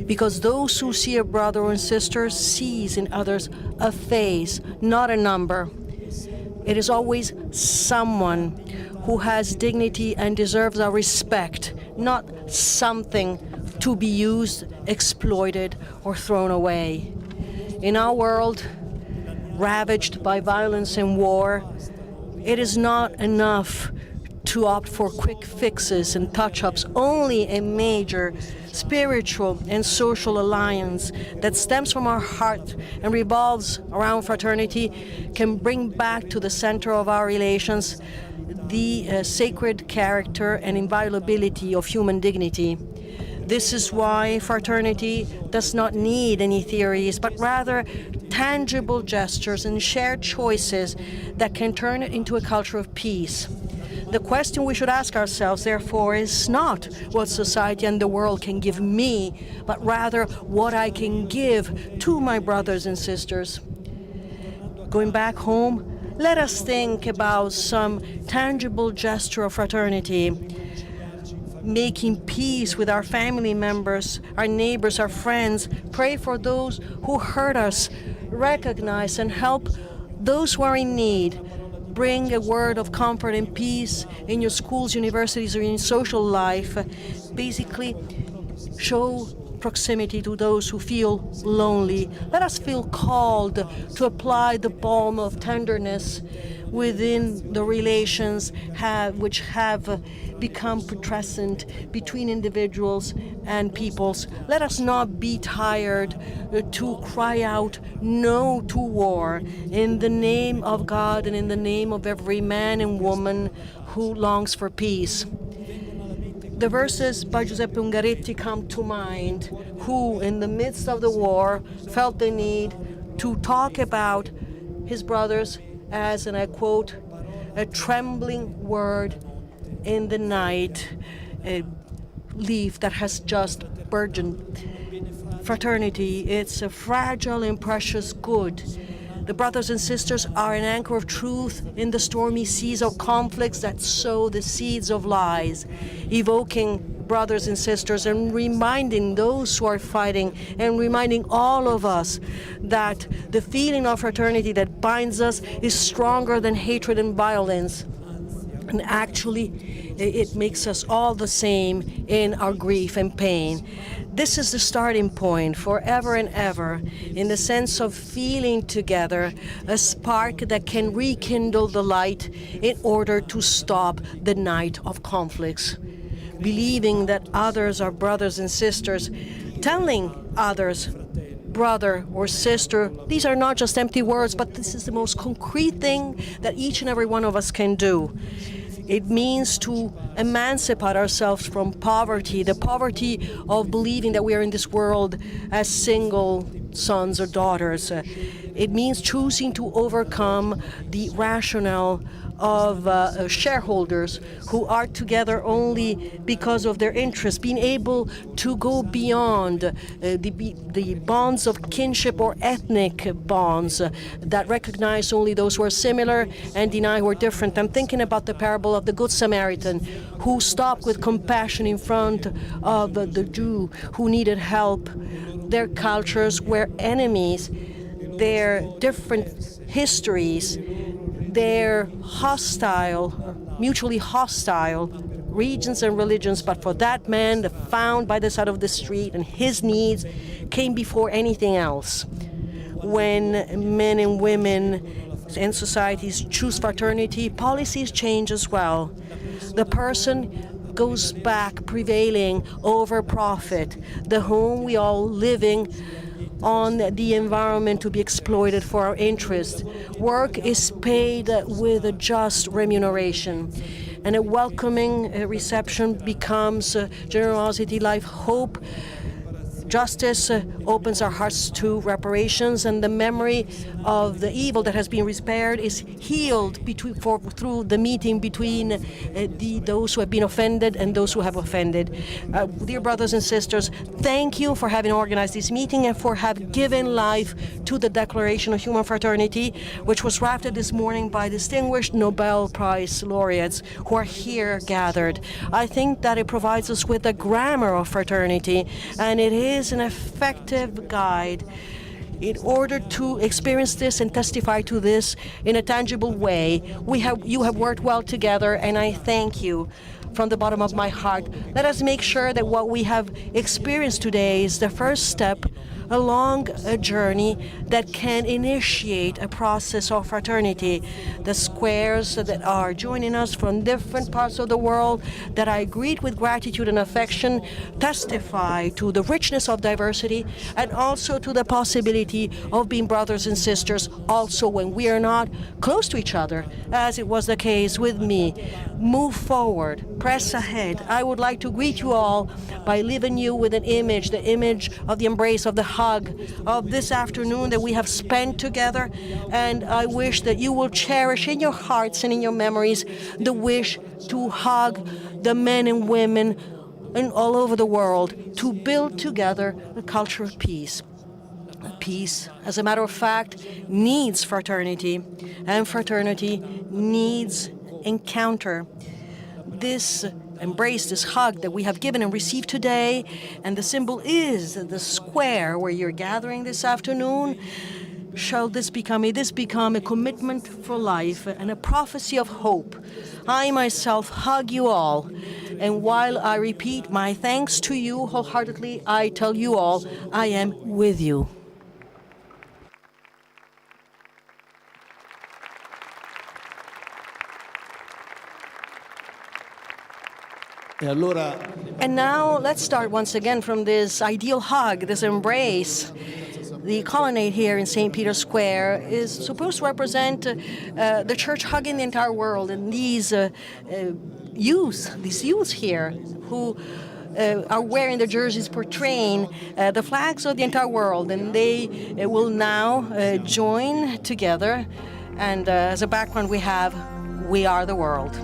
because those who see a brother or sister sees in others a face, not a number. It is always someone who has dignity and deserves our respect, not something to be used, exploited, or thrown away. In our world, ravaged by violence and war, it is not enough to opt for quick fixes and touch-ups. Only a major spiritual and social alliance that stems from our heart and revolves around fraternity can bring back to the center of our relations the sacred character and inviolability of human dignity. This is why fraternity does not need any theories, but rather tangible gestures and shared choices that can turn it into a culture of peace. The question we should ask ourselves, therefore, is not what society and the world can give me, but rather what I can give to my brothers and sisters. Going back home, let us think about some tangible gesture of fraternity, making peace with our family members, our neighbors, our friends, pray for those who hurt us, recognize and help those who are in need. Bring a word of comfort and peace in your schools, universities, or in social life. Basically, show proximity to those who feel lonely. Let us feel called to apply the balm of tenderness within the relations which have become putrescent between individuals and peoples. Let us not be tired to cry out no to war in the name of God and in the name of every man and woman who longs for peace. The verses by Giuseppe Ungaretti come to mind, who in the midst of the war felt the need to talk about his brothers as, and I quote, a trembling word in the night, a leaf that has just burgeoned. Fraternity, it's a fragile and precious good. The brothers and sisters are an anchor of truth in the stormy seas of conflicts that sow the seeds of lies, evoking brothers and sisters and reminding those who are fighting and reminding all of us that the feeling of fraternity that binds us is stronger than hatred and violence. And actually, it makes us all the same in our grief and pain. This is the starting point forever and ever, in the sense of feeling together a spark that can rekindle the light in order to stop the night of conflicts. Believing that others are brothers and sisters, telling others, brother or sister, these are not just empty words, but this is the most concrete thing that each and every one of us can do. It means to emancipate ourselves from poverty, the poverty of believing that we are in this world as single sons or daughters. It means choosing to overcome the rationale of shareholders who are together only because of their interests, being able to go beyond the bonds of kinship or ethnic bonds that recognize only those who are similar and deny who are different. I'm thinking about the parable of the Good Samaritan, who stopped with compassion in front of the Jew who needed help. Their cultures were enemies, their different histories, their mutually hostile regions and religions, but for that man found by the side of the street, and his needs came before anything else. When men and women and societies choose fraternity, policies change as well. The person goes back prevailing over profit, the home we all living on the environment to be exploited for our interest. Work is paid with a just remuneration, and a welcoming reception becomes generosity, life, hope. Justice opens our hearts to reparations, and the memory of the evil that has been repaired is healed through the meeting between those who have been offended and those who have offended. Dear brothers and sisters, thank you for having organized this meeting and for having given life to the Declaration of Human Fraternity, which was drafted this morning by distinguished Nobel Prize laureates who are here gathered. I think that it provides us with a grammar of fraternity, and it is an effective guide in order to experience this and testify to this in a tangible way. You have worked well together, and I thank you from the bottom of my heart. Let us make sure that what we have experienced today is the first step along a journey that can initiate a process of fraternity. The squares that are joining us from different parts of the world that I greet with gratitude and affection testify to the richness of diversity and also to the possibility of being brothers and sisters also when we are not close to each other, as it was the case with me. Move forward, press ahead. I would like to greet you all by leaving you with an image, the image of the embrace, of the hug of this afternoon that we have spent together, and I wish that you will cherish in your hearts and in your memories the wish to hug the men and women and all over the world to build together a culture of peace. Peace, as a matter of fact, needs fraternity, and fraternity needs encounter. This embrace, this hug that we have given and received today, and the symbol is the square where you're gathering this afternoon. May this become a commitment for life and a prophecy of hope. I myself hug you all, and while I repeat my thanks to you wholeheartedly, I tell you all, I am with you. E allora And now let's start once again from this ideal hug, this embrace. The colonnade here in St. Peter's Square is supposed to represent the church hugging the entire world, and these youths here who are wearing the jerseys portraying the flags of the entire world, and they will now join together. And as a background, we have "We Are the World."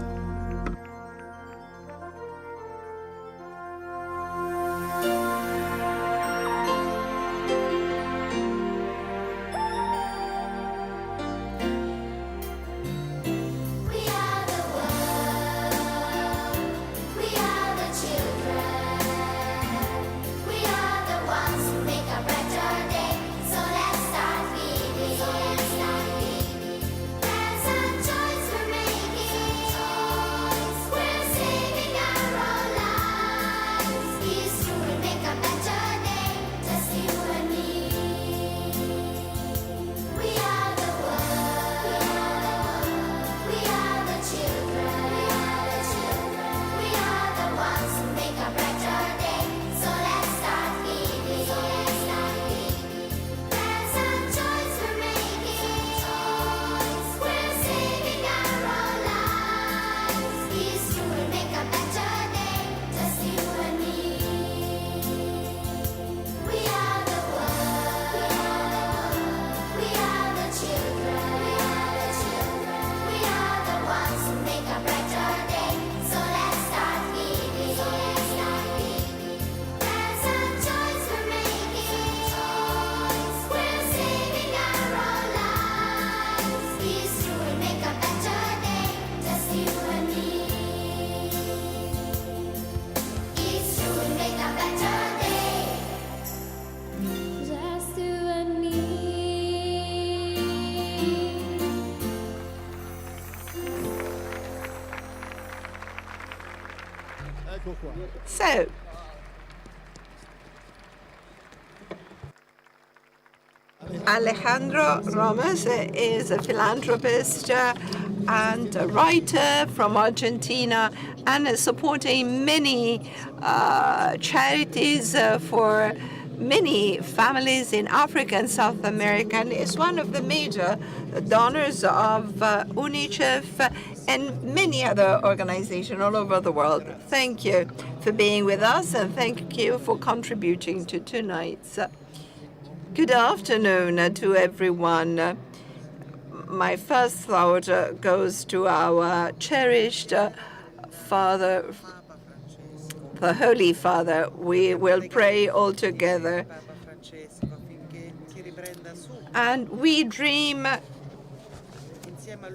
So, Alejandro Romas is a philanthropist and a writer from Argentina and is supporting many charities for many families in Africa and South America, and is one of the major donors of UNICEF and many other organizations all over the world. Thank you for being with us, and thank you for contributing to tonight's. Good afternoon to everyone. My first thought goes to our cherished Father, the Holy Father. We will pray all together. And we dream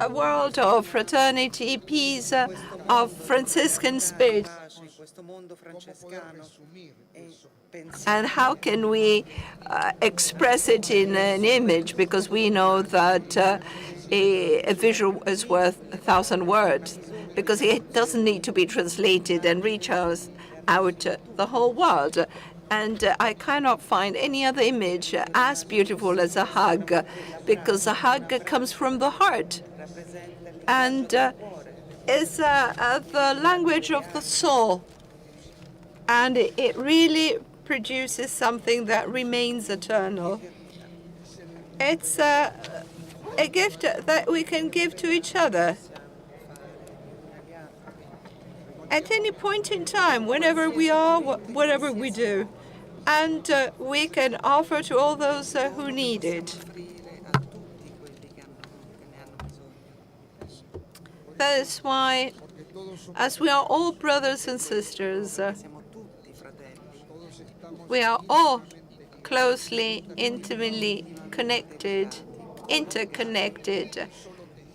a world of fraternity, peace, of Franciscan spirit. And how can we express it in an image? Because we know that a visual is worth 1,000 words, because it doesn't need to be translated and reach out the whole world. And I cannot find any other image as beautiful as a hug, because a hug comes from the heart and is the language of the soul. And it really produces something that remains eternal. It's a gift that we can give to each other at any point in time, whenever we are, whatever we do. And we can offer to all those who need it. That is why, as we are all brothers and sisters, we are all closely, intimately connected, interconnected,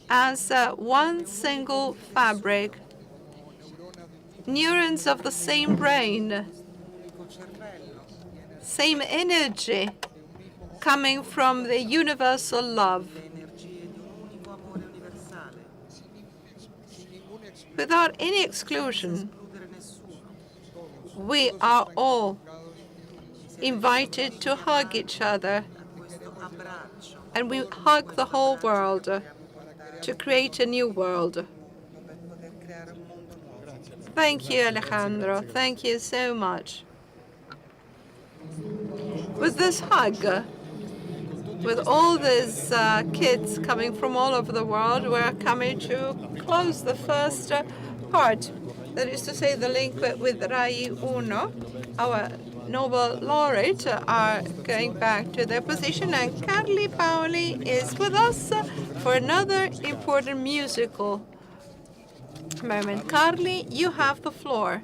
as one single fabric, neurons of the same brain, same energy coming from the universal love. Without any exclusion, we are all invited to hug each other, and we hug the whole world to create a new world, Thank you, Alejandro. Thank you so much. With this hug, with all these kids coming from all over the world, we're coming to close the first part. That is to say, the link with Rai Uno. Our Nobel laureate are going back to their position, and Paoli is with us for another important musical moment. Carly, you have the floor.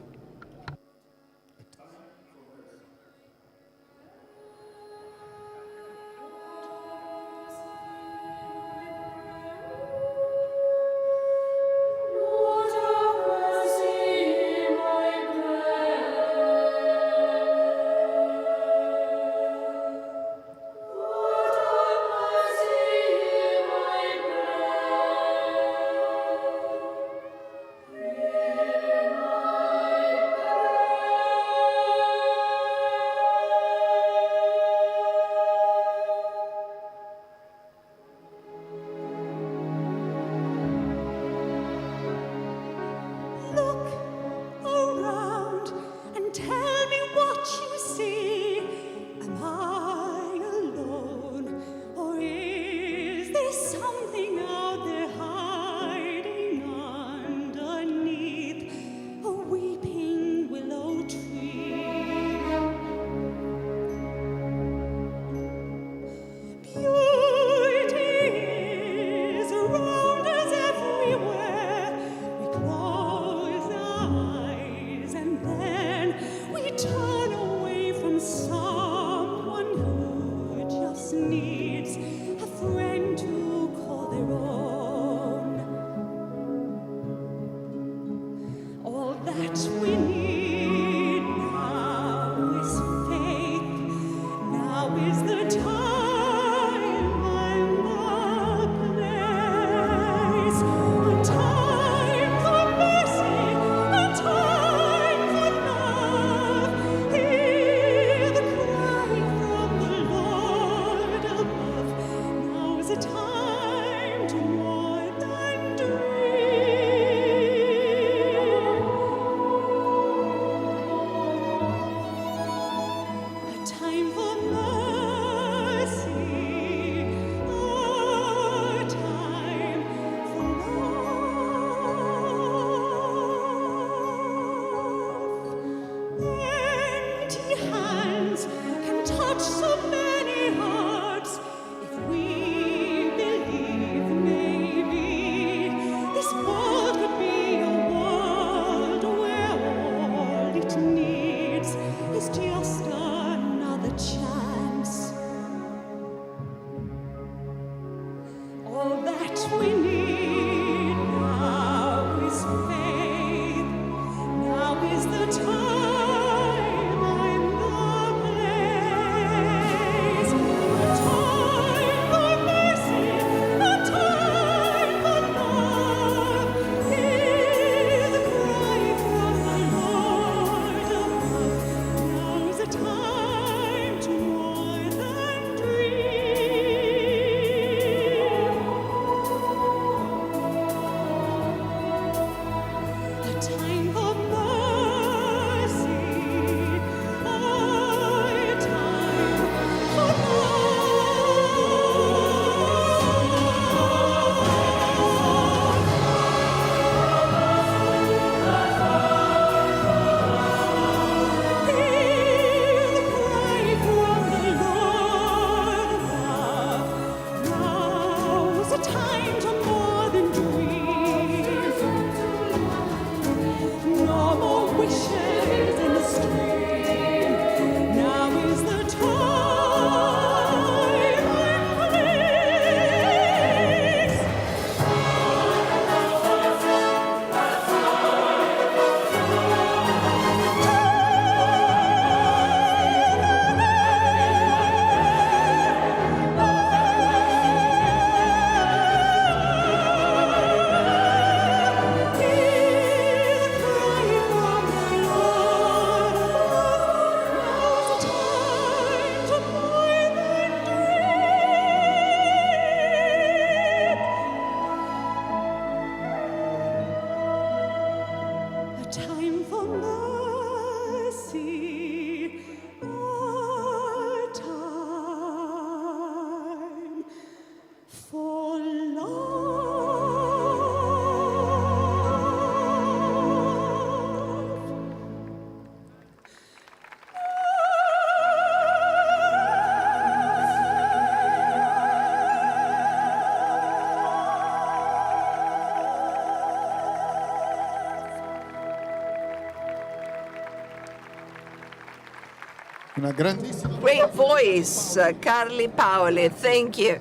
Una grandissima. Great voice, Carli Paoli. Thank you.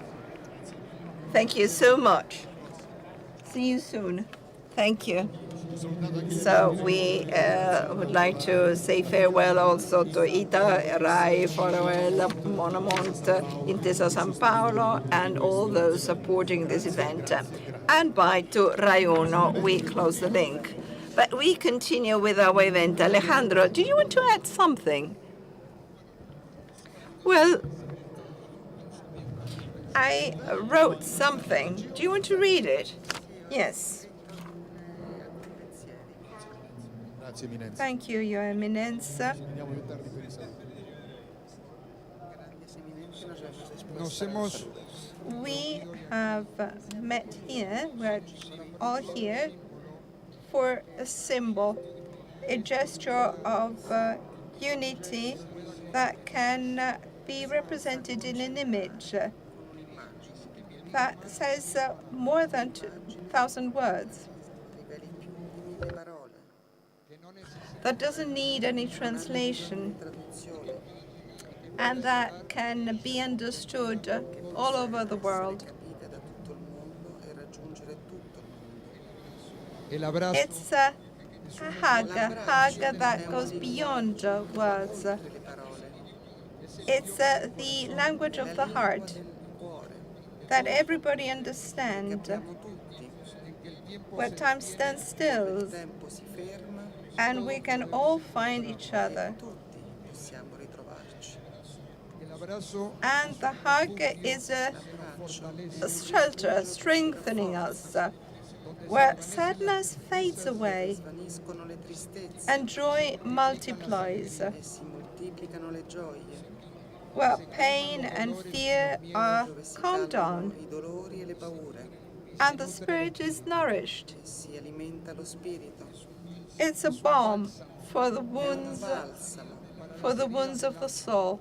Thank you so much. See you soon. Thank you. So we would like to say farewell also to Ita, Rai, Farewell, Monamont, Intesa San Paolo, and all those supporting this event. And bye to Rai Uno. We close the link. But we continue with our event. Alejandro, do you want to add something? Well, I wrote something. Do you want to read it? Yes. Thank you, Your Eminence. We have met here, we're all here, for a symbol, a gesture of unity that can be represented in an image that says more than 2,000 words. That doesn't need any translation, and that can be understood all over the world. It's a hug that goes beyond words. It's the language of the heart that everybody understands, where time stands still, and we can all find each other. And the hug is a shelter, strengthening us, where sadness fades away and joy multiplies, where pain and fear are calmed down and the spirit is nourished. It's a balm for the wounds of the soul.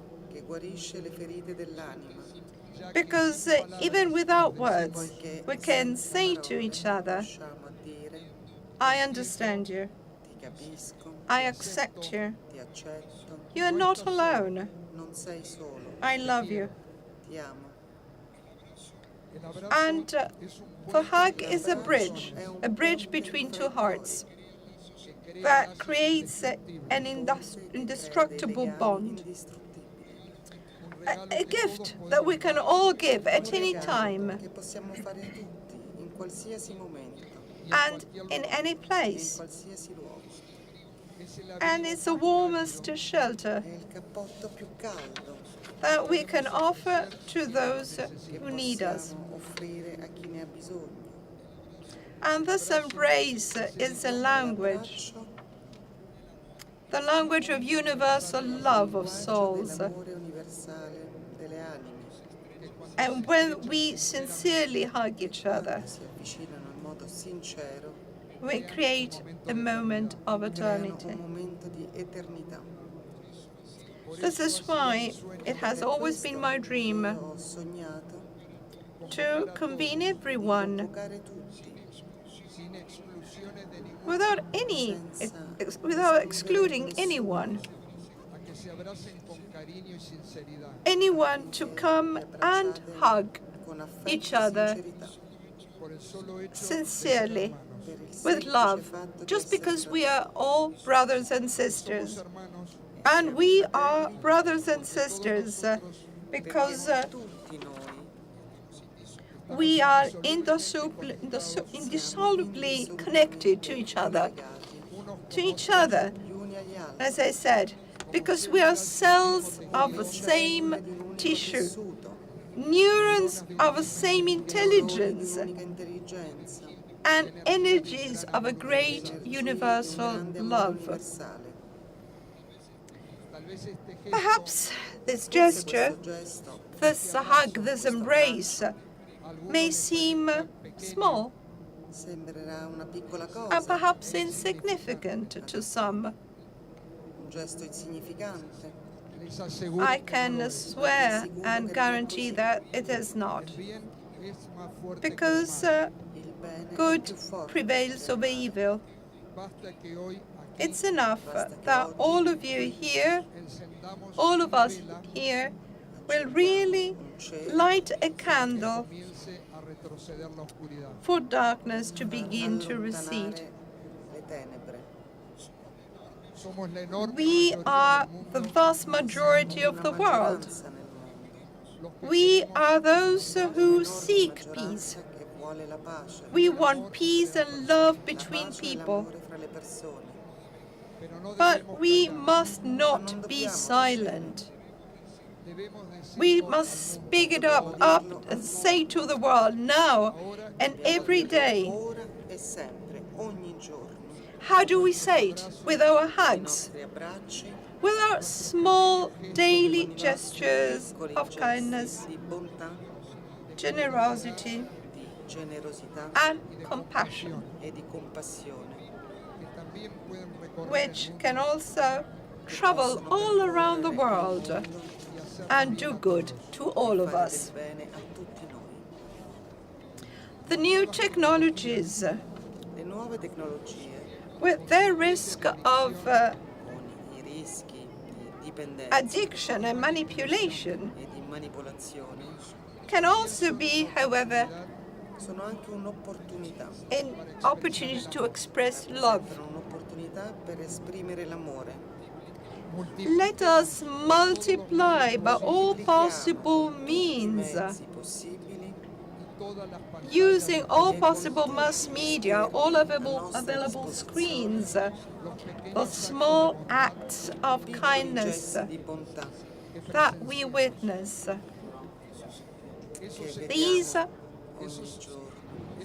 Because even without words, we can say to each other, I understand you. I accept you. You are not alone. I love you. And the hug is a bridge between two hearts that creates an indestructible bond. A gift that we can all give at any time and in any place. And it's the warmest shelter that we can offer to those who need us. And this embrace is a language, the language of universal love of souls. And when we sincerely hug each other, we create a moment of eternity. This is why it has always been my dream to convene everyone without excluding anyone. Anyone to come and hug each other sincerely, with love, just because we are all brothers and sisters. And we are brothers and sisters because we are indissolubly connected to each other. As I said, because we are cells of the same tissue, neurons of the same intelligence, and energies of a great universal love. Perhaps this gesture, this hug, this embrace, may seem small and perhaps insignificant to some. I can swear and guarantee that it is not, because good prevails over evil. It's enough that all of you here, all of us here, will really light a candle for darkness to begin to recede. We are the vast majority of the world. We are those who seek peace. We want peace and love between people. But we must not be silent. We must speak it up and say to the world now and every day. How do we say it? With our hugs, with our small daily gestures of kindness, generosity, and compassion, which can also travel all around the world and do good to all of us. The new technologies, with their risk of addiction and manipulation, can also be, however, an opportunity to express love. Let us multiply by all possible means, using all possible mass media, all available screens, the small acts of kindness that we witness. These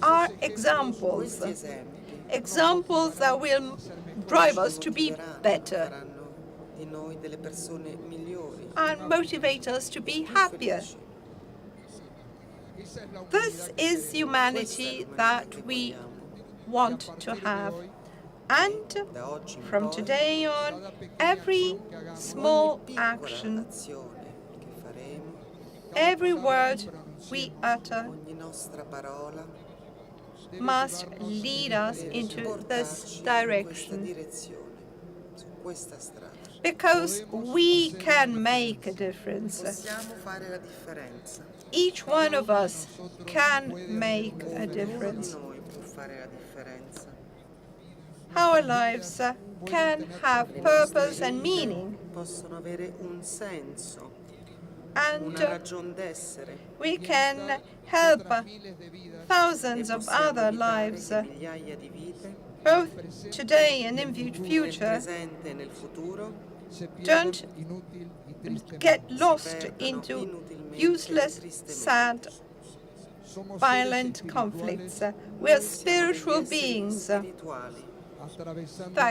are examples that will drive us to be better and motivate us to be happier. This is humanity that we want to have. And from today on, every small action, every word we utter must lead us into this direction. Because we can make a difference. Each one of us can make a difference. Our lives can have purpose and meaning. And we can help thousands of other lives, both today and in the future. Don't get lost into useless, sad, violent conflicts. We are spiritual beings that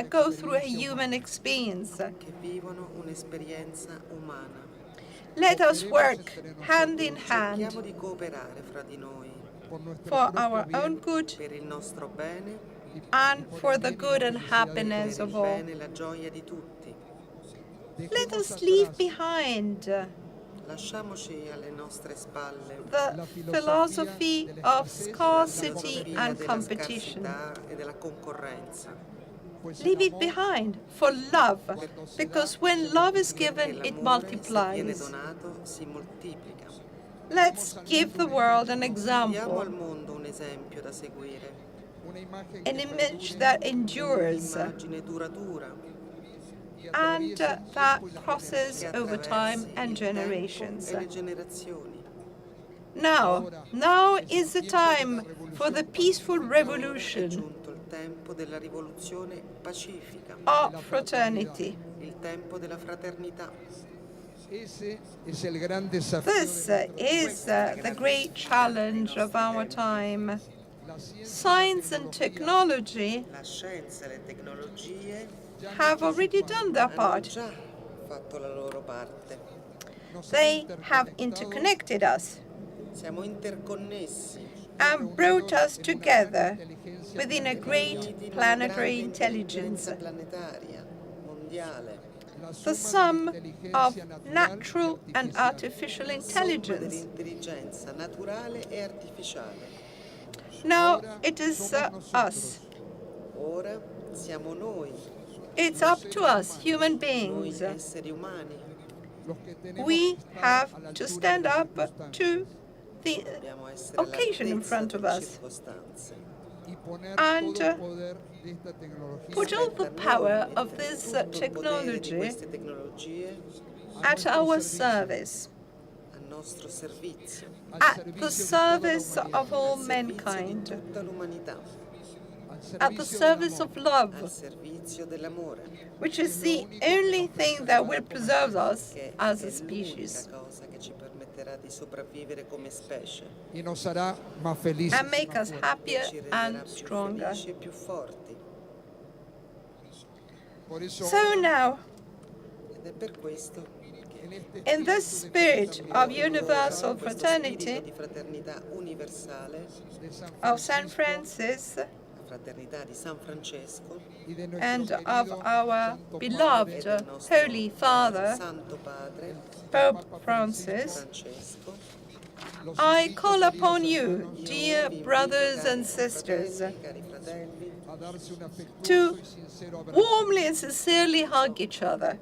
go through a human experience. Let us work hand in hand for our own good and for the good and happiness of all. Let us leave behind the philosophy of scarcity and competition. Leave it behind for love, because when love is given, it multiplies. Let's give the world an example, an image that endures and that crosses over time and generations. Now is the time for the peaceful revolution of fraternity. This is the great challenge of our time. Science and technology have already done their part. They have interconnected us and brought us together within a great planetary intelligence, the sum of natural and artificial intelligence. Now it is us. It's up to us, human beings. We have to stand up to the occasion in front of us and put all the power of this technology at our service, at the service of all mankind, at the service of love, which is the only thing that will preserve us as a species and make us happier and stronger. So now, in this spirit of universal fraternity of San Francis and of our beloved Holy Father, Pope Francis, I call upon you, dear brothers and sisters, to warmly and sincerely hug each other.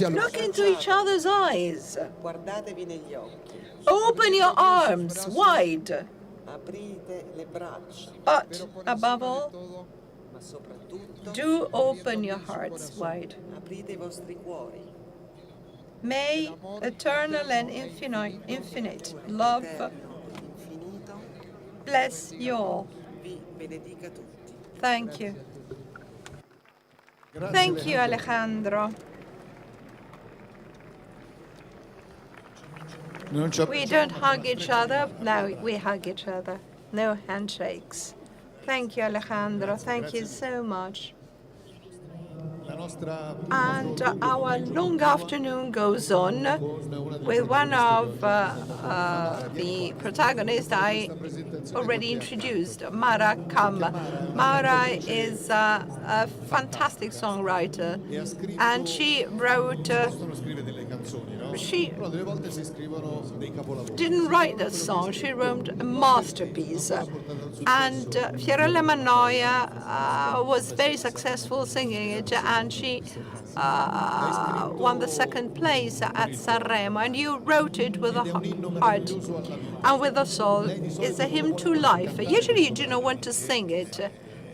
Look into each other's eyes. Open your arms wide. But above all, do open your hearts wide. May eternal and infinite love bless you all. Thank you. Thank you, Alejandro. We don't hug each other. No, we hug each other. No handshakes. Thank you, Alejandro. Thank you so much. And our long afternoon goes on with one of the protagonists I already introduced, Mara Kam. Mara is a fantastic songwriter, and she wrote, she didn't write that song, she wrote a masterpiece. And Fiorella Mannoia was very successful singing it, and she won the second place at Sanremo, and you wrote it with a heart and with a soul. It's a hymn to life. Usually you do not want to sing it,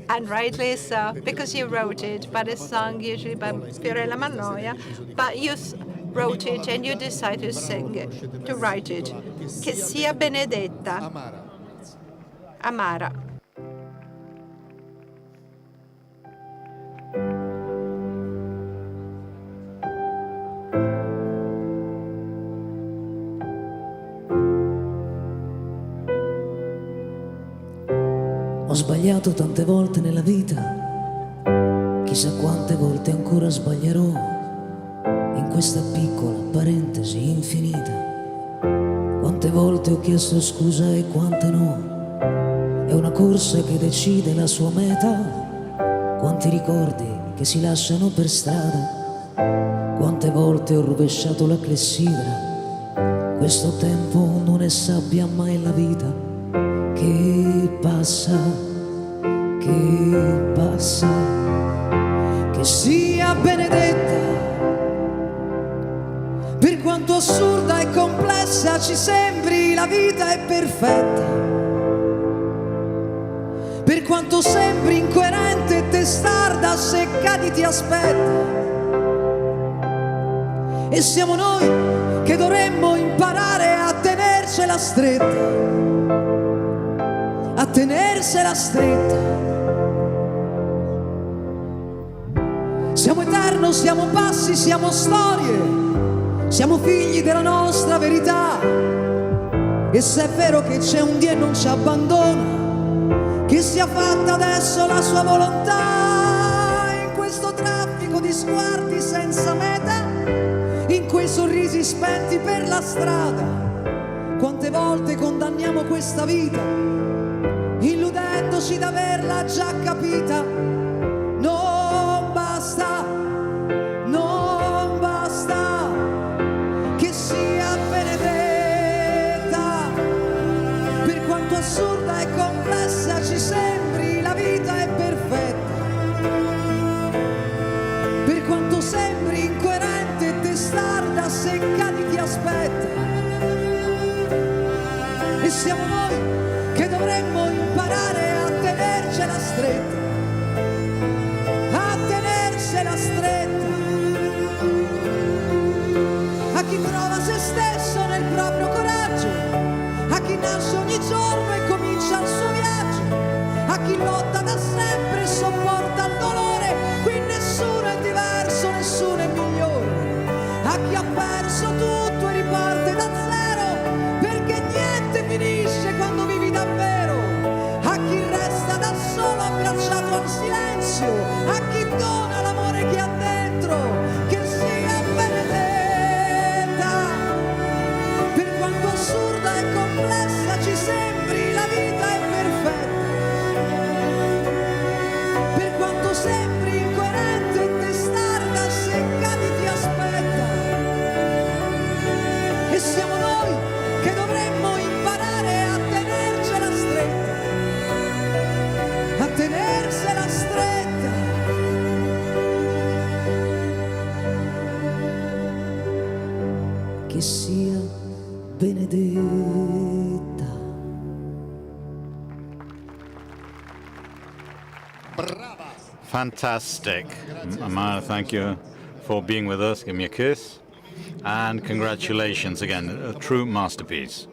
and rightly so, because you wrote it, but it's sung usually by Fiorella Mannoia, but you wrote it and you decided to sing it, to write it. Che sia benedetta. Amara. Ho sbagliato tante volte nella vita, chissà quante volte ancora sbaglierò in questa piccola parentesi infinita. Quante volte ho chiesto scusa e quante no, è una corsa che decide la sua meta. Quanti ricordi che si lasciano per strada, quante volte ho rovesciato la clessidra. Questo tempo non è sabbia mai la vita, che passa, che sia benedetta. Per quanto assurda e complessa ci sembri, la vita è perfetta. Per quanto sembri incoerente e testarda, se cadi ti aspetta. E siamo noi che dovremmo imparare a tenercela stretta, a tenersela stretta. Siamo eterno, siamo passi, siamo storie, siamo figli della nostra verità. E se è vero che c'è un Dio e non ci abbandona, che sia fatta adesso la sua volontà. In questo traffico di sguardi senza meta, in quei sorrisi spenti per la strada, quante volte condanniamo questa vita, illudendoci d'averla già capita. Non basta, non basta, che sia benedetta. Per quanto assurda e complessa ci sembri, stretta, a tenersela stretta, a chi trova se stesso nel proprio coraggio, a chi nasce ogni giorno e comincia il suo viaggio, a chi lotta da sempre e sopporta il dolore, qui nessuno è diverso, nessuno è migliore, a chi ha perso tutto e riparte da zero, perché niente finisce quando vivi davvero, a chi resta da solo abbracciato al silenzio, a chi dona l'amore che ha dentro, che sia benedetta, per quanto assurda e complessa ci sembri, la vita è perfetta, per quanto sembri incoerente e testarda, se cadi ti aspetta, e siamo noi che dovremmo imparare a tenercela stretta, a tenersela stretta. Che sia benedetta. Fantastic. Amara, thank you for being with us. Give me a kiss. And congratulations again. A true masterpiece.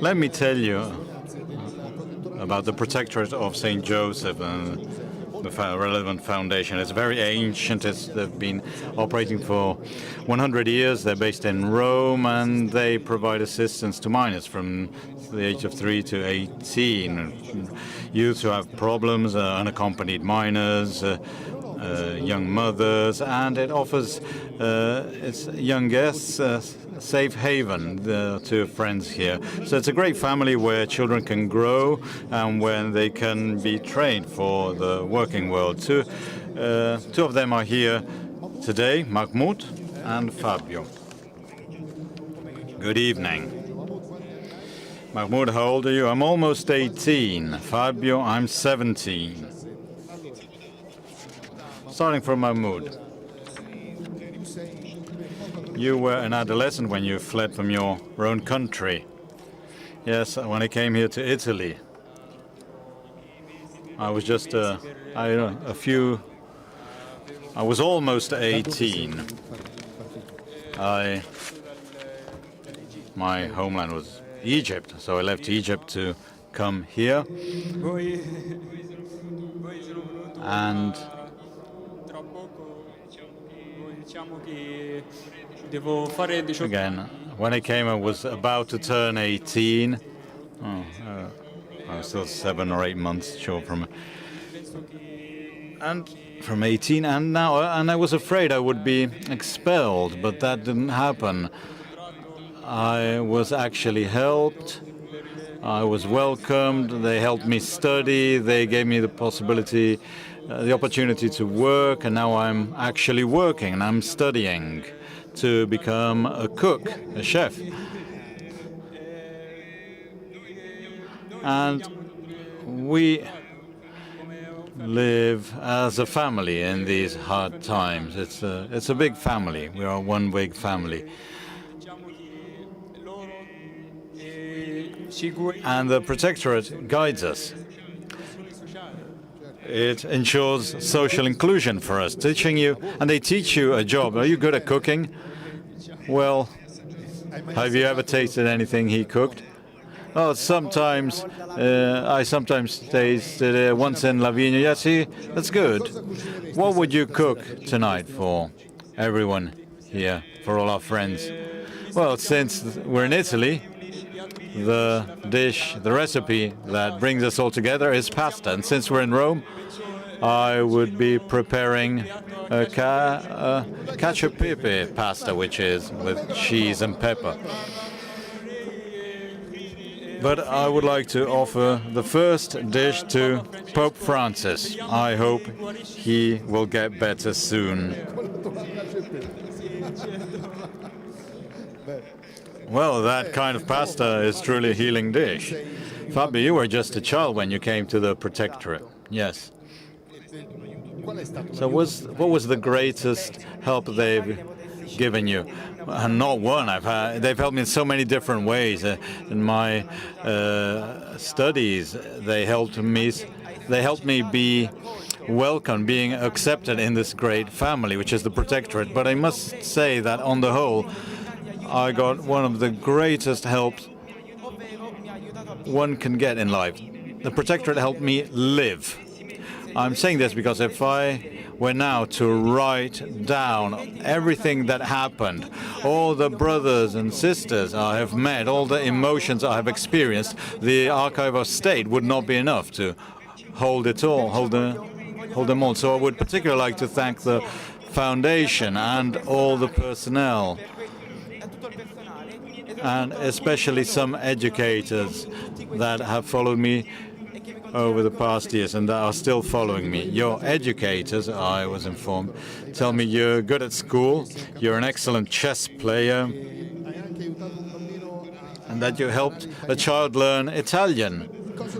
Let me tell you about the Protectorate of St. Joseph and the relevant foundation. It's very ancient. They've been operating for 100 years. They're based in Rome, and they provide assistance to minors from the age of 3 to 18. Youth who have problems, unaccompanied minors, young mothers, and it offers its young guests safe haven to friends here. So it's a great family where children can grow and when they can be trained for the working world. Two of them are here today, Mahmoud and Fabio. Good evening. Mahmoud, how old are you? I'm almost 18. Fabio, I'm 17. Starting from Mahmoud. You were an adolescent when you fled from your own country. Yes, when I came here to Italy, I was just I was almost 18. My homeland was Egypt, so I left Egypt to come here. And again, when I came, I was about to turn 18. I was still 7 or 8 months short from 18, and I was afraid I would be expelled, but that didn't happen. I was actually helped. I was welcomed. They helped me study. They gave me the possibility, the opportunity to work, and now I'm actually working and I'm studying to become a cook, a chef. And we live as a family in these hard times. It's a big family. We are one big family. And the Protectorate guides us. It ensures social inclusion for us, teaching you, and they teach you a job. Are you good at cooking? Well, have you ever tasted anything he cooked? Oh, sometimes, I sometimes tasted it once in Lavinia. Yeah, see, that's good. What would you cook tonight for everyone here, for all our friends? Well, since we're in Italy, the dish, the recipe that brings us all together is pasta. And since we're in Rome, I would be preparing a cacio e pepe pasta, which is with cheese and pepper. But I would like to offer the first dish to Pope Francis. I hope he will get better soon. Well, that kind of pasta is truly a healing dish. Fabio, you were just a child when you came to the Protectorate. Yes. So what was the greatest help they've given you? Not one. They've helped me in so many different ways. In my studies, they helped me They helped me be welcome, being accepted in this great family, which is the Protectorate. But I must say that on the whole, I got one of the greatest helps one can get in life. The Protectorate helped me live. I'm saying this because if I were now to write down everything that happened, all the brothers and sisters I have met, all the emotions I have experienced, the Archive of State would not be enough to hold it all, hold them all. So I would particularly like to thank the Foundation and all the personnel, and especially some educators that have followed me over the past years and that are still following me. Your educators, I was informed, tell me you're good at school, you're an excellent chess player, and that you helped a child learn Italian.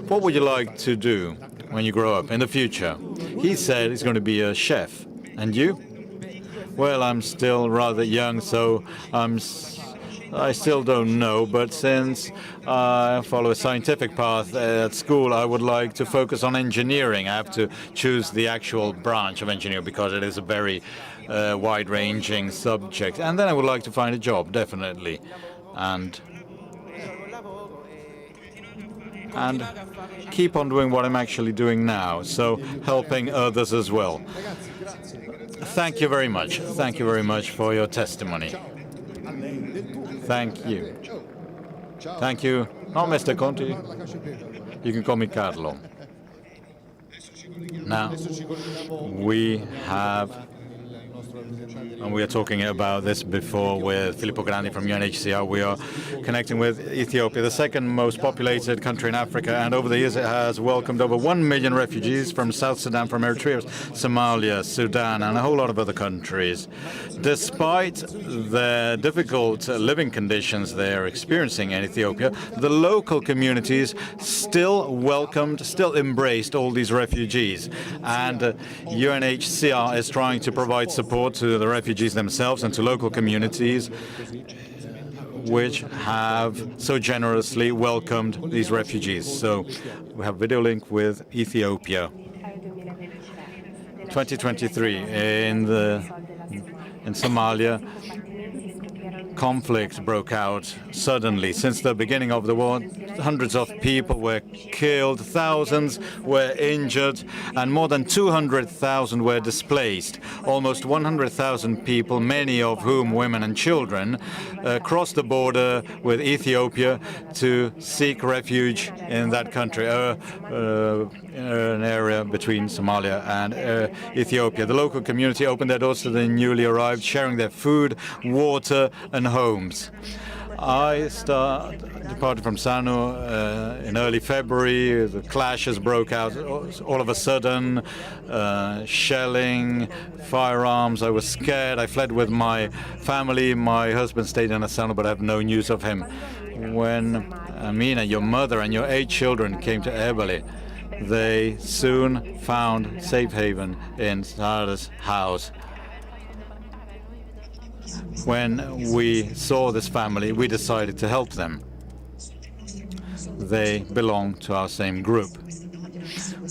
What would you like to do when you grow up in the future? He said he's going to be a chef. And you? Well, I'm still rather young, so I still don't know, but since I follow a scientific path at school, I would like to focus on engineering. I have to choose the actual branch of engineering because it is a very wide-ranging subject. And then I would like to find a job, definitely. And keep on doing what I'm actually doing now, so helping others as well. Thank you very much. Thank you very much for your testimony. Thank you. Thank you. Oh, Mr. Conti, you can call me Carlo. Now, we are talking about this before with Filippo Grandi from UNHCR. We are connecting with Ethiopia, the second most populated country in Africa, and over the years it has welcomed over 1 million refugees from South Sudan, from Eritrea, Somalia, Sudan, and a whole lot of other countries. Despite the difficult living conditions they are experiencing in Ethiopia, the local communities still welcomed, still embraced all these refugees. And UNHCR is trying to provide support to the refugees themselves and to local communities which have so generously welcomed these refugees. So we have a video link with Ethiopia. 2023 in Somalia, conflict broke out suddenly. Since the beginning of the war, hundreds of people were killed, thousands were injured, and more than 200,000 were displaced. Almost 100,000 people, many of whom women and children, crossed the border with Ethiopia to seek refuge in that country, an area between Somalia and Ethiopia. The local community opened their doors to the newly arrived, sharing their food, water, and homes. I departed from Sanu in early February. The clashes broke out all of a sudden, shelling, firearms. I was scared. I fled with my family. My husband stayed in Sanu, but I have no news of him. When Amina, your mother, and your 8 children came to Ebele, they soon found safe haven in Sarah's house. When we saw this family, we decided to help them. They belong to our same group.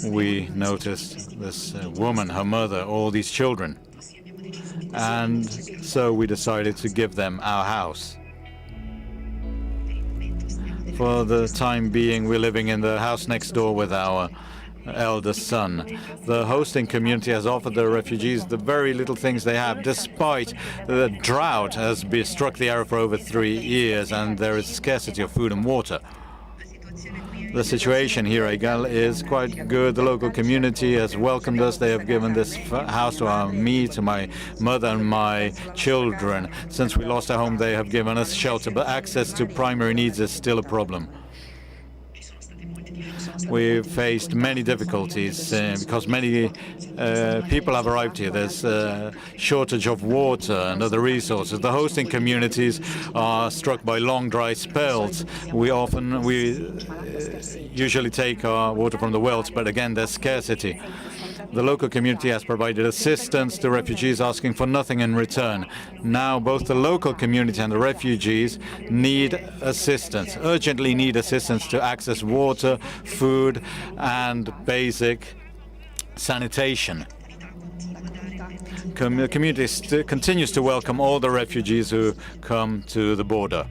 We noticed this woman, her mother, all these children. And so we decided to give them our house. For the time being, we're living in the house next door with our eldest son. The hosting community has offered the refugees the very little things they have, despite the drought has struck the area for over 3 years and there is scarcity of food and water. The situation here at Egal is quite good. The local community has welcomed us. They have given this house to me, to my mother and my children. Since we lost our home, they have given us shelter, but access to primary needs is still a problem. We've faced many difficulties because many people have arrived here. There's a shortage of water and other resources. The hosting communities are struck by long dry spells. We usually take our water from the wells, but again, there's scarcity. The local community has provided assistance to refugees, asking for nothing in return. Now both the local community and the refugees need assistance, urgently need assistance to access water, food, and basic sanitation. The community continues to welcome all the refugees who come to the border.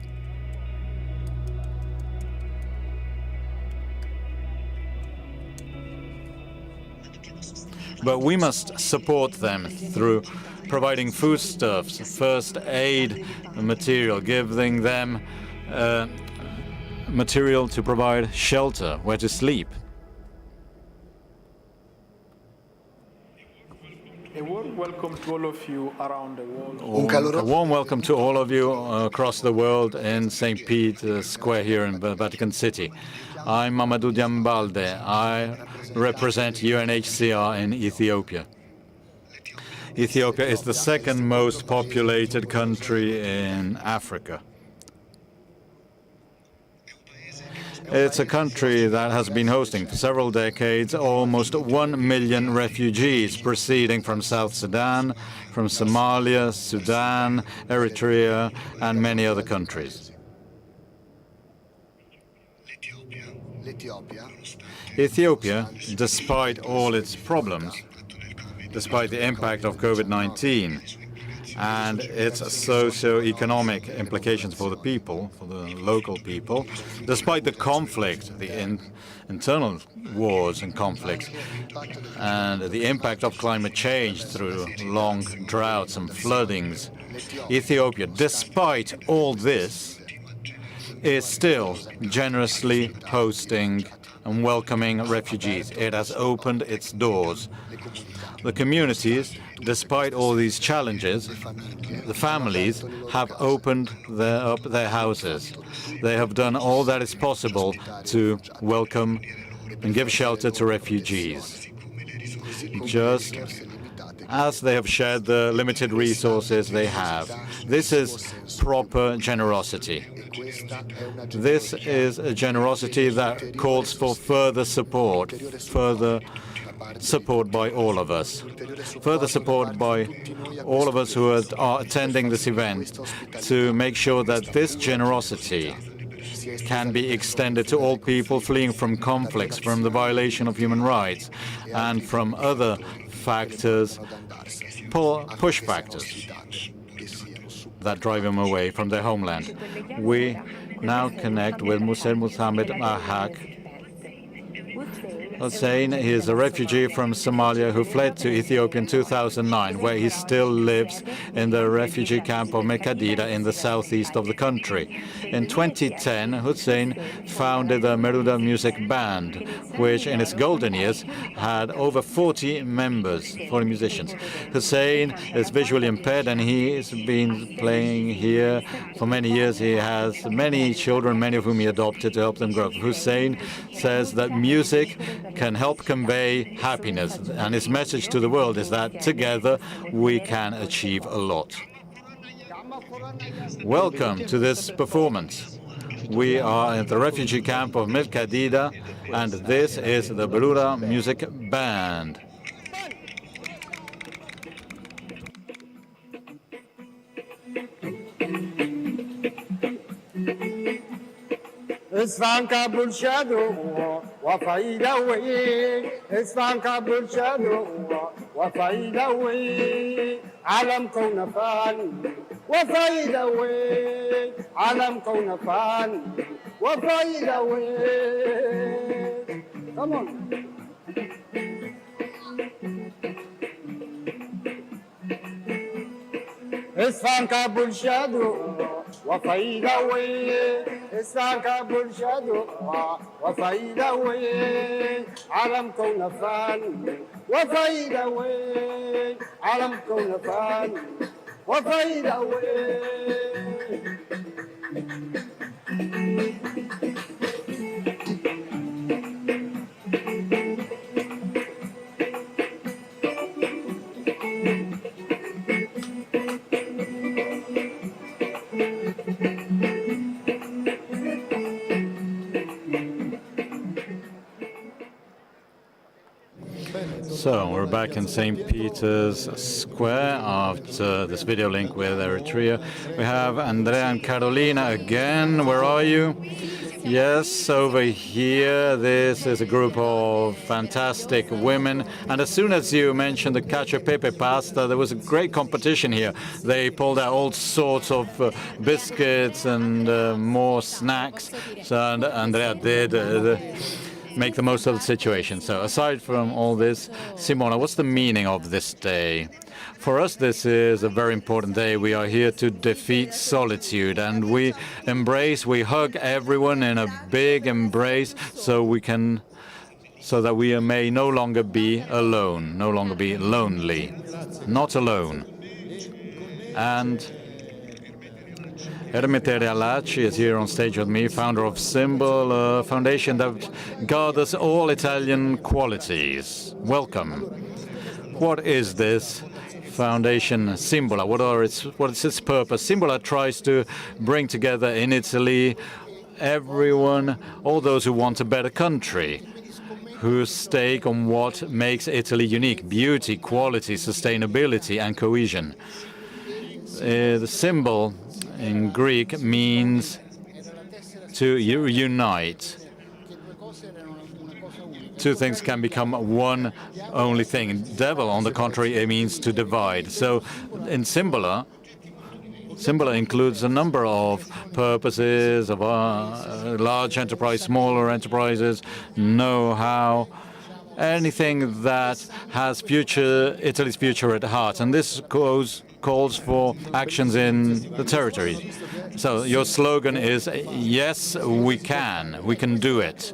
But we must support them through providing foodstuffs, first aid material, giving them material to provide shelter, where to sleep. A warm welcome to all of you around the world. A warm welcome to all of you across the world in St. Peter's Square here in Vatican City. I'm Mamadou Diambalde. I represent UNHCR in Ethiopia. Ethiopia is the second most populated country in Africa. It's a country that has been hosting for several decades almost 1 million refugees proceeding from South Sudan, from Somalia, Sudan, Eritrea, and many other countries. Ethiopia, despite all its problems, despite the impact of COVID-19 and its socio-economic implications for the people, for the local people, despite the conflict, the internal wars and conflicts, and the impact of climate change through long droughts and floodings, Ethiopia, despite all this, is still generously hosting and welcoming refugees. It has opened its doors. The communities, despite all these challenges, the families have opened up their houses. They have done all that is possible to welcome and give shelter to refugees, just as they have shared the limited resources they have. This is proper generosity. This is a generosity that calls for further support by all of us. Further support by all of us who are attending this event to make sure that this generosity can be extended to all people fleeing from conflicts, from the violation of human rights, and from other factors, push factors that drive them away from their homeland. We now connect with Mohammed Ahak Hussein. He is a refugee from Somalia who fled to Ethiopia in 2009, where he still lives in the refugee camp of Mekadida in the southeast of the country. In 2010, Hussein founded the Meruda Music Band, which in its golden years had over 40 members, 40 musicians. Hussein is visually impaired and he has been playing here for many years. He has many children, many of whom he adopted to help them grow. Hussein says that music can help convey happiness, and his message to the world is that together we can achieve a lot. Welcome to this performance. We are at the refugee camp of Melkadida, and this is the Meruda Music Band. Isfanka bulshado wa faida we Isfanka bulshado wa faida we alam kauna fan wa faida we alam kauna fan wa faida we. Come on. Isfanka bulshado wa faida we Isfanka bulshado wa faida we alam kauna fan wa faida we alam kauna fan wa faida we. So we're back in St. Peter's Square after this video link with Eritrea. We have Andrea and Carolina again. Where are you? Yes, over here. This is a group of fantastic women. And as soon as you mentioned the cacio e pepe pasta, there was a great competition here. They pulled out all sorts of biscuits and more snacks. So Andrea did make the most of the situation. So aside from all this, Simona, what's the meaning of this day? For us, this is a very important day. We are here to defeat solitude, and we hug everyone in a big embrace so that we may no longer be alone, no longer be lonely, not alone. And Ermite Realacci is here on stage with me, founder of Symbol, a foundation that gathers all Italian qualities. Welcome. What is this foundation, Simbola? What is its purpose? Simbola tries to bring together in Italy everyone, all those who want a better country, whose stake on what makes Italy unique: beauty, quality, sustainability, and cohesion. The symbol in Greek means to unite. Two things can become one only thing. Devil, on the contrary, it means to divide. So in Simbola includes a number of purposes of large enterprise, smaller enterprises, know-how, anything that has Italy's future at heart. And this calls for actions in the territory. So your slogan is, yes, we can do it.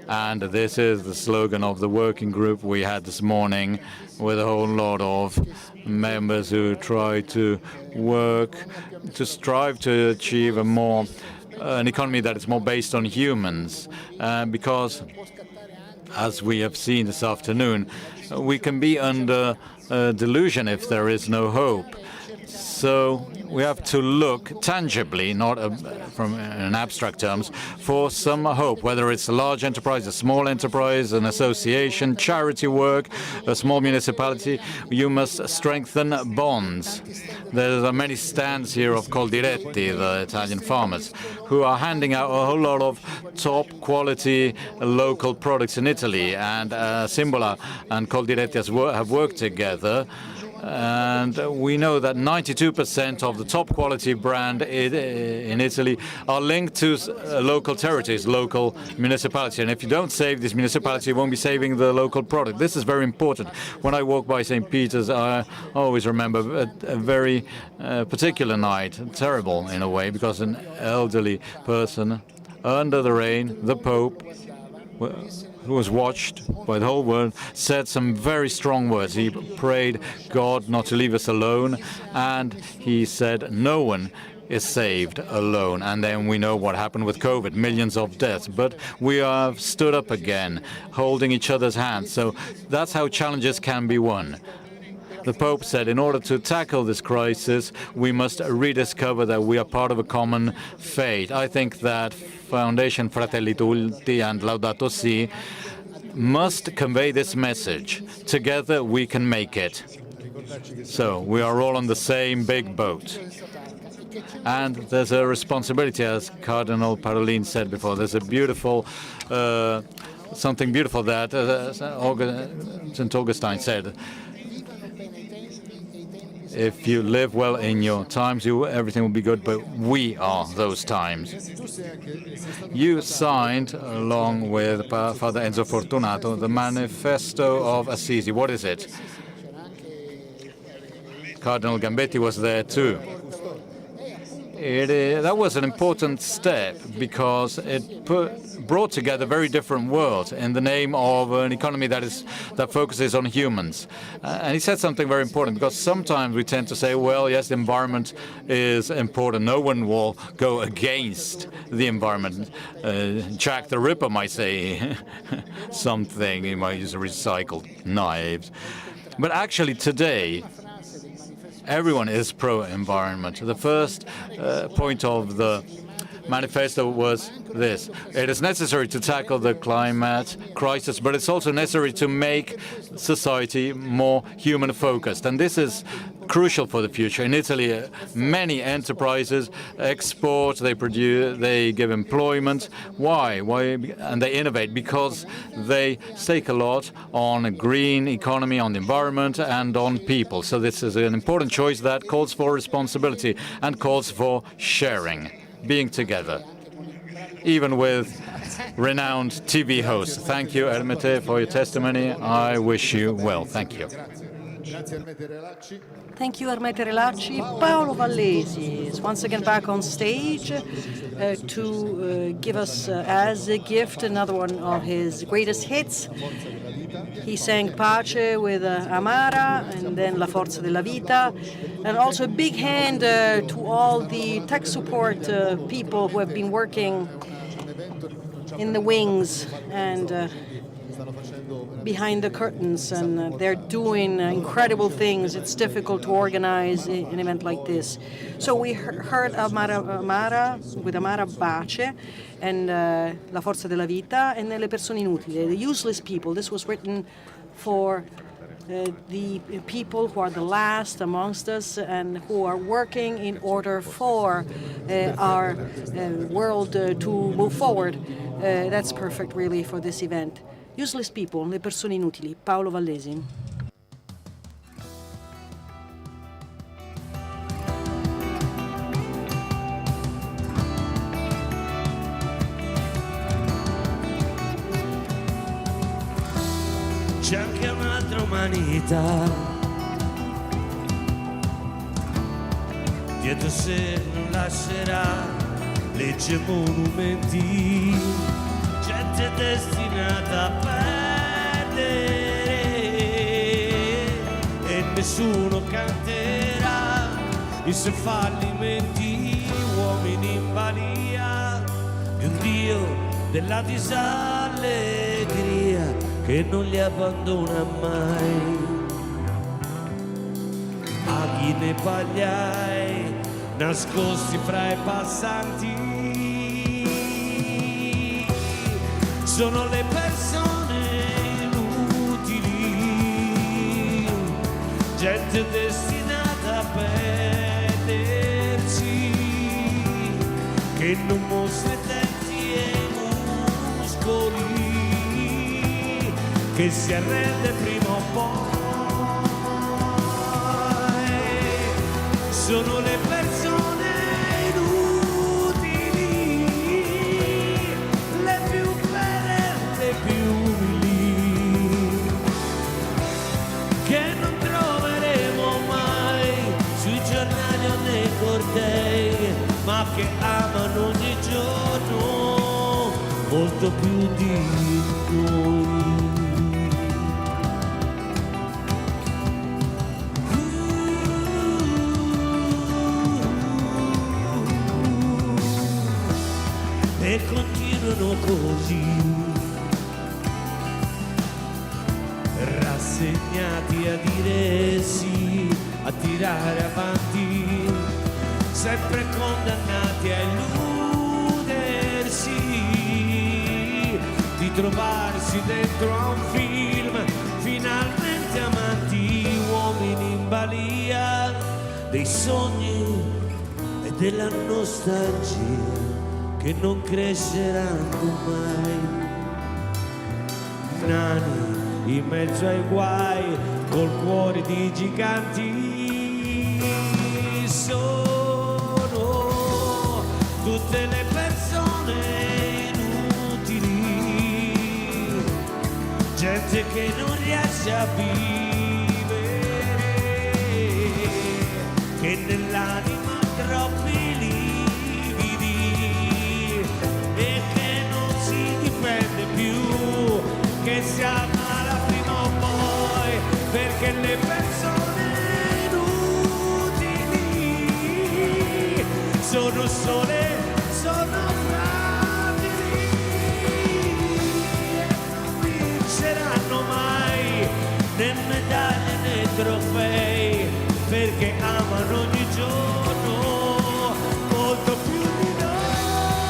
And this is the slogan of the working group we had this morning, with a whole lot of members who try to strive to achieve an economy that is more based on humans. Because, as we have seen this afternoon, we can be under delusion if there is no hope. So we have to look tangibly, not from in abstract terms, for some hope, whether it's a large enterprise, a small enterprise, an association, charity work, a small municipality. You must strengthen bonds. There are many stands here of Coldiretti, the Italian farmers, who are handing out a whole lot of top quality local products in Italy. And Simbola and Coldiretti have worked together. And we know that 92% of the top quality brand in Italy are linked to local territories, local municipalities. And if you don't save this municipality, you won't be saving the local product. This is very important. When I walk by St. Peter's, I always remember a very particular night, terrible in a way, because an elderly person under the rain, the Pope, who was watched by the whole world, said some very strong words. He prayed God not to leave us alone, and he said no one is saved alone. And then we know what happened with COVID, millions of deaths. But we have stood up again, holding each other's hands. So that's how challenges can be won. The Pope said, in order to tackle this crisis, we must rediscover that we are part of a common fate. I think that Foundation Fratelli Tutti and Laudato Si must convey this message. Together we can make it. So we are all on the same big boat. And there's a responsibility, as Cardinal Parolin said before. There's a beautiful, something beautiful that St. Augustine said. If you live well in your times, everything will be good, but we are those times. You signed, along with Father Enzo Fortunato, the Manifesto of Assisi. What is it? Cardinal Gambetti was there too. That was an important step because it brought together very different worlds in the name of an economy that focuses on humans. And he said something very important, because sometimes we tend to say, well, yes, the environment is important. No one will go against the environment. Jack the Ripper might say something. He might use recycled knives. But actually today, everyone is pro-environment. The first point of the manifesto was this: it is necessary to tackle the climate crisis, but it's also necessary to make society more human-focused. And this is crucial for the future. In Italy, many enterprises export, they produce, they give employment. Why? And they innovate because they stake a lot on a green economy, on the environment, and on people. So this is an important choice that calls for responsibility and calls for sharing, being together, even with renowned TV hosts. Thank you, Ermete, for your testimony. I wish you well. Thank you. Thank you, Ermete Relacci. Paolo Vallesi is once again back on stage to give us as a gift another one of his greatest hits. He sang Pace with Amara and then La Forza della Vita. And also a big hand to all the tech support people who have been working in the wings and behind the curtains, and they're doing incredible things. It's difficult to organize an event like this. So we heard Amara with Amara Bace and La Forza della Vita, and then Le Persone Inutili, the useless people. This was written for the people who are the last amongst us and who are working in order for our world to move forward. That's perfect, really, for this event. Useless people, le persone inutili. Paolo Vallesi. C'è anche un'altra umanità dietro sé non lascerà legge e monumenti, gente destinata a perdere e nessuno canterà i suoi fallimenti, uomini in balia di un Dio della disallegria che non li abbandona mai. Aghi nei pagliai nascosti fra i passanti sono le persone inutili, gente destinata a perdersi, che non mostra i denti e i muscoli, che si arrende prima o poi. Sono le persone inutili, le più belle, le più umili, che non troveremo mai sui giornali o nei cortei, ma che amano ogni giorno molto più di noi. E continuano così, rassegnati a dire sì, a tirare avanti, sempre condannati a illudersi, di trovarsi dentro a un film, finalmente amanti, uomini in balia dei sogni e della nostalgia che non cresceranno mai, nani in mezzo ai guai col cuore di giganti. Sono tutte le persone inutili, gente che non riesce a vivere, che nell'anima ha troppi che si ammala prima o poi, perché le persone inutili sono sole, sono fragili e non vinceranno mai né medaglie né trofei, perché amano ogni giorno molto più di noi.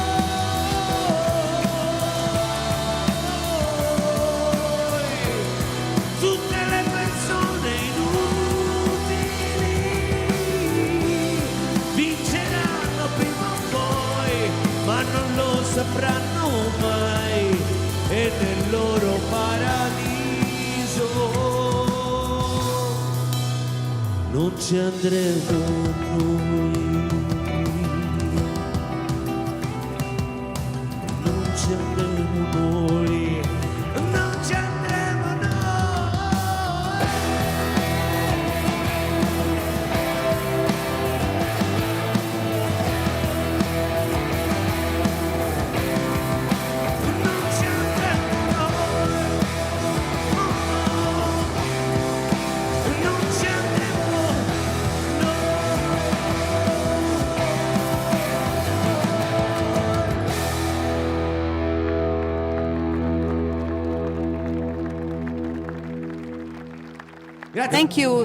non ci andremo noi, non ci andremo noi, non ci andremo noi.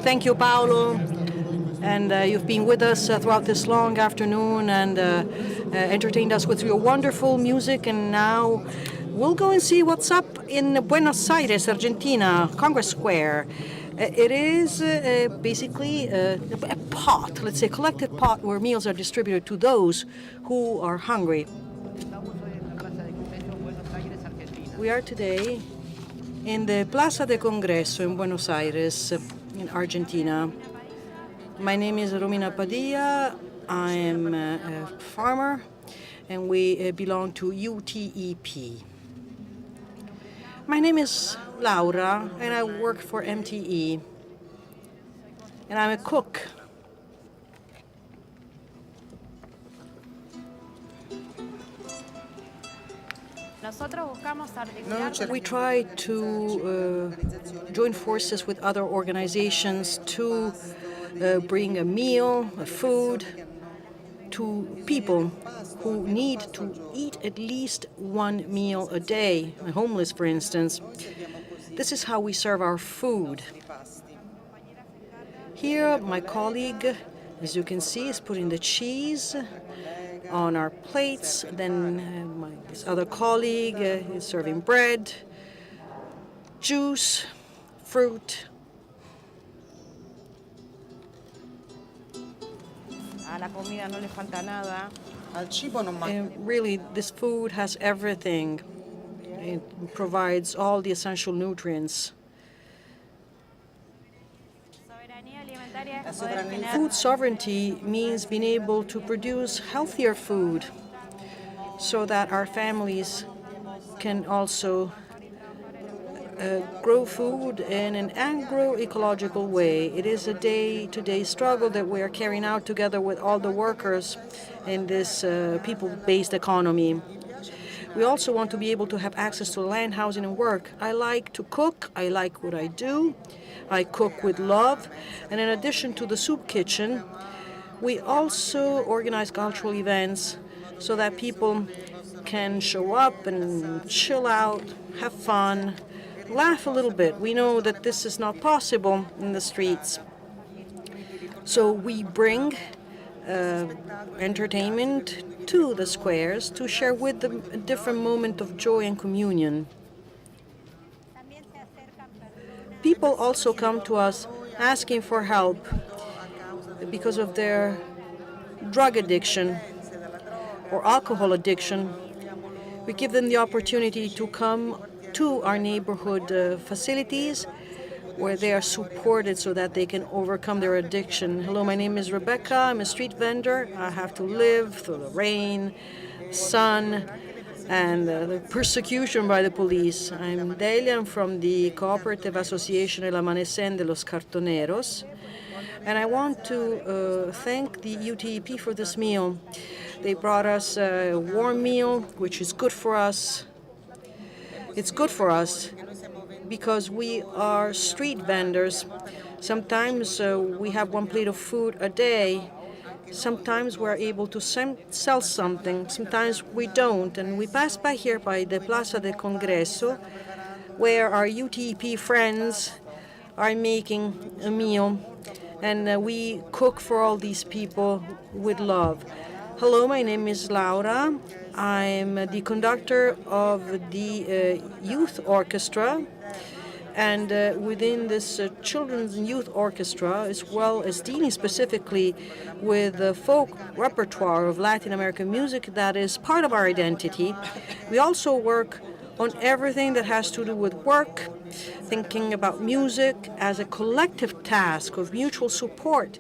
Thank you, Paolo. And you've been with us throughout this long afternoon and entertained us with your wonderful music. And now we'll go and see what's up in Buenos Aires, Argentina, Congress Square. It is basically a pot, let's say a collective pot where meals are distributed to those who are hungry. We are today in the Plaza de Congreso in Buenos Aires, in Argentina. My name is Romina Padilla. I am a farmer, and we belong to UTEP. My name is Laura, and I work for MTE, and I'm a cook. We try to join forces with other organizations to bring a meal, a food, to people who need to eat at least one meal a day, the homeless, for instance. This is how we serve our food. Here, my colleague, as you can see, is putting the cheese on our plates. Then this other colleague is serving bread, juice, fruit. And really, this food has everything. It provides all the essential nutrients. Food sovereignty means being able to produce healthier food so that our families can also grow food in an agroecological way. It is a day-to-day struggle that we are carrying out together with all the workers in this people-based economy. We also want to be able to have access to land, housing, and work. I like to cook. I like what I do. I cook with love. And in addition to the soup kitchen, we also organize cultural events so that people can show up and chill out, have fun, laugh a little bit. We know that this is not possible in the streets. So we bring entertainment to the squares to share with them a different moment of joy and communion. People also come to us asking for help because of their drug addiction or alcohol addiction. We give them the opportunity to come to our neighborhood facilities where they are supported so that they can overcome their addiction. Hello, my name is Rebecca. I'm a street vendor. I have to live through the rain, sun, and the persecution by the police. I'm Delia. I'm from the Cooperative Association El Amanecen de los Cartoneros. And I want to thank the UTEP for this meal. They brought us a warm meal, which is good for us. It's good for us because we are street vendors. Sometimes we have one plate of food a day. Sometimes we're able to sell something. Sometimes we don't. And we pass by here by the Plaza de Congreso, where our UTEP friends are making a meal. And we cook for all these people with love. Hello, my name is Laura. I'm the conductor of the youth orchestra. And within this children's and youth orchestra, as well as dealing specifically with the folk repertoire of Latin American music that is part of our identity, we also work on everything that has to do with work, thinking about music as a collective task of mutual support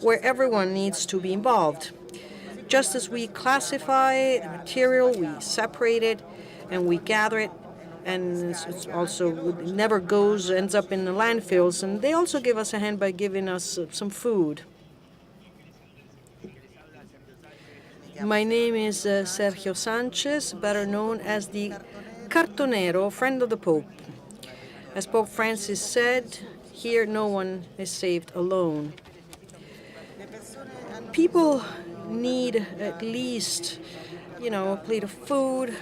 where everyone needs to be involved. Just as we classify the material, we separate it and we gather it, and it's also it never ends up in the landfills. And they also give us a hand by giving us some food. My name is Sergio Sanchez, better known as the Cartonero, friend of the Pope. As Pope Francis said, here no one is saved alone. People need at least, a plate of food,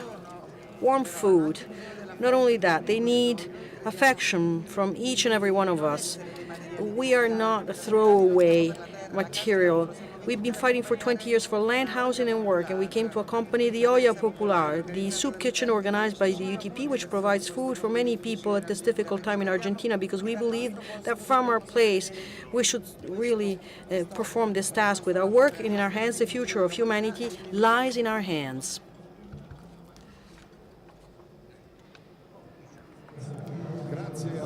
warm food. Not only that, they need affection from each and every one of us. We are not a throwaway material. We've been fighting for 20 years for land, housing, and work, and we came to accompany the Olla Popular, the soup kitchen organized by the UTP, which provides food for many people at this difficult time in Argentina, because we believe that from our place, we should really perform this task with our work in our hands. The future of humanity lies in our hands.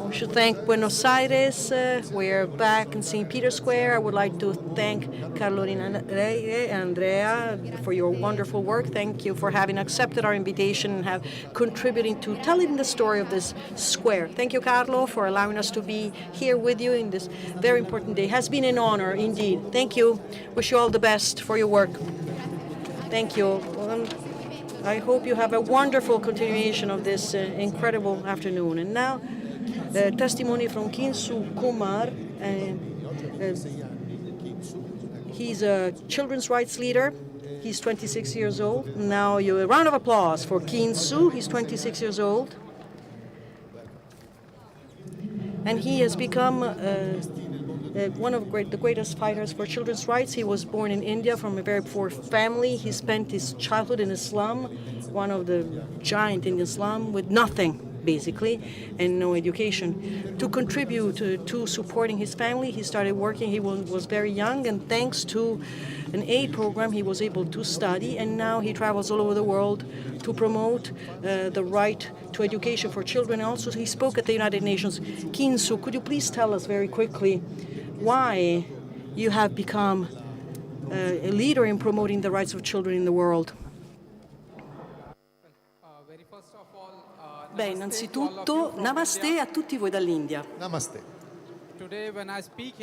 We should thank Buenos Aires. We're back in St. Peter's Square. I would like to thank Carolina and Andrea for your wonderful work. Thank you for having accepted our invitation and have contributing to telling the story of this square. Thank you, Carlo, for allowing us to be here with you in this very important day. It has been an honor, indeed. Thank you. Wish you all the best for your work. Thank you. I hope you have a wonderful continuation of this incredible afternoon. And now, testimony from Kinsu Kumar. He's a children's rights leader. He's 26 years old. Now, a round of applause for Kinsu. He's 26 years old. And he has become one of the greatest fighters for children's rights. He was born in India from a very poor family. He spent his childhood in a slum, one of the giant Indian slum, with nothing, basically, and no education. To contribute to supporting his family, he started working. He was very young, and thanks to an aid program, he was able to study, and now he travels all over the world to promote the right to education for children. And also, he spoke at the United Nations. Kinsu, could you please tell us very quickly why you have become a leader in promoting the rights of children in the world? Beh, innanzitutto, namaste a tutti voi dall'India. Namaste.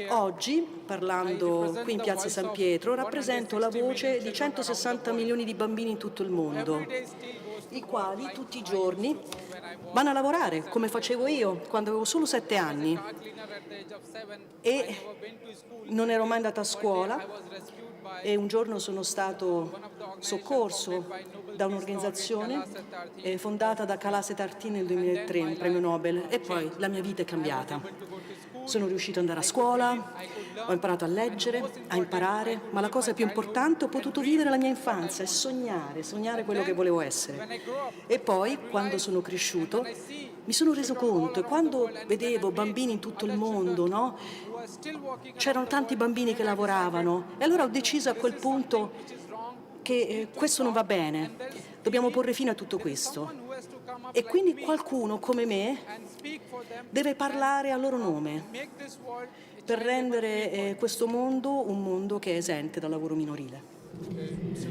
Oggi, parlando qui in Piazza San Pietro, rappresento la voce di 160 milioni di bambini in tutto il mondo, i quali tutti i giorni vanno a lavorare, come facevo io quando avevo solo 7 anni e non ero mai andata a scuola, e un giorno sono stato soccorso da un'organizzazione fondata da Calase Tartini nel 2003, un premio Nobel, e poi la mia vita è cambiata. Sono riuscito ad andare a scuola, ho imparato a leggere, a imparare, ma la cosa più importante, ho potuto vivere la mia infanzia e sognare quello che volevo essere. E poi, quando sono cresciuto, mi sono reso conto, e quando vedevo bambini in tutto il mondo, no? C'erano tanti bambini che lavoravano, e allora ho deciso a quel punto che questo non va bene, dobbiamo porre fine a tutto questo. E quindi qualcuno come me deve parlare a loro nome per rendere questo mondo un mondo che è esente dal lavoro minorile.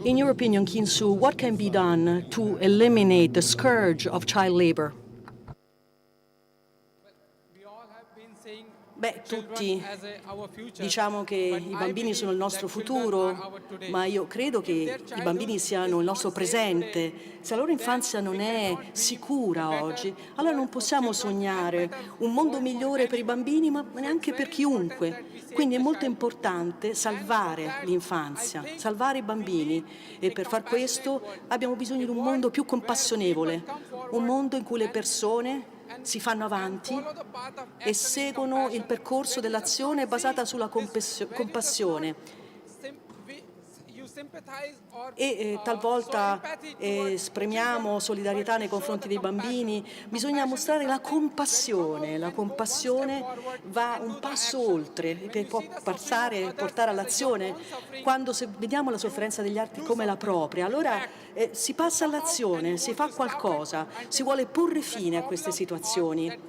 In your opinion, Kinsu, what can be done to eliminate the scourge of child labor? Beh, tutti diciamo che i bambini sono il nostro futuro, ma io credo che i bambini siano il nostro presente. Se la loro infanzia non è sicura oggi, allora non possiamo sognare un mondo migliore per i bambini, ma neanche per chiunque. Quindi è molto importante salvare l'infanzia, salvare i bambini, e per far questo abbiamo bisogno di un mondo più compassionevole, un mondo in cui le persone si fanno avanti e seguono il percorso dell'azione basata sulla compassione. e talvolta esprimiamo solidarietà nei confronti dei bambini, bisogna mostrare la compassione. La compassione va un passo oltre, può portare all'azione. Quando vediamo la sofferenza degli altri come la propria, allora si passa all'azione, si fa qualcosa, si vuole porre fine a queste situazioni,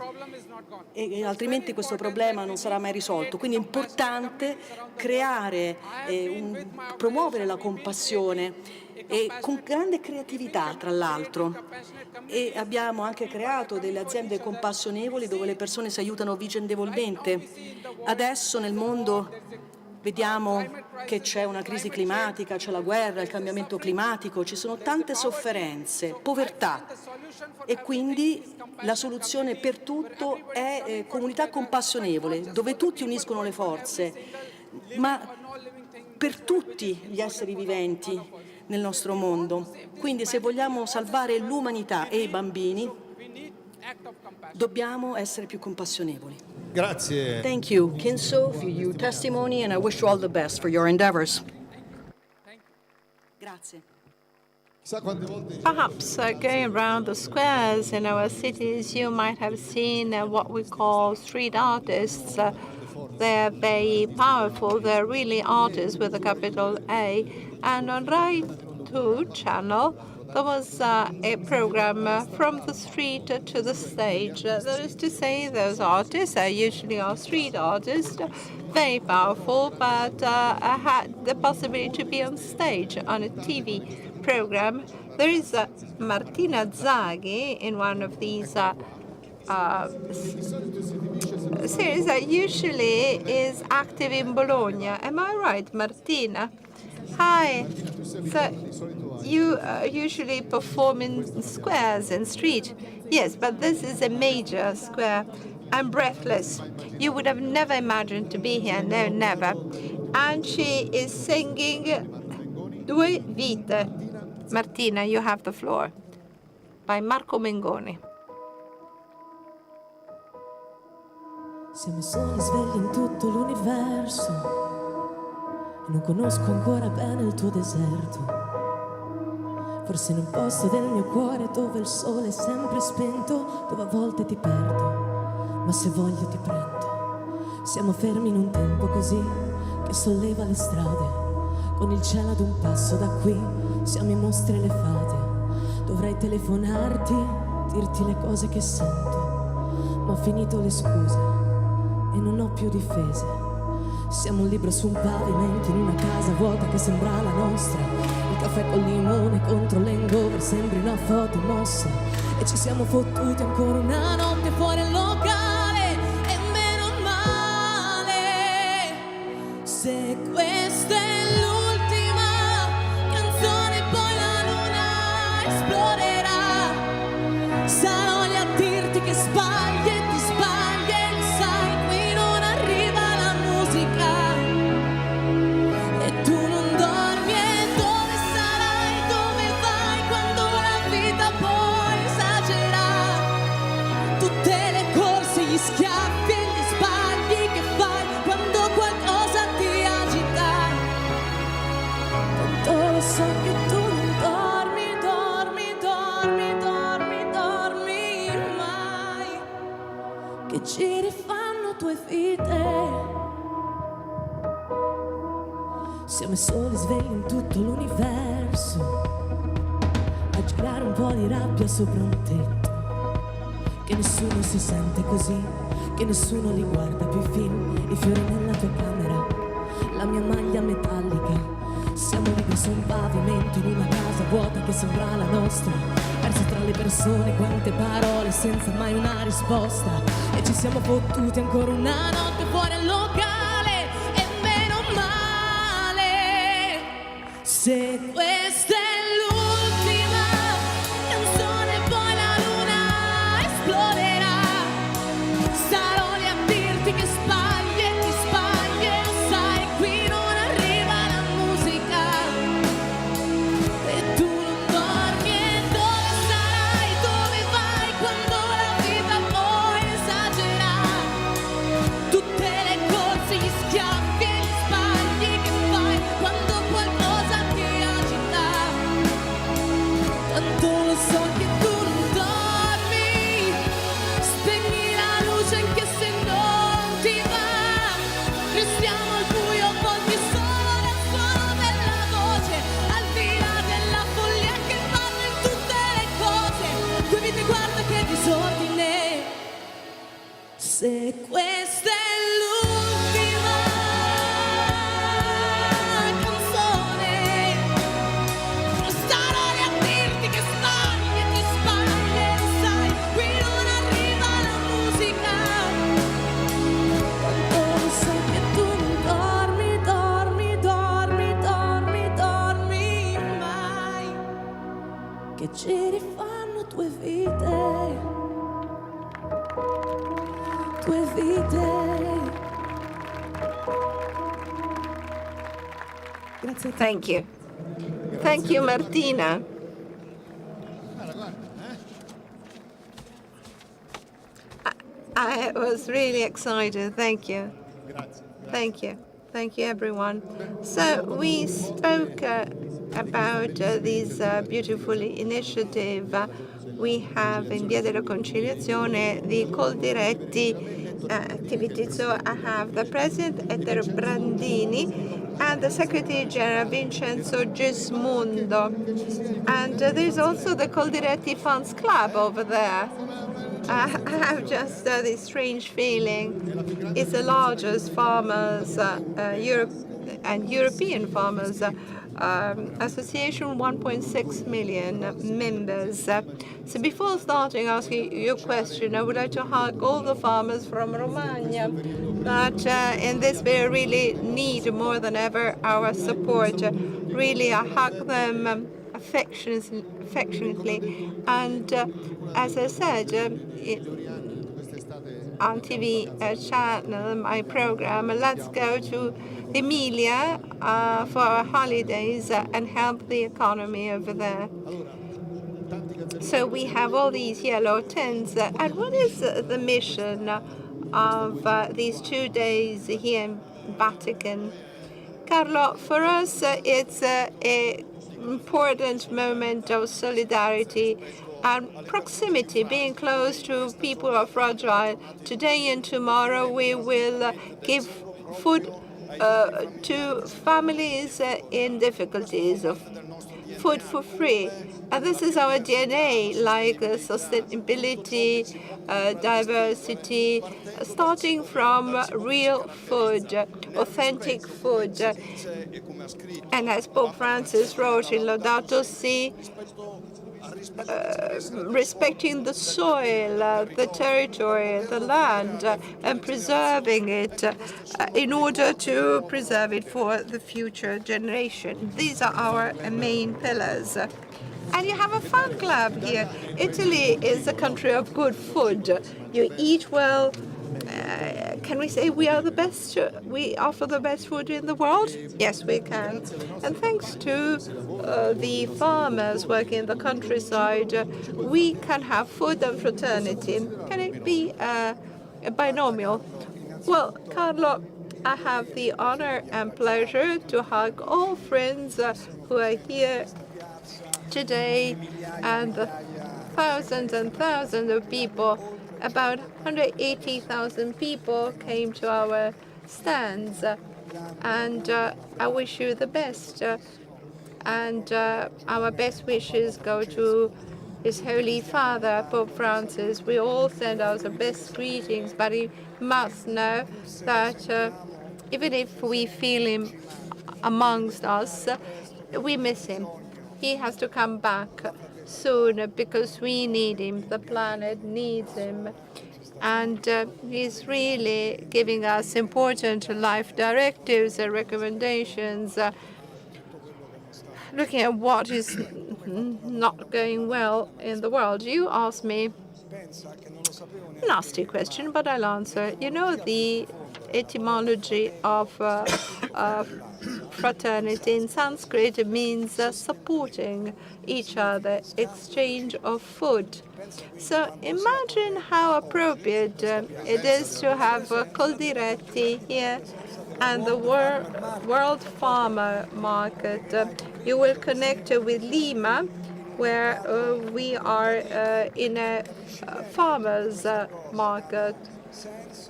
e altrimenti questo problema non sarà mai risolto. Quindi è importante creare, promuovere la compassione, e con grande creatività, tra l'altro. E abbiamo anche creato delle aziende compassionevoli dove le persone si aiutano vicendevolmente. Adesso nel mondo vediamo che c'è una crisi climatica, c'è la guerra, il cambiamento climatico, ci sono tante sofferenze, povertà, e quindi la soluzione per tutto è comunità compassionevole, dove tutti uniscono le forze, ma per tutti gli esseri viventi nel nostro mondo. Quindi se vogliamo salvare l'umanità e i bambini, dobbiamo essere più compassionevoli. Grazie. Thank you, Kinso, for your testimony, and I wish you all the best for your endeavors. Grazie. Perhaps going around the squares in our cities, you might have seen what we call street artists. They're very powerful. They're really artists with a capital A. And on Rai 2 channel, there was a program from the street to the stage. That is to say, those artists are usually our street artists, very powerful, but had the possibility to be on stage on a TV program. There is Martina Zaghi in one of these series that usually is active in Bologna. Am I right, Martina? Hi. So you usually perform in squares and street. Yes, but this is a major square. I'm breathless. You would have never imagined to be here. No, never. And she is singing Due Vite. Martina, you have the floor. By Marco Mengoni. Siamo soli svegli in tutto l'universo e non conosco ancora bene il tuo deserto. Forse in un posto del mio cuore dove il sole è sempre spento, dove a volte ti perdo, ma se voglio ti prendo. Siamo fermi in un tempo così che solleva le strade, con il cielo ad un passo da qui, siamo i mostri e le fate. Dovrei telefonarti, dirti le cose che sento, ma ho finito le scuse e non ho più difese. Siamo un libro su un pavimento in una casa vuota che sembra la nostra. Il caffè col limone contro l'hangover sembri una foto mossa. E ci siamo fottuti ancora una notte fuori al locale, e meno male. Se questa è l'ultima canzone poi la luna esploderà. Sarò lì a dirti che sbagli e ti sbagli, e lo sai, qui non arriva la musica. E tu non dormi, e dove sarai, dove vai quando la vita poi esagera. Tutte le corse, gli schiaffi e gli sbagli che fai quando qualcosa ti agita. Tanto lo so che tu non dormi, dormi, dormi, dormi, dormi mai. Che giri fanno tue vite. Siamo soli svegli in tutto l'universo, a girare un po' di rabbia sopra un tetto. Che nessuno si sente così, che nessuno li guarda più i film, i fiori nella tua camera, la mia maglia metallica. Siamo liberi su un pavimento in una casa vuota che sembra la nostra, persi tra le persone, quante parole senza mai una risposta. E ci siamo fottuti ancora una notte fuori al locale, e meno male. Se questa è l'ultima canzone poi la luna esploderà. Sarò lì a dirti che sbagli e ti sbagli, e lo sai, qui non arriva la musica. E tu non dormi, e dove sarai, dove vai quando la vita poi esagera. Tutte le corse, gli schiaffi e gli sbagli che fai quando qualcosa ti Thank you. Thank you, Martina. I was really excited. Thank you. Thank you. Thank you, everyone. So we spoke about this beautiful initiative we have in Via della Conciliazione, the call diretti activity. So I have the President, Ettore Brandini, and the Secretary General, Vincenzo Gismondo. And there's also the Call Diretti Funds Club over there. I have just this strange feeling. It's the largest farmers European farmers association, 1.6 million members. So before starting asking your question, I would like to hug all the farmers from Romagna that in this we really need more than ever our support. Really, I hug them affectionately. And as I said, on TV channel, my program, let's go to Emilia for our holidays and help the economy over there. So we have all these yellow tents. And what is the mission of these 2 days here in Vatican? Carlo, for us, it's an important moment of solidarity and proximity, being close to people who are fragile. Today and tomorrow, we will give food to families in difficulties, of food for free. And this is our DNA, like sustainability, diversity, starting from real food, authentic food. And as Pope Francis wrote in Laudato Si, respecting the soil, the territory, the land, and preserving it in order to preserve it for the future generation. These are our main pillars. And you have a fun club here. Italy is a country of good food. You eat well. Can we say we are the best? We offer the best food in the world? Yes, we can. And thanks to the farmers working in the countryside, we can have food and fraternity. Can it be a binomial? Well, Carlo, I have the honor and pleasure to hug all friends who are here today, and thousands and thousands of people. About 180,000 people came to our stands, and I wish you the best. And our best wishes go to His Holy Father, Pope Francis. We all send our best greetings, but he must know that even if we feel him amongst us, we miss him. He has to come back soon because we need him. The planet needs him. And he's really giving us important life directives and recommendations, looking at what is not going well in the world. You asked me a nasty question, but I'll answer. You know the etymology of fraternity in Sanskrit means supporting each other, exchange of food. So imagine how appropriate it is to have Col Diretti here and the World Farmer Market. You will connect with Lima, where we are in a farmer's market.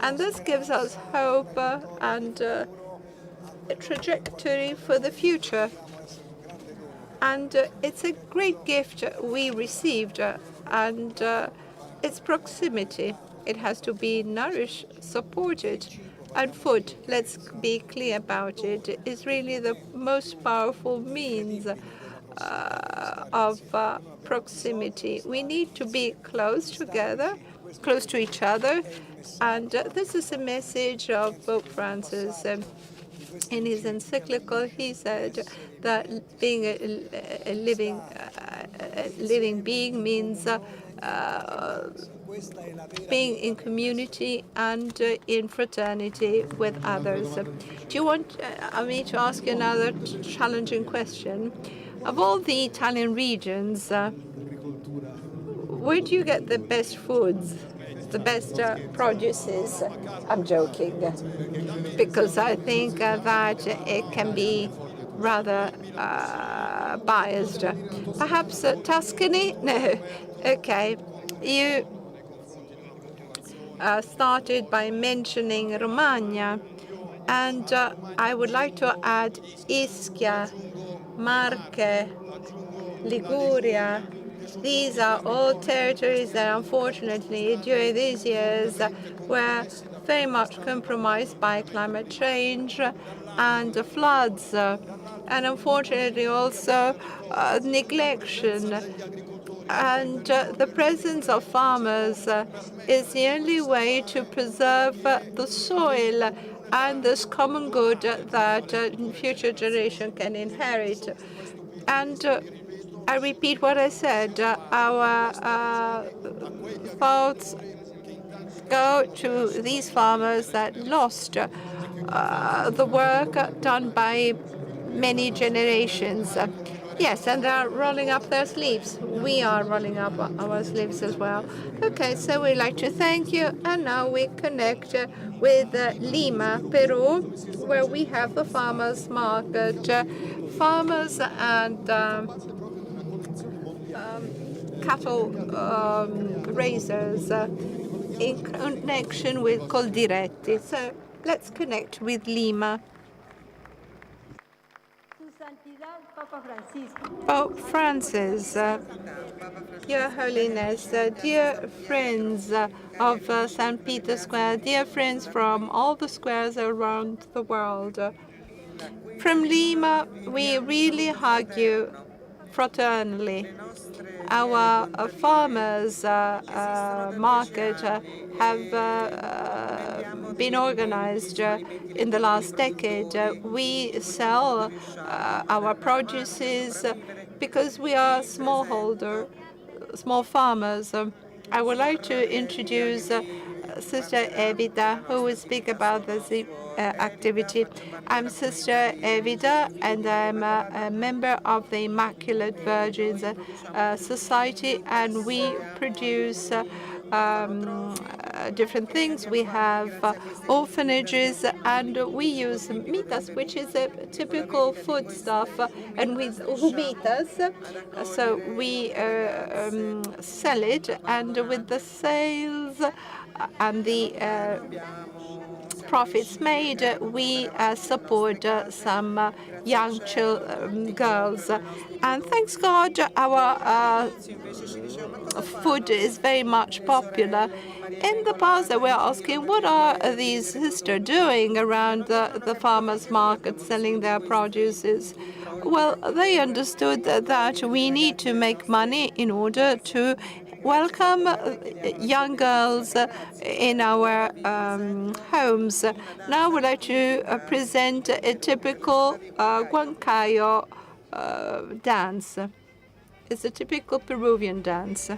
And this gives us hope and a trajectory for the future. And it's a great gift we received, and it's proximity. It has to be nourished, supported. And food, let's be clear about it, is really the most powerful means of proximity. We need to be close together, close to each other. And this is a message of Pope Francis. In his encyclical, he said that being a living being means being in community and in fraternity with others. Do you want me to ask you another challenging question? Of all the Italian regions, where do you get the best foods, the best produces? I'm joking, because I think that it can be rather biased. Perhaps Tuscany? No. Okay. You started by mentioning Romagna, and I would like to add Ischia, Marche, Liguria. These are all territories that unfortunately during these years were very much compromised by climate change and floods, and unfortunately also neglection. And the presence of farmers is the only way to preserve the soil and this common good that future generation can inherit. And I repeat what I said, our thoughts go to these farmers that lost the work done by many generations. Yes, and they're rolling up their sleeves. We are rolling up our sleeves as well. Okay, so we'd like to thank you, and now we connect with Lima, Peru, where we have the farmers market. Farmers and cattle raisers in connection with Coldiretti. So let's connect with Lima. Pope Francis, Your Holiness, dear friends of St. Peter's Square, dear friends from all the squares around the world, from Lima, we really hug you fraternally. Our farmers' market have been organized in the last decade. We sell our produces because we are small farmers. I would like to introduce Sister Evita, who will speak about this activity. I'm Sister Evita, and I'm a member of the Immaculate Virgins Society, and we produce different things. We have orphanages, and we use mitas, which is a typical foodstuff, and with humitas, so we sell it, and with the sales and the profits made, we support some young girls. And thanks God, our food is very much popular. In the past, they were asking, what are these sisters doing around the farmers' market selling their produces? Well, they understood that we need to make money in order to welcome young girls in our homes. Now I would like to present a typical Huancayo dance. It's a typical Peruvian dance.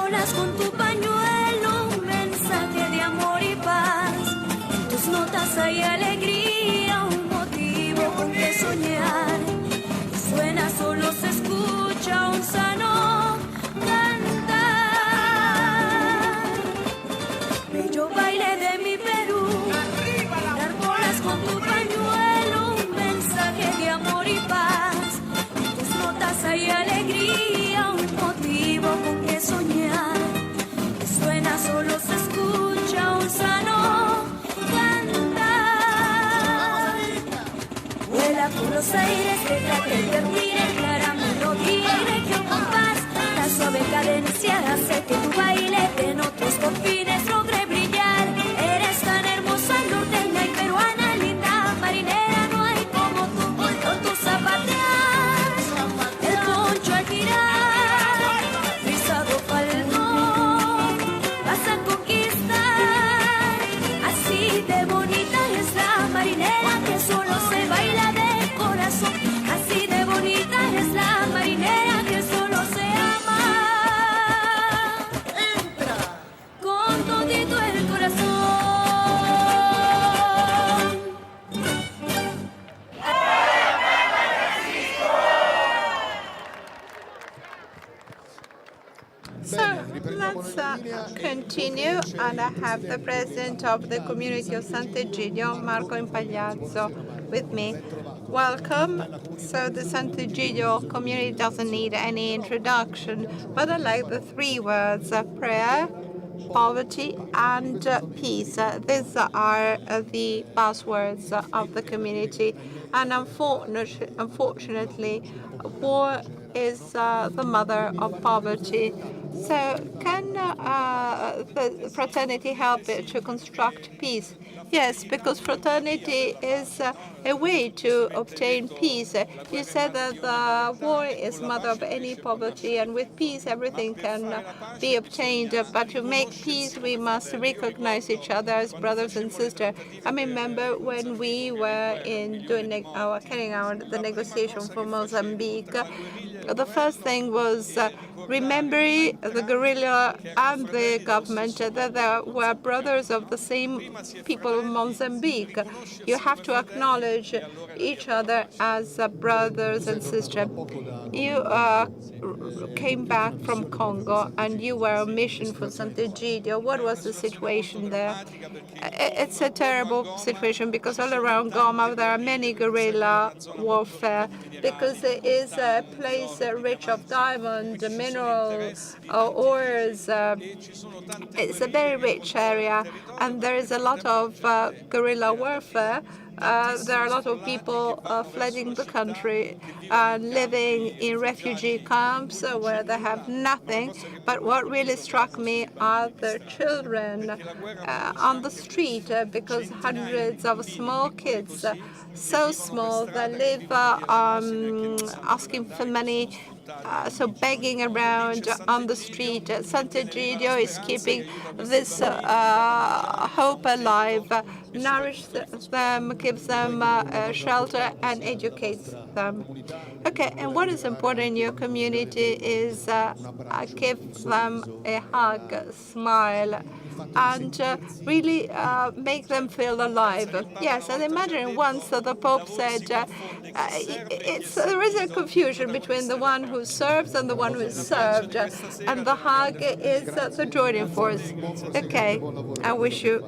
enarbolas con tu pañuelo un mensaje de amor y paz. En tus notas hay alegría, un motivo con que soñar. Y suena, solo se escucha un sano cantar. Bello baile de mi Perú, enarbolas con tu pañuelo un mensaje de amor y paz. En tus notas hay alegría, un motivo con que soñar. Que suena, solo se escucha un sano cantar. Vuela por los aires, deja que termine clara melodía y regio compás. La suave cadencia hace que tu baile en otros confines logre brillar. Eres tan hermosa, norteña y peruana, linda marinera, no hay como tú con tus zapateas. El poncho al girar, rizado falmón, vas a conquistar. Así de bonita es la marinera que solo se baila de corazón. Así de bonita es la marinera que solo se ama con todito el corazón. So let's continue, and I have the president of the community of Sant'Egidio, Marco Impagliazzo, with me. Welcome. So the Sant'Egidio community doesn't need any introduction, but I like the three words, prayer, poverty, and peace. These are the buzzwords of the community. And unfortunately, war is the mother of poverty. So can the fraternity help to construct peace? Yes, because fraternity is a way to obtain peace. You said that the war is mother of any poverty, and with peace everything can be obtained. But to make peace, we must recognize each other as brothers and sisters. I remember when we were carrying out the negotiation for Mozambique, the first thing was remembering the guerrilla and the government that they were brothers of the same people of Mozambique. You have to acknowledge each other as brothers and sisters. You came back from Congo and you were on mission for Sant'Egidio. What was the situation there? It's a terrible situation because all around Goma there are many guerrilla warfare, because it is a place rich of diamond, mineral, ores. It's a very rich area, and there is a lot of guerrilla warfare. There are a lot of people fleeing the country, living in refugee camps where they have nothing. But what really struck me are the children on the street, because hundreds of small kids, so small, that live asking for money, so begging around on the street. Sant'Egidio is keeping this hope alive, nourishes them, gives them shelter, and educates them. Okay, and what is important in your community is give them a hug, a smile, and really make them feel alive. Yes, and imagine once the Pope said there is a confusion between the one who serves and the one who is served, and the hug is the joining force. Okay, I wish you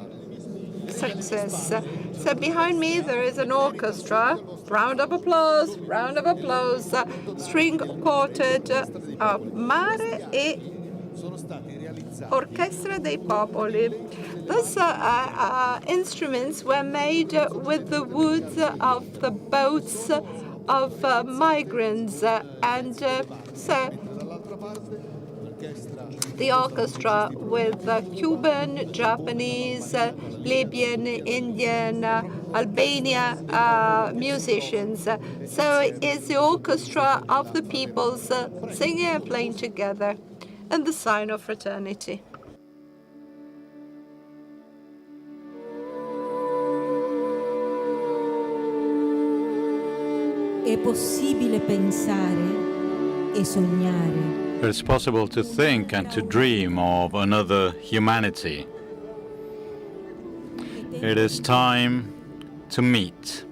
success. So behind me there is an orchestra. Round of applause, string quartet of Mare e Orchestra dei Popoli. Those instruments were made with the woods of the boats of migrants, and so the orchestra with Cuban, Japanese, Libyan, Indian, Albania musicians. So it's the orchestra of the peoples singing and playing together, and the sign of fraternity. È possibile pensare e sognare It's possible to think and to dream of another humanity. It is time to meet.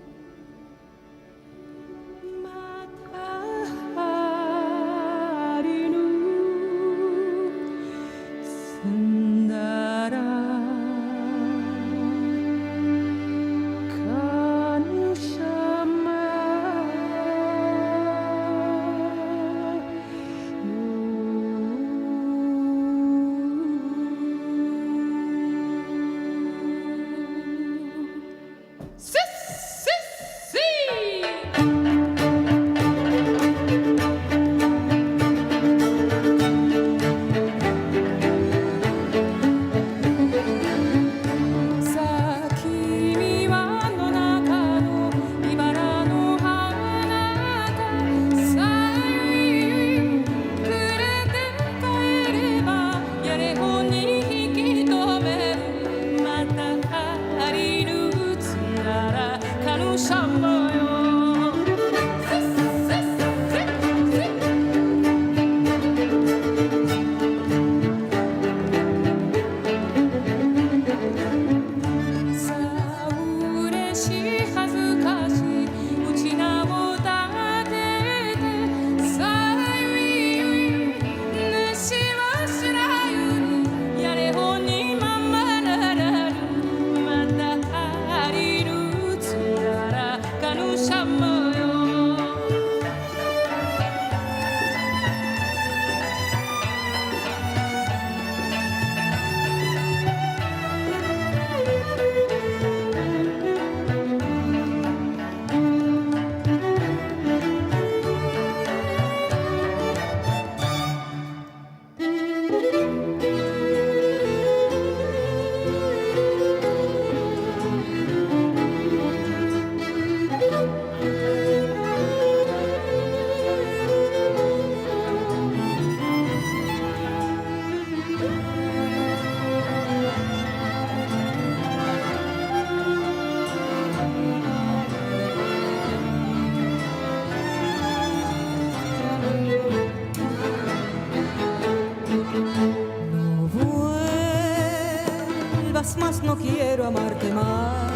Más no quiero amarte más,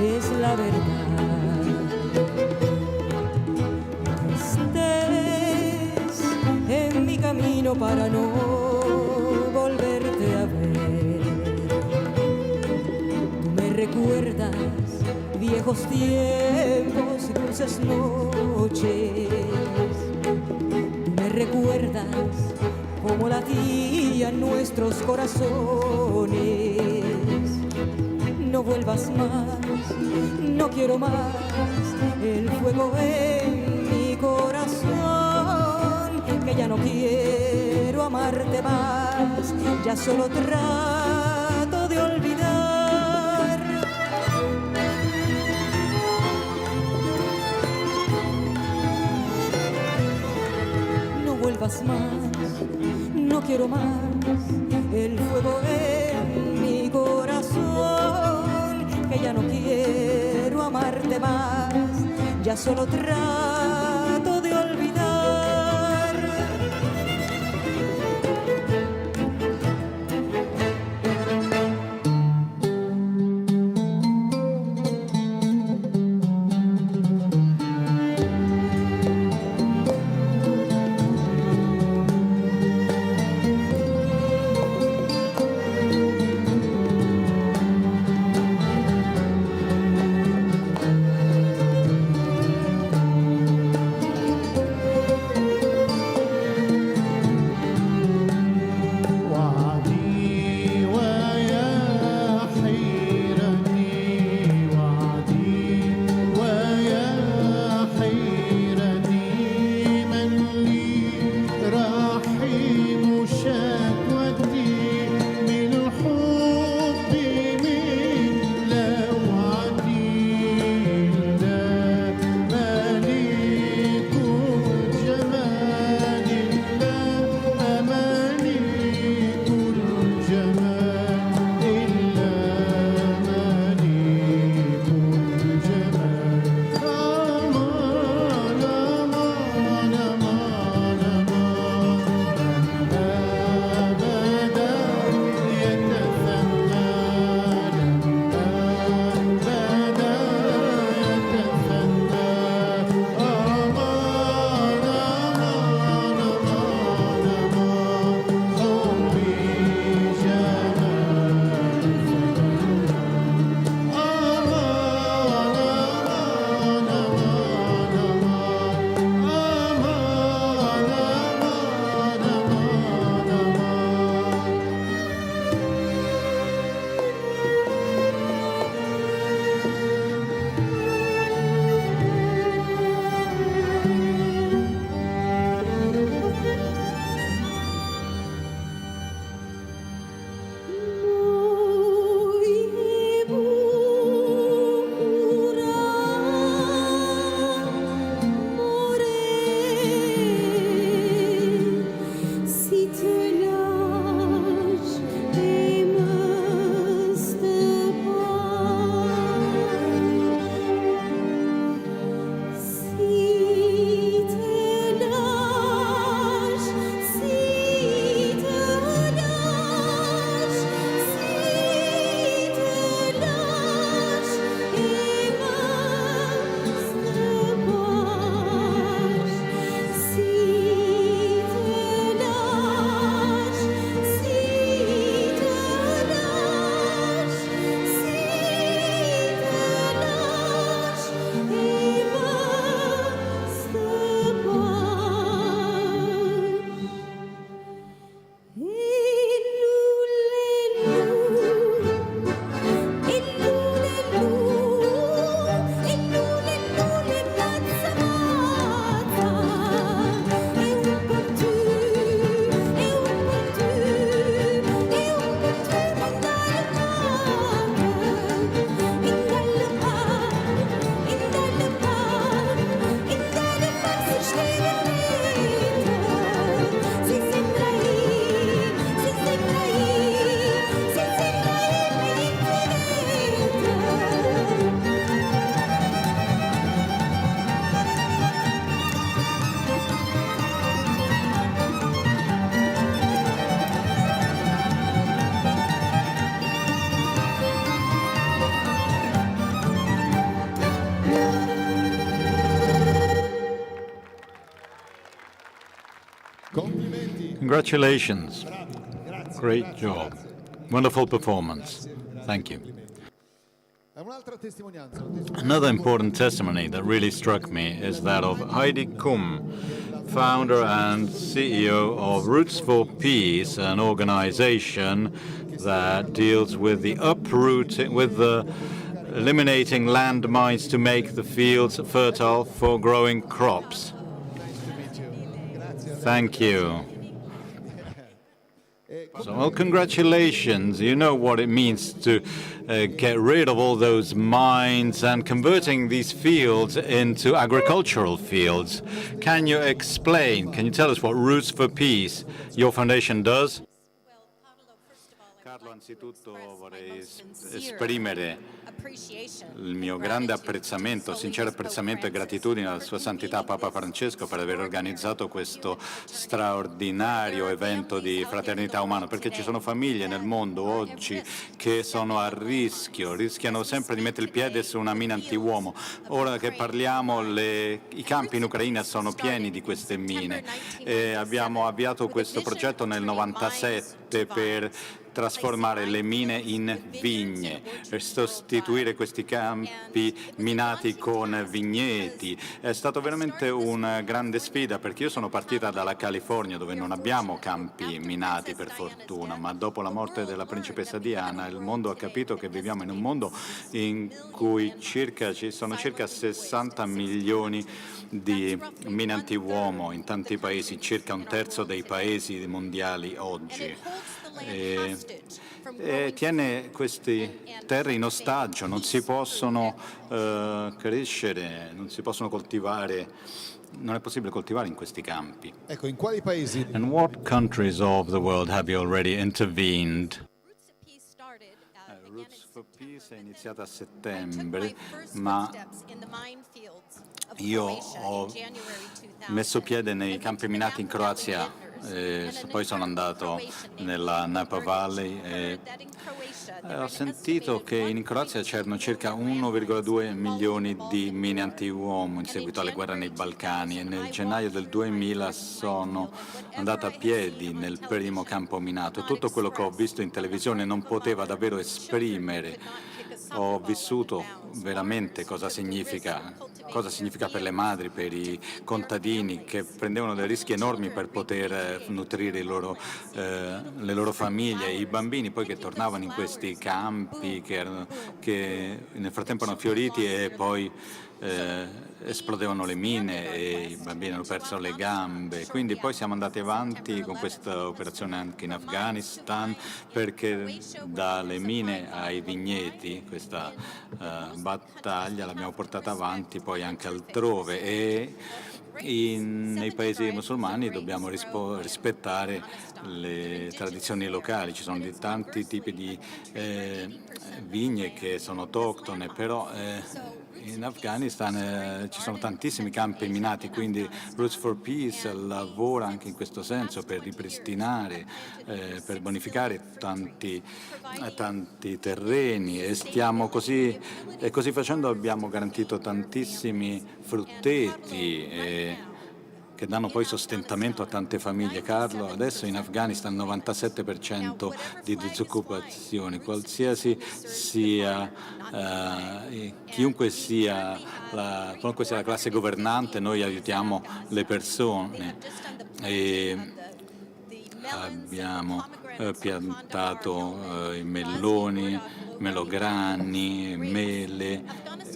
es la verdad. Estés en mi camino para no volverte a ver. Tú me recuerdas viejos tiempos y dulces noches. Tú me recuerdas cómo latían nuestros corazones. No vuelvas más, no quiero más el fuego en mi corazón, que ya no quiero amarte más, ya solo trato de olvidar. No vuelvas más, no quiero más el fuego en mi corazón, que ya no quiero amarte más, ya solo trato de olvidar. Congratulations. Great job. Wonderful performance. Thank you. Another important testimony that really struck me is that of Heidi Kum, founder and CEO of Roots for Peace, an organization that deals with the uprooting, with the eliminating landmines to make the fields fertile for growing crops. Thank you. So, well, congratulations. You know what it means to get rid of all those mines and converting these fields into agricultural fields. Can you explain, can you tell us what Roots for Peace, your foundation, does? Carlo, anzitutto vorrei esprimere il mio grande apprezzamento, sincero apprezzamento e gratitudine alla Sua Santità Papa Francesco per aver organizzato questo straordinario evento di fraternità umana, perché ci sono famiglie nel mondo oggi che sono a rischio, rischiano sempre di mettere il piede su una mina antiuomo. Ora che parliamo, i campi in Ucraina sono pieni di queste mine. Abbiamo avviato questo progetto nel 97 per trasformare le mine in vigne, per sostituire questi campi minati con vigneti. È stata veramente una grande sfida, perché io sono partita dalla California, dove non abbiamo campi minati per fortuna, ma dopo la morte della principessa Diana il mondo ha capito che viviamo in un mondo in cui ci sono circa 60 milioni di mine antiuomo in tanti paesi, circa un terzo dei paesi mondiali oggi. E tiene queste terre in ostaggio, non si possono crescere, non si possono coltivare, non è possibile coltivare in questi campi. Ecco, in quali paesi? In what countries of the world have you already intervened? Roots for Peace è iniziata a settembre, ma io ho messo piede nei campi minati in Croazia. Poi sono andato nella Napa Valley e ho sentito che in Croazia c'erano circa 1,2 milioni di mine antiuomo in seguito alle guerre nei Balcani, e nel gennaio del 2000 sono andata a piedi nel primo campo minato. Tutto quello che ho visto in televisione non poteva davvero esprimere. Ho vissuto veramente cosa significa per le madri, per i contadini che prendevano dei rischi enormi per poter nutrire le loro famiglie, i bambini poi che tornavano in questi campi che nel frattempo erano fioriti e poi esplodevano le mine e i bambini hanno perso le gambe. Quindi poi siamo andati avanti con questa operazione anche in Afghanistan, perché dalle mine ai vigneti questa battaglia l'abbiamo portata avanti poi anche altrove, e nei paesi musulmani dobbiamo rispettare le tradizioni locali. Ci sono tanti tipi di vigne che sono autoctone, però in Afghanistan ci sono tantissimi campi minati, quindi Roots for Peace lavora anche in questo senso per ripristinare, per bonificare tanti terreni, e così facendo abbiamo garantito tantissimi frutteti che danno poi sostentamento a tante famiglie. Carlo, adesso in Afghanistan il 97% di disoccupazione, qualsiasi sia, qualunque sia la classe governante, noi aiutiamo le persone. E abbiamo piantato i meloni, melograni, mele,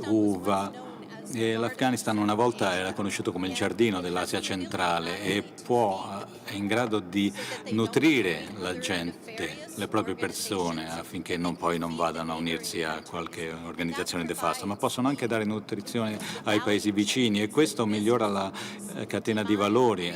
uva. E l'Afghanistan una volta era conosciuto come il giardino dell'Asia centrale e è in grado di nutrire la gente, le proprie persone, affinché poi non vadano a unirsi a qualche organizzazione nefasta, ma possono anche dare nutrizione ai paesi vicini, e questo migliora la catena di valori.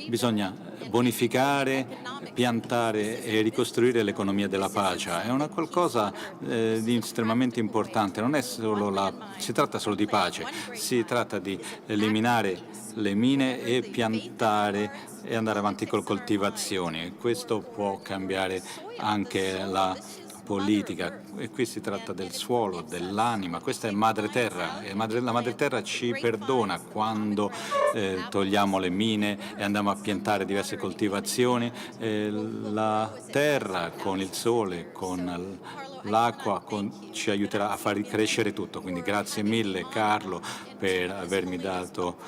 Bisogna bonificare, piantare e ricostruire l'economia della pace. È una qualcosa di estremamente importante. Non è si tratta solo di pace, si tratta di eliminare le mine e piantare e andare avanti con coltivazioni. Questo può cambiare anche la politica, e qui si tratta del suolo, dell'anima. Questa è madre terra, e la madre terra ci perdona quando togliamo le mine e andiamo a piantare diverse coltivazioni. La terra con il sole, con l'acqua ci aiuterà a far crescere tutto, quindi grazie mille Carlo per avermi dato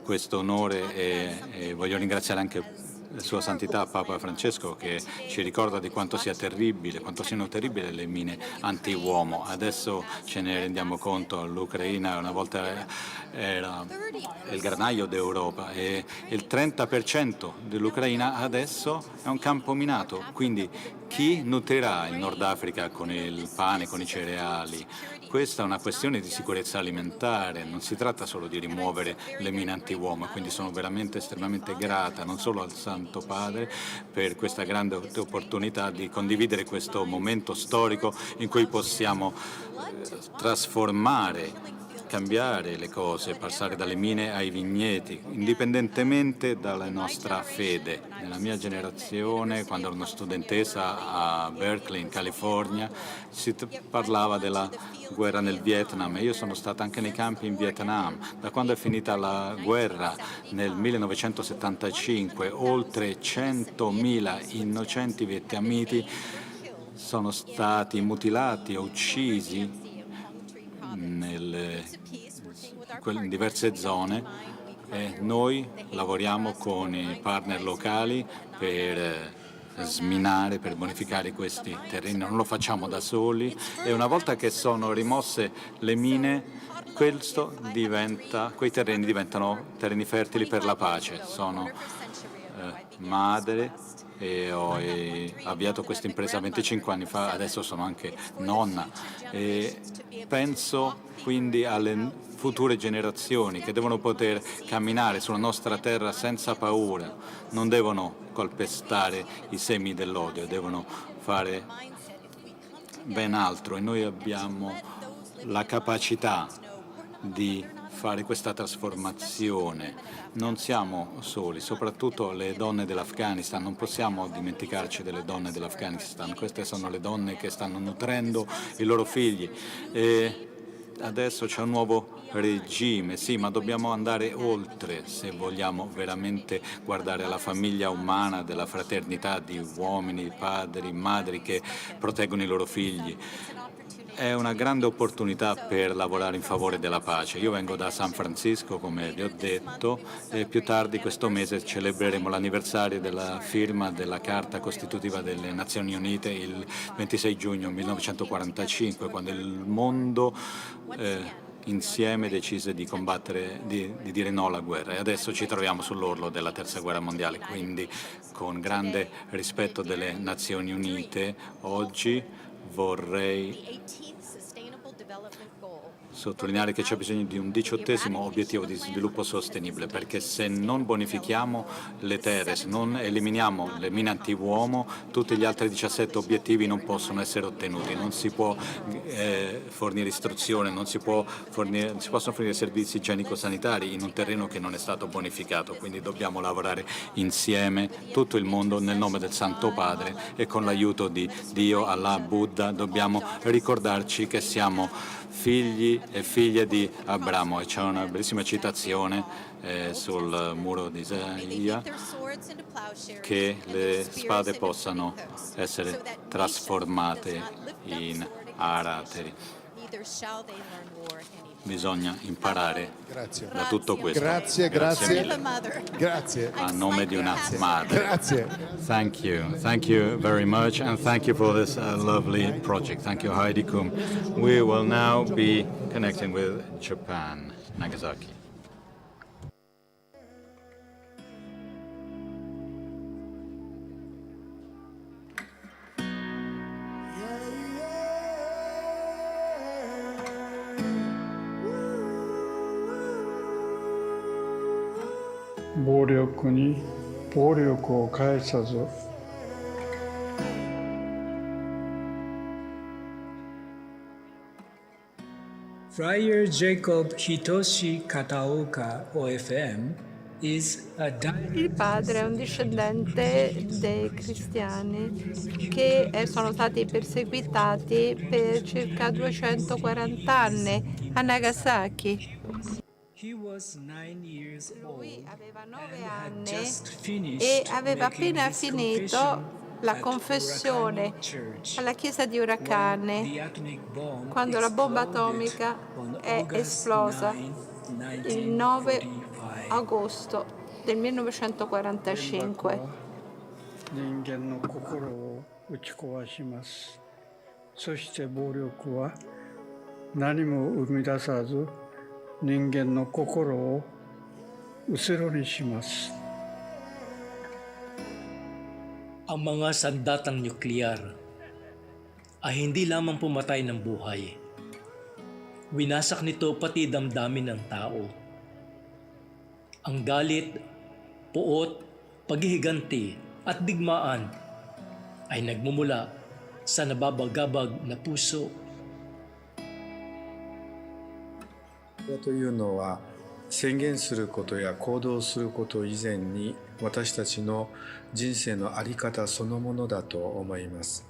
questo onore, e voglio ringraziare anche Sua Santità Papa Francesco, che ci ricorda di quanto siano terribili le mine anti-uomo. Adesso ce ne rendiamo conto, l'Ucraina una volta era il granaio d'Europa e il 30% dell'Ucraina adesso è un campo minato, quindi chi nutrirà il Nord Africa con il pane, con i cereali? Questa è una questione di sicurezza alimentare, non si tratta solo di rimuovere le mine anti-uomo, quindi sono veramente estremamente grata non solo al Santo Padre per questa grande opportunità di condividere questo momento storico in cui possiamo trasformare, cambiare le cose, passare dalle mine ai vigneti, indipendentemente dalla nostra fede. Nella mia generazione, quando ero una studentessa a Berkeley, in California, si parlava della guerra nel Vietnam, e io sono stata anche nei campi in Vietnam. Da quando è finita la guerra nel 1975, oltre 100.000 innocenti vietnamiti sono stati mutilati o uccisi in diverse zone, e noi lavoriamo con i partner locali per sminare, per bonificare questi terreni. Non lo facciamo da soli, e una volta che sono rimosse le mine, quei terreni diventano terreni fertili per la pace. Sono madre e ho avviato questa impresa 25 anni fa, adesso sono anche nonna, e penso quindi alle future generazioni che devono poter camminare sulla nostra terra senza paura, non devono calpestare i semi dell'odio, devono fare ben altro, e noi abbiamo la capacità di fare questa trasformazione. Non siamo soli, soprattutto le donne dell'Afghanistan, non possiamo dimenticarci delle donne dell'Afghanistan. Queste sono le donne che stanno nutrendo i loro figli, e adesso c'è un nuovo regime, sì, ma dobbiamo andare oltre se vogliamo veramente guardare alla famiglia umana, della fraternità di uomini, padri, madri che proteggono i loro figli. È una grande opportunità per lavorare in favore della pace. Io vengo da San Francisco, come vi ho detto, e più tardi questo mese celebreremo l'anniversario della firma della Carta Costitutiva delle Nazioni Unite, il 26 giugno 1945, quando il mondo insieme decise di combattere, di dire no alla guerra, e adesso ci troviamo sull'orlo della Terza Guerra Mondiale, quindi con grande rispetto delle Nazioni Unite oggi vorrei sottolineare che c'è bisogno di un 18° obiettivo di sviluppo sostenibile, perché se non bonifichiamo le terre, se non eliminiamo le mine anti-uomo, tutti gli altri 17 obiettivi non possono essere ottenuti. Non si può fornire istruzione, non si possono fornire servizi igienico-sanitari in un terreno che non è stato bonificato, quindi dobbiamo lavorare insieme, tutto il mondo, nel nome del Santo Padre, e con l'aiuto di Dio, Allah, Buddha, dobbiamo ricordarci che siamo figli e figlie di Abramo, e c'è una bellissima citazione sul muro di Isaia, che le spade possano essere trasformate in arateri. Bisogna imparare da tutto questo. Grazie. A nome di una madre. Grazie. Thank you very much, and thank you for this lovely project. Thank you, Heidi Kum. We will now be connecting with Japan, Nagasaki. Friar Jacob Hitoshi Kataoka, OFM, Il padre è un discendente dei cristiani che sono stati perseguitati per circa 240 anni a Nagasaki. Lui aveva 9 anni e aveva appena finito la confessione alla chiesa di Uracane quando la bomba atomica è esplosa il 9 agosto del 1945. 人間の心を打ち壊します。そして暴力は何も生み出さず、人間の心をうつろにします。 Ang mga sandatang nuklear ay hindi lamang pumatay ng buhay. Winasak nito pati damdamin ng tao. Ang galit, puot, paghihiganti at digmaan ay nagmumula sa nababagabag na puso. というのは宣言することや行動すること以前に私たちの人生の在り方そのものだと思います。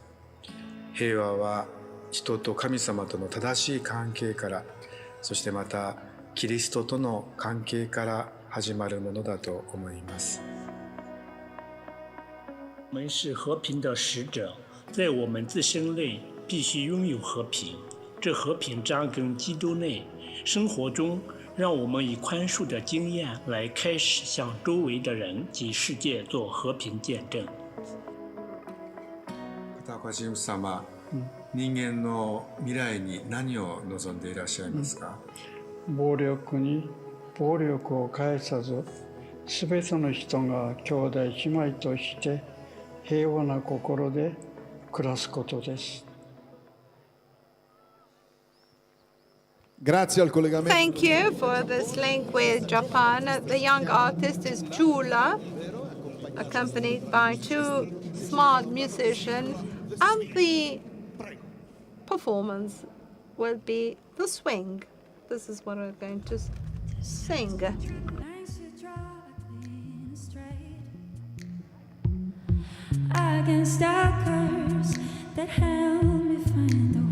平和は人と神様との正しい関係から、そしてまたキリストとの関係から始まるものだと思います。我们是和平的使者，在我们自身内必须拥有和平。这和平扎根基督内，生活中让我们以宽恕的经验来开始向周围的人及世界做和平见证。片岡神父様、人間の未来に何を望んでいらっしゃいますか？暴力に暴力を返さず、すべての人が兄弟姉妹として平和な心で暮らすことです。 Grazie al collegamento. Thank you for this link with Japan. The young artist is Chula, accompanied by two smart musicians, and the performance will be the swing. This is what we're going to sing. Against our curse that help me find a way.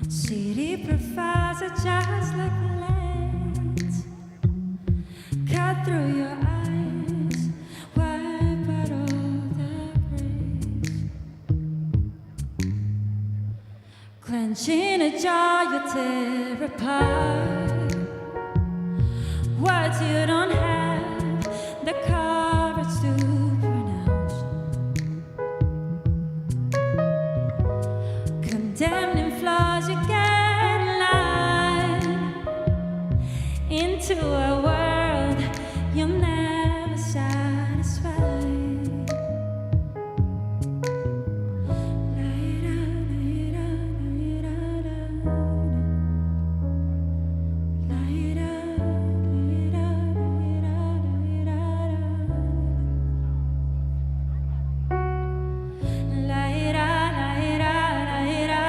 City profiles are just like the lens, cut through your eyes, wipe out all the grace. Clenching a jaw, you tear apart words you don't have the courage to pronounce. Condemning flaws, you get line into a world you'll never satisfy. La ira, la ira, la ira,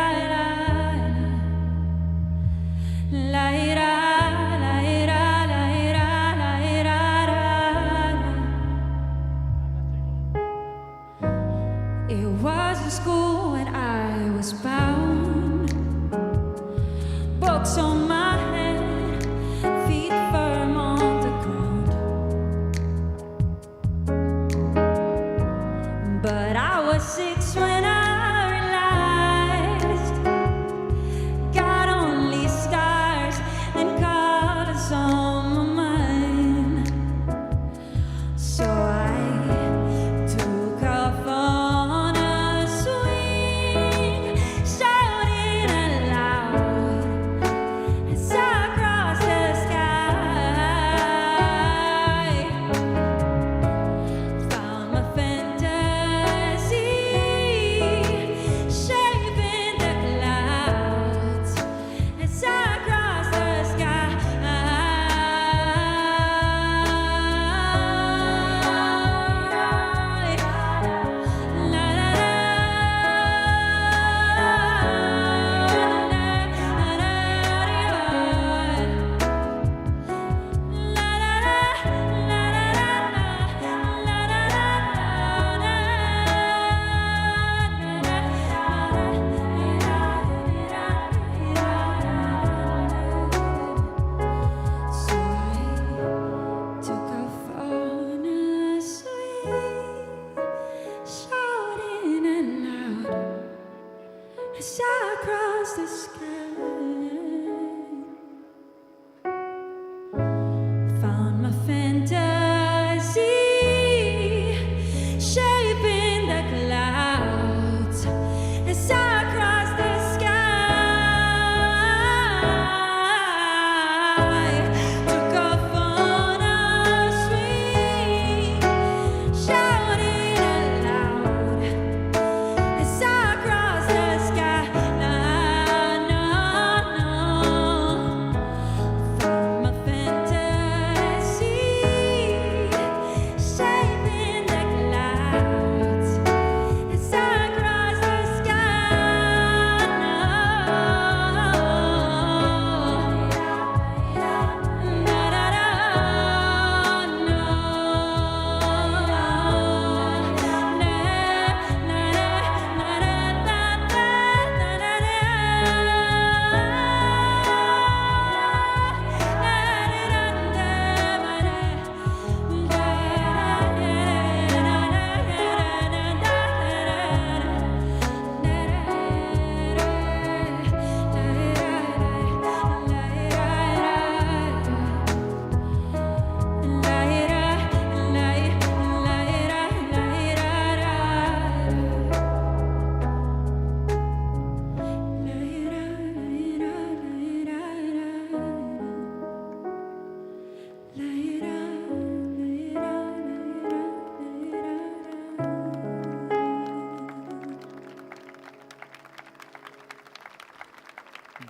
la ira, la the sky. Found my fantasy shaping the clouds as I cross the sky. Took off on a swing, shouting aloud as I cross the sky. No, no, no. Found my fantasy shaping the clouds as I cross the sky.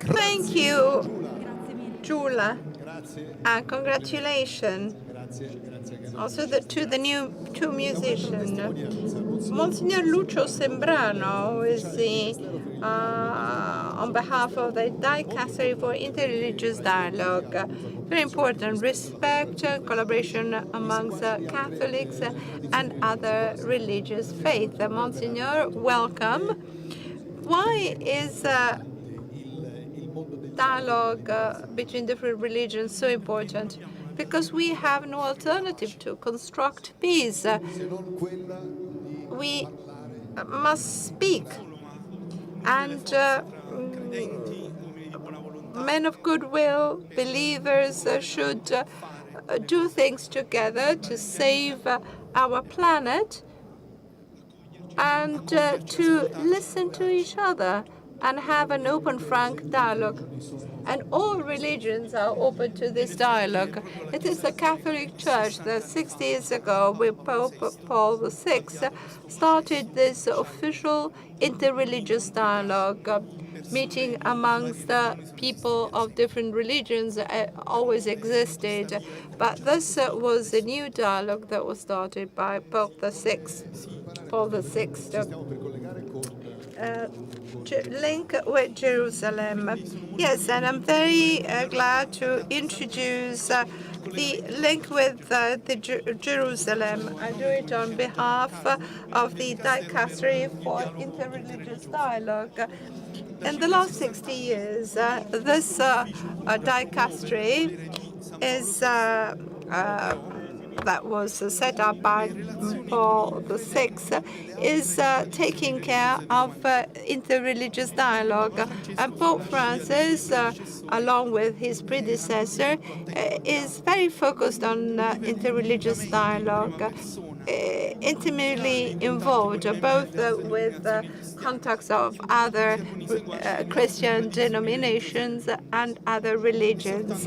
Thank you, Giulia, and congratulations also to the new two musicians. Monsignor Lucio Sembrano is on behalf of the Dicastery for Interreligious Dialogue. Very important, respect, collaboration amongst Catholics and other religious faiths. Monsignor, welcome. Why is dialogue between different religions so important? Because we have no alternative to construct peace. We must speak, and men of goodwill, believers should do things together to save our planet and to listen to each other and have an open, frank dialogue. And all religions are open to this dialogue. It is the Catholic Church that 60 years ago, with Pope Paul VI, started this official interreligious dialogue. Meeting amongst people of different religions always existed, but this was a new dialogue that was started by Pope VI, Paul VI. Link with Jerusalem. Yes, and I'm very glad to introduce the link with Jerusalem. I do it on behalf of the Dicastery for Interreligious Dialogue. In the last 60 years, this dicastery is that was set up by Paul VI is taking care of interreligious dialogue. And Pope Francis, along with his predecessor, is very focused on interreligious dialogue, intimately involved both with contacts of other Christian denominations and other religions,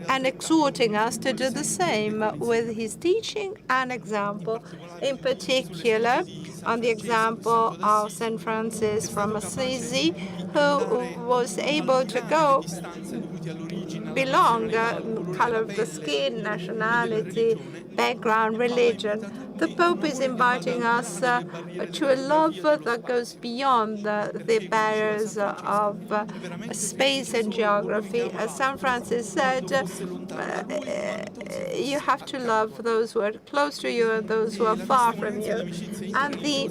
and exhorting us to do the same with his teaching and example, in particular on the example of St. Francis from Assisi, who was able to go belong, color of the skin, nationality, background, religion. The Pope is inviting us to a love that goes beyond the barriers of space and geography. As St. Francis said, you have to love those who are close to you and those who are far from you. And the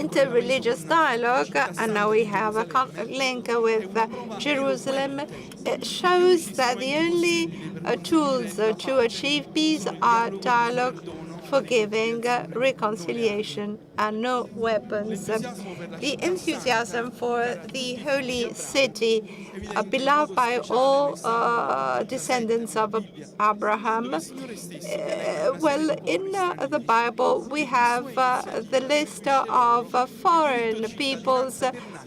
interreligious dialogue, and now we have a link with Jerusalem, it shows that the only tools to achieve peace are dialogue, forgiving, reconciliation, and no weapons. The enthusiasm for the holy city, beloved by all descendants of Abraham. Well, in the Bible, we have the list of foreign peoples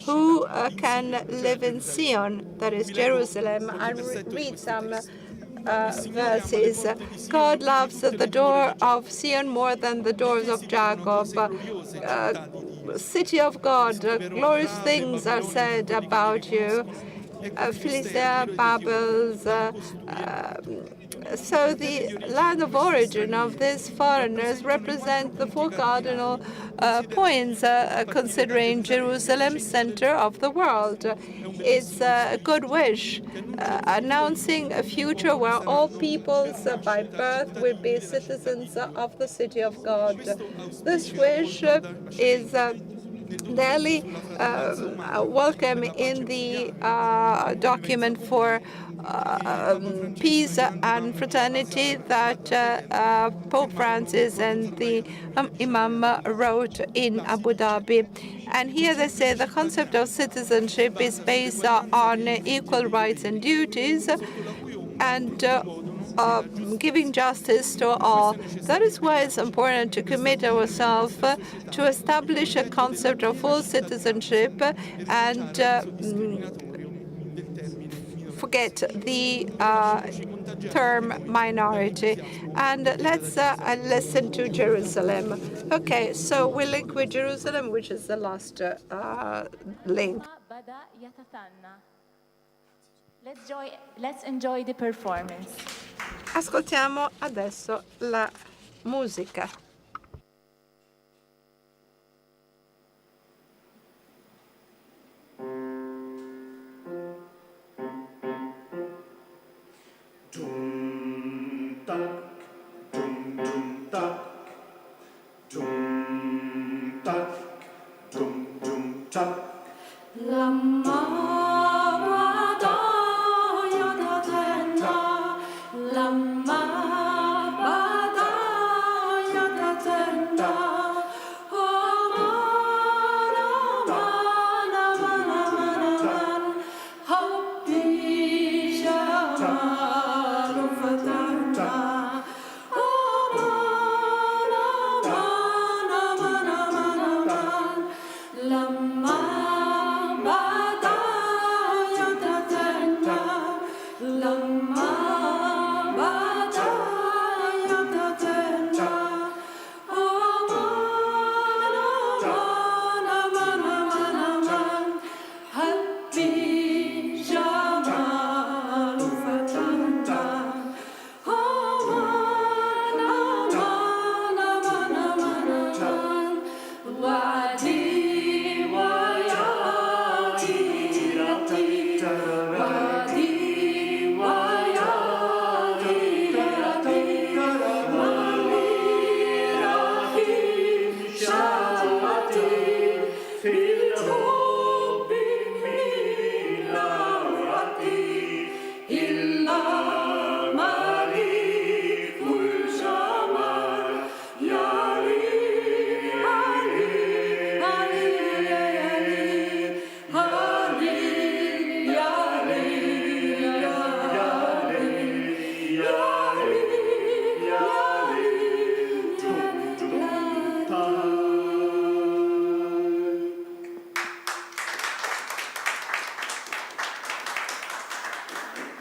who can live in Zion, that is Jerusalem. I'll read some verses. God loves the door of Zion more than the doors of Jacob. City of God, glorious things are said about you. Philistia, Babels. So the land of origin of these foreigners represent the four cardinal points, considering Jerusalem center of the world. It's a good wish, announcing a future where all peoples by birth will be citizens of the city of God. This wish is daily welcome in the document for peace and fraternity that Pope Francis and the Imam wrote in Abu Dhabi. And here they say the concept of citizenship is based on equal rights and duties and giving justice to all. That is why it's important to commit ourselves to establish a concept of full citizenship and forget the term minority. And let's listen to Jerusalem. Okay, so we link with Jerusalem, which is the last link. Let's enjoy the performance. Ascoltiamo adesso la musica.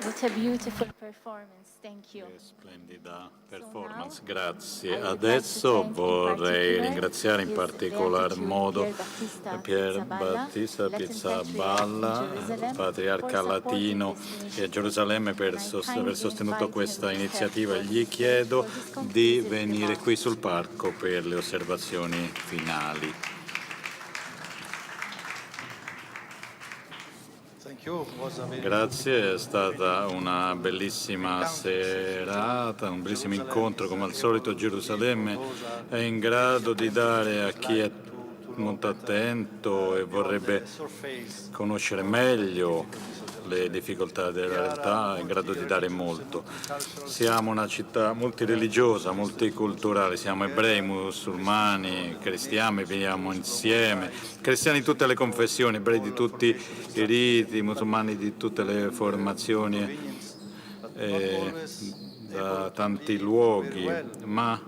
What a beautiful performance. Thank you. Splendida performance, grazie. Adesso vorrei ringraziare in particolar modo Pier Battista Pizzaballa, patriarca latino e a Gerusalemme per aver sostenuto questa iniziativa. Gli chiedo di venire qui sul palco per le osservazioni finali. Grazie, è stata una bellissima serata, un bellissimo incontro. Come al solito Gerusalemme è in grado di dare a chi è molto attento e vorrebbe conoscere meglio le difficoltà della realtà, è in grado di dare molto. Siamo una città multireligiosa, multiculturale, siamo ebrei, musulmani, cristiani, viviamo insieme, cristiani di tutte le confessioni, ebrei di tutti i riti, musulmani di tutte le formazioni, da tanti luoghi, ma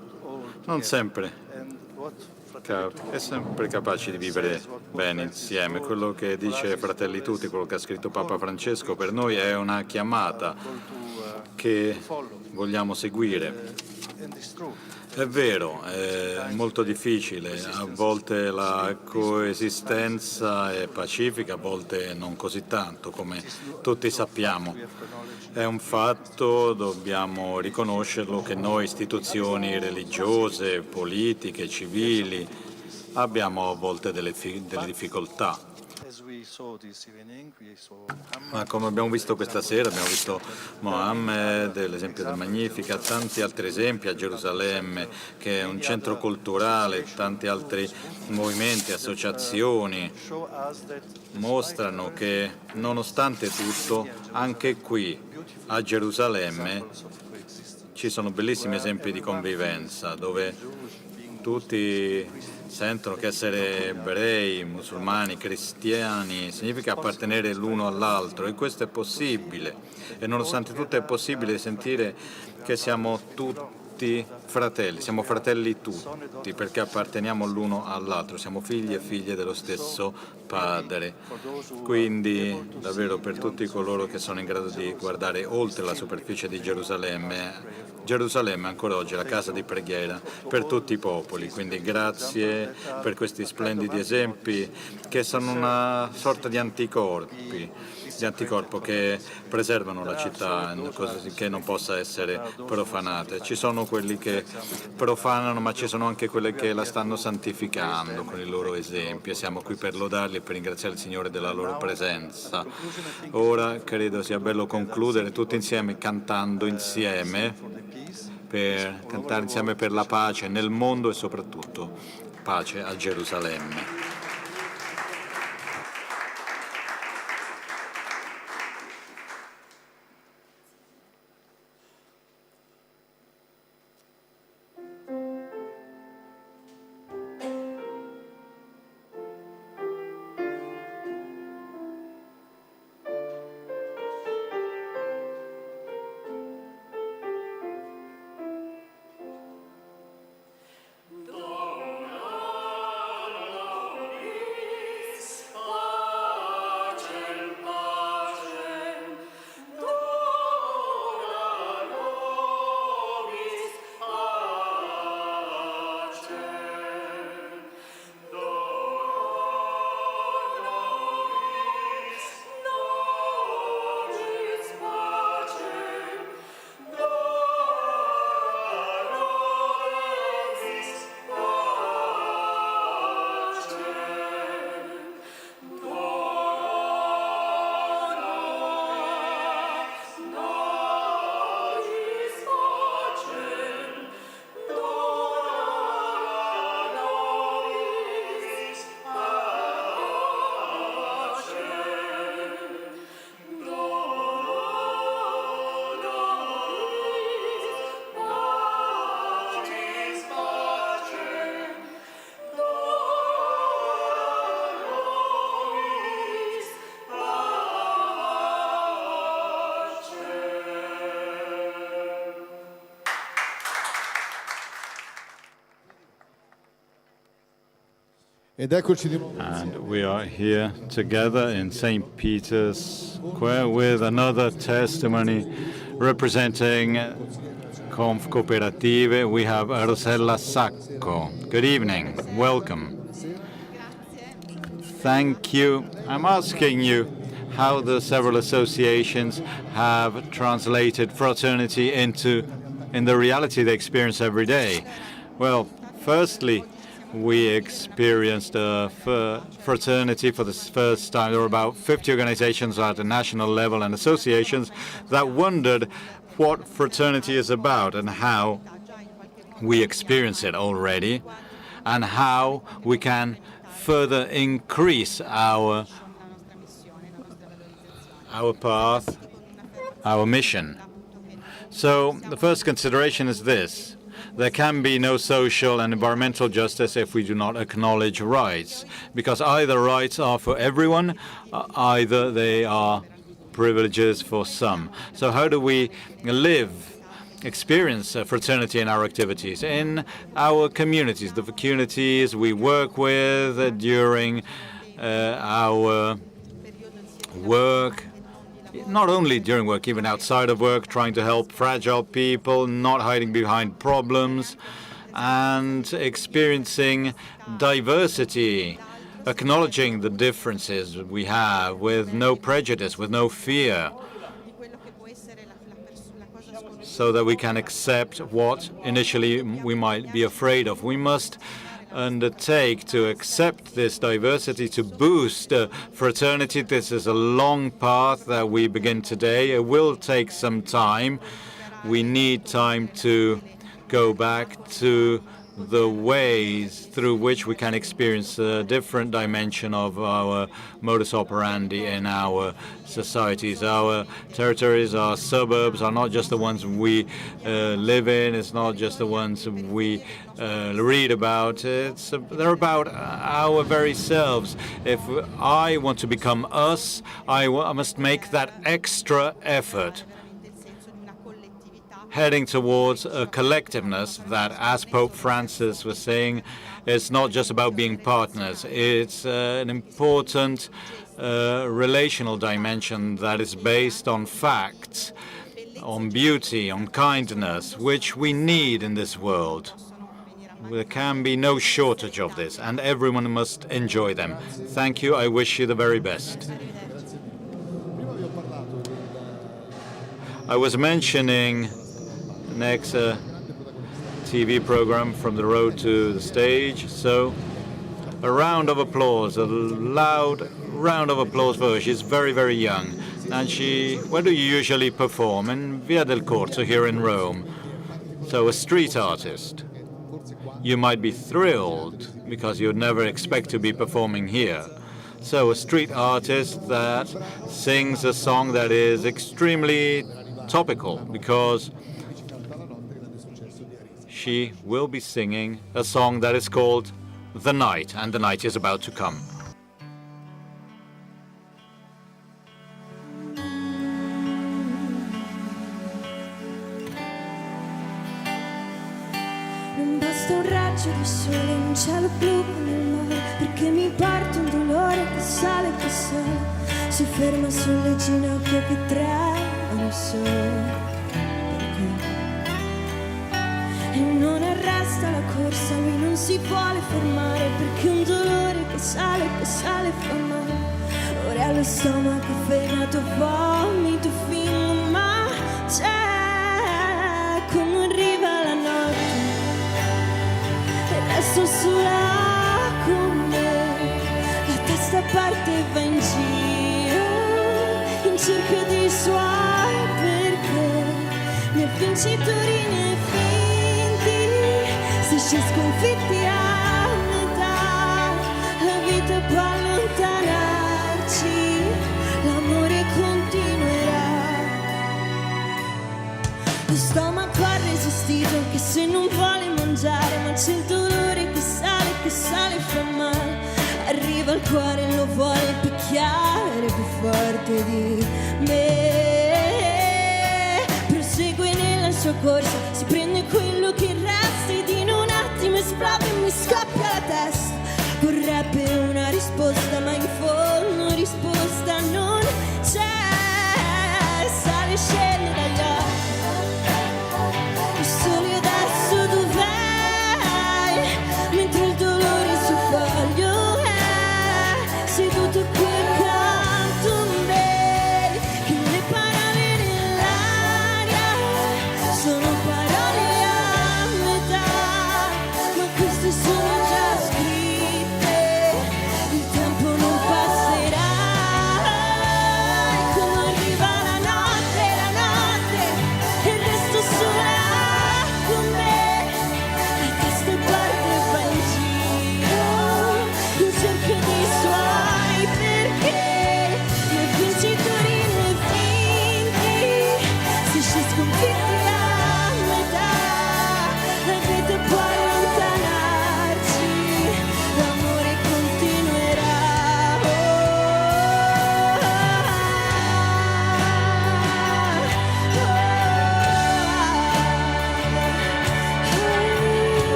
non sempre è sempre capaci di vivere bene insieme. Quello che dice Fratelli Tutti, quello che ha scritto Papa Francesco, per noi è una chiamata che vogliamo seguire. È vero, è molto difficile, a volte la coesistenza è pacifica, a volte non così tanto, come tutti sappiamo. È un fatto, dobbiamo riconoscerlo, che noi istituzioni religiose, politiche, civili, abbiamo a volte delle difficoltà. Ma come abbiamo visto questa sera, abbiamo visto Mohammed, l'esempio del Magnifica, tanti altri esempi a Gerusalemme, che è un centro culturale, tanti altri movimenti, associazioni, mostrano che nonostante tutto, anche qui a Gerusalemme ci sono bellissimi esempi di convivenza, dove tutti sentono che essere ebrei, musulmani, cristiani significa appartenere l'uno all'altro, e questo è possibile. E nonostante tutto è possibile sentire che siamo tutti fratelli, siamo fratelli tutti, perché apparteniamo l'uno all'altro, siamo figli e figlie dello stesso Padre. Quindi davvero per tutti coloro che sono in grado di guardare oltre la superficie di Gerusalemme, Gerusalemme ancora oggi è la casa di preghiera per tutti i popoli, quindi grazie per questi splendidi esempi che sono una sorta di anticorpo che preservano la città così che non possa essere profanata. Ci sono quelli che profanano, ma ci sono anche quelli che la stanno santificando con i loro esempi, e siamo qui per lodarli e per ringraziare il Signore della loro presenza. Ora credo sia bello concludere tutti insieme cantando insieme, per cantare insieme per la pace nel mondo e soprattutto pace a Gerusalemme. And we are here together in St. Peter's Square with another testimony representing Cooperative. We have Rosella Sacco. Good evening. Welcome. Thank you. I'm asking you how the several associations have translated fraternity in the reality they experience every day. Well, firstly, we experienced a fraternity for the first time. There were about 50 organizations at the national level and associations that wondered what fraternity is about and how we experience it already and how we can further increase our our path, our mission. So the first consideration is this. There can be no social and environmental justice if we do not acknowledge rights, because either rights are for everyone, either they are privileges for some. So how do we experience fraternity in our activities? In our communities, the communities we work with during our work, not only during work, even outside of work, trying to help fragile people, not hiding behind problems, and experiencing diversity, acknowledging the differences we have with no prejudice, with no fear, so that we can accept what initially we might be afraid of. We must undertake to accept this diversity, to boost fraternity. This is a long path that we begin today. It will take some time. We need time to go back to the ways through which we can experience a different dimension of our modus operandi in our societies. Our territories, our suburbs are not just the ones we live in. It's not just the ones we read about. They're about our very selves. If I want to become us, I must make that extra effort, heading towards a collectiveness that, as Pope Francis was saying, it's not just about being partners. It's an important relational dimension that is based on facts, on beauty, on kindness, which we need in this world. There can be no shortage of this, and everyone must enjoy them. Thank you. I wish you the very best. I was mentioning next TV program, From the Road to the Stage. So a round of applause, a loud round of applause for her. She's very, very young. And where do you usually perform? In Via del Corso here in Rome. So a street artist. You might be thrilled because you'd never expect to be performing here. So a street artist that sings a song that is extremely topical, because she will be singing a song that is called The Night, and the night is about to come. Non basta un raggio di sole, un cielo blu nel mare, perché mi parte un dolore che sale, si ferma sulle ginocchia che tremano solo. E non arresta la corsa, lui non si vuole fermare, perché un dolore che sale fa male. Ora allo stomaco, fegato, vomito, film, ma c'è come arriva la notte e resto sola con me. La testa parte e va in giro in cerca dei suoi perché, né vincitori né finti, se ci sconfitti a metà, la vita può allontanarci, l'amore continuerà. Lo stomaco ha resistito anche se non vuole mangiare, ma c'è il dolore che sale fa male. Arriva al cuore e lo vuole picchiare più forte di me. Prosegue nella sua corsa, si prende quello che resta ed in un attimo esplode e mi scoppia la testa. Vorrebbe una risposta ma in fondo risposta non c'è. Sale e scende dagli occhi, il sole adesso dov'è? Mentre il dolore sul foglio seduto qui accanto a me, che le parole nell'aria sono parole a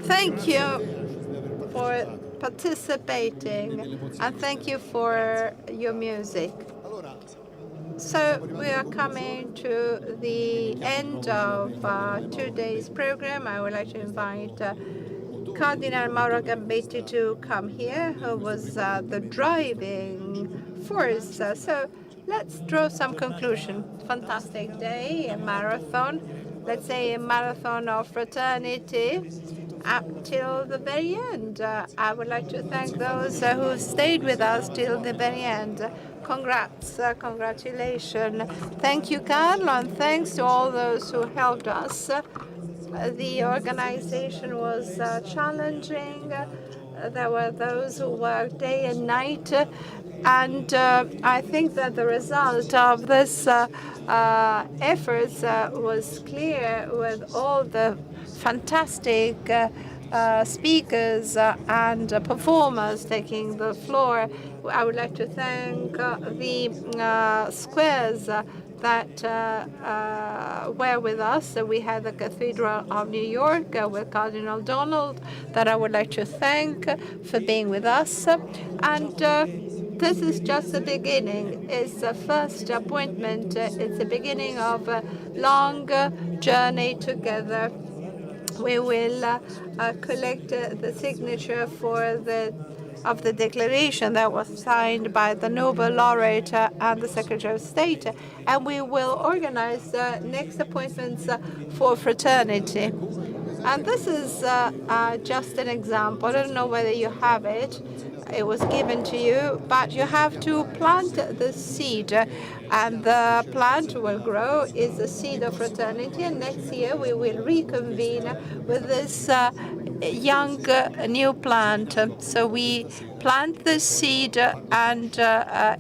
Thank you for participating, and thank you for your music. So we are coming to the end of today's program. I would like to invite Cardinal Mauro Gambetti to come here, who was the driving force. So let's draw some conclusion. Fantastic day, a marathon. Let's say a marathon of fraternity up till the very end. I would like to thank those who stayed with us till the very end. Congrats, congratulations. Thank you, Carlo, and thanks to all those who helped us. The organization was challenging. There were those who worked day and night. And I think that the result of this efforts was clear with all the fantastic speakers and performers taking the floor. I would like to thank the squares that were with us. We had the Cathedral of New York with Cardinal Donald that I would like to thank for being with us. And this is just the beginning. It's the first appointment. It's the beginning of a long journey together. We will collect the signature of the declaration that was signed by the Nobel Laureate and the Secretary of State, and we will organize the next appointments for fraternity. And this is just an example. I don't know whether you have it. It was given to you, but you have to plant the seed, and the plant will grow. Is the seed of fraternity, and next year we will reconvene with this young new plant. So we plant the seed, and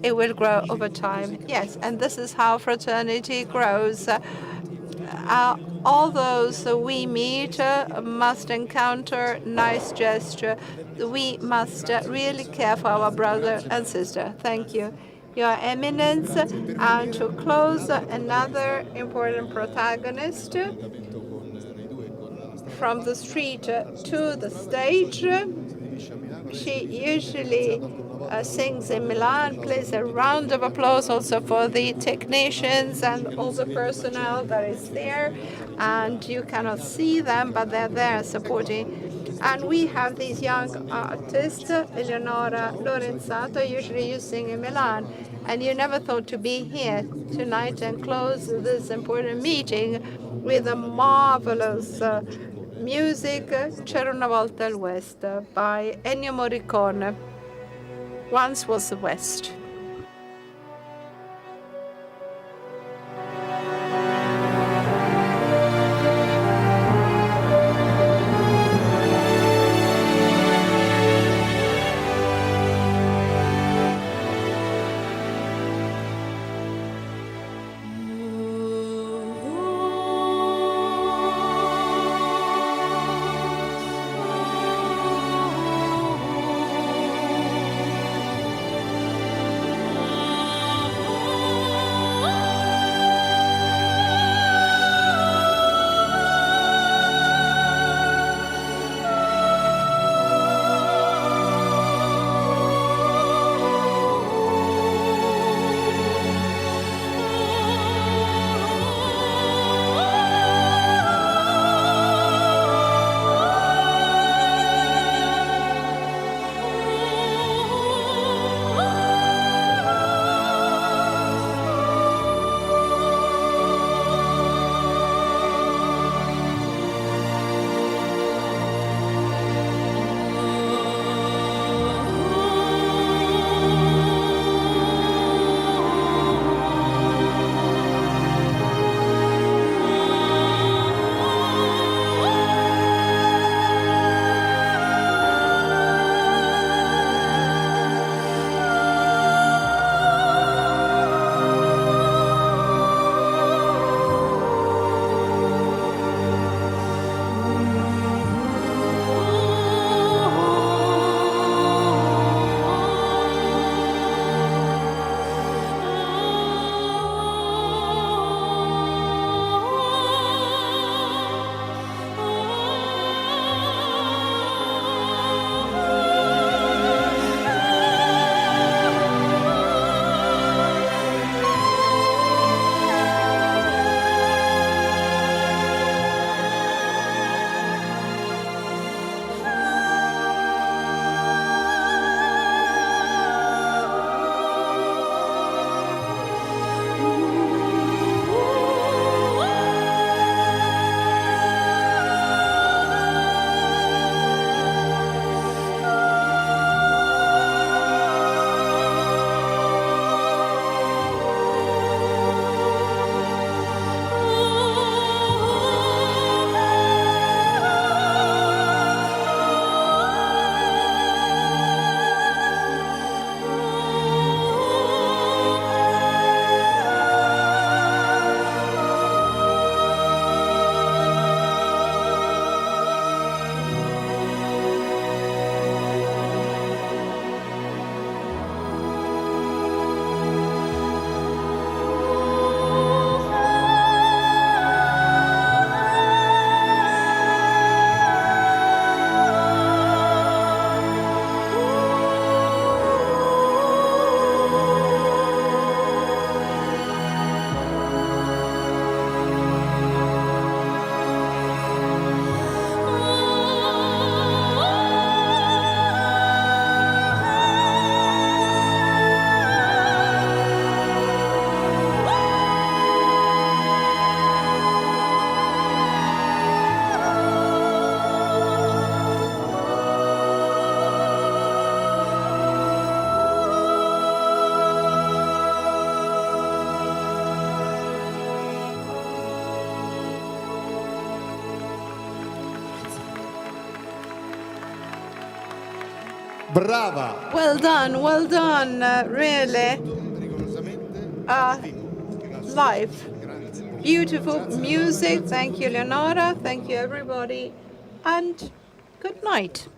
it will grow over time. Yes, and this is how fraternity grows. All those we meet must encounter nice gesture. We must really care for our brother and sister. Thank you, Your Eminence. And to close, another important protagonist from the street to the stage. She usually sings in Milan. Please, a round of applause also for the technicians and all the personnel that is there. And you cannot see them, but they're there supporting. And we have these young artists, Eleonora Lorenzato. Usually you sing in Milan, and you never thought to be here tonight and close this important meeting with a marvelous music, C'era una volta il West, by Ennio Morricone. Once was the West. Brava! Well done, really. Live. Beautiful music. Thank you, Leonora. Thank you, everybody. And good night.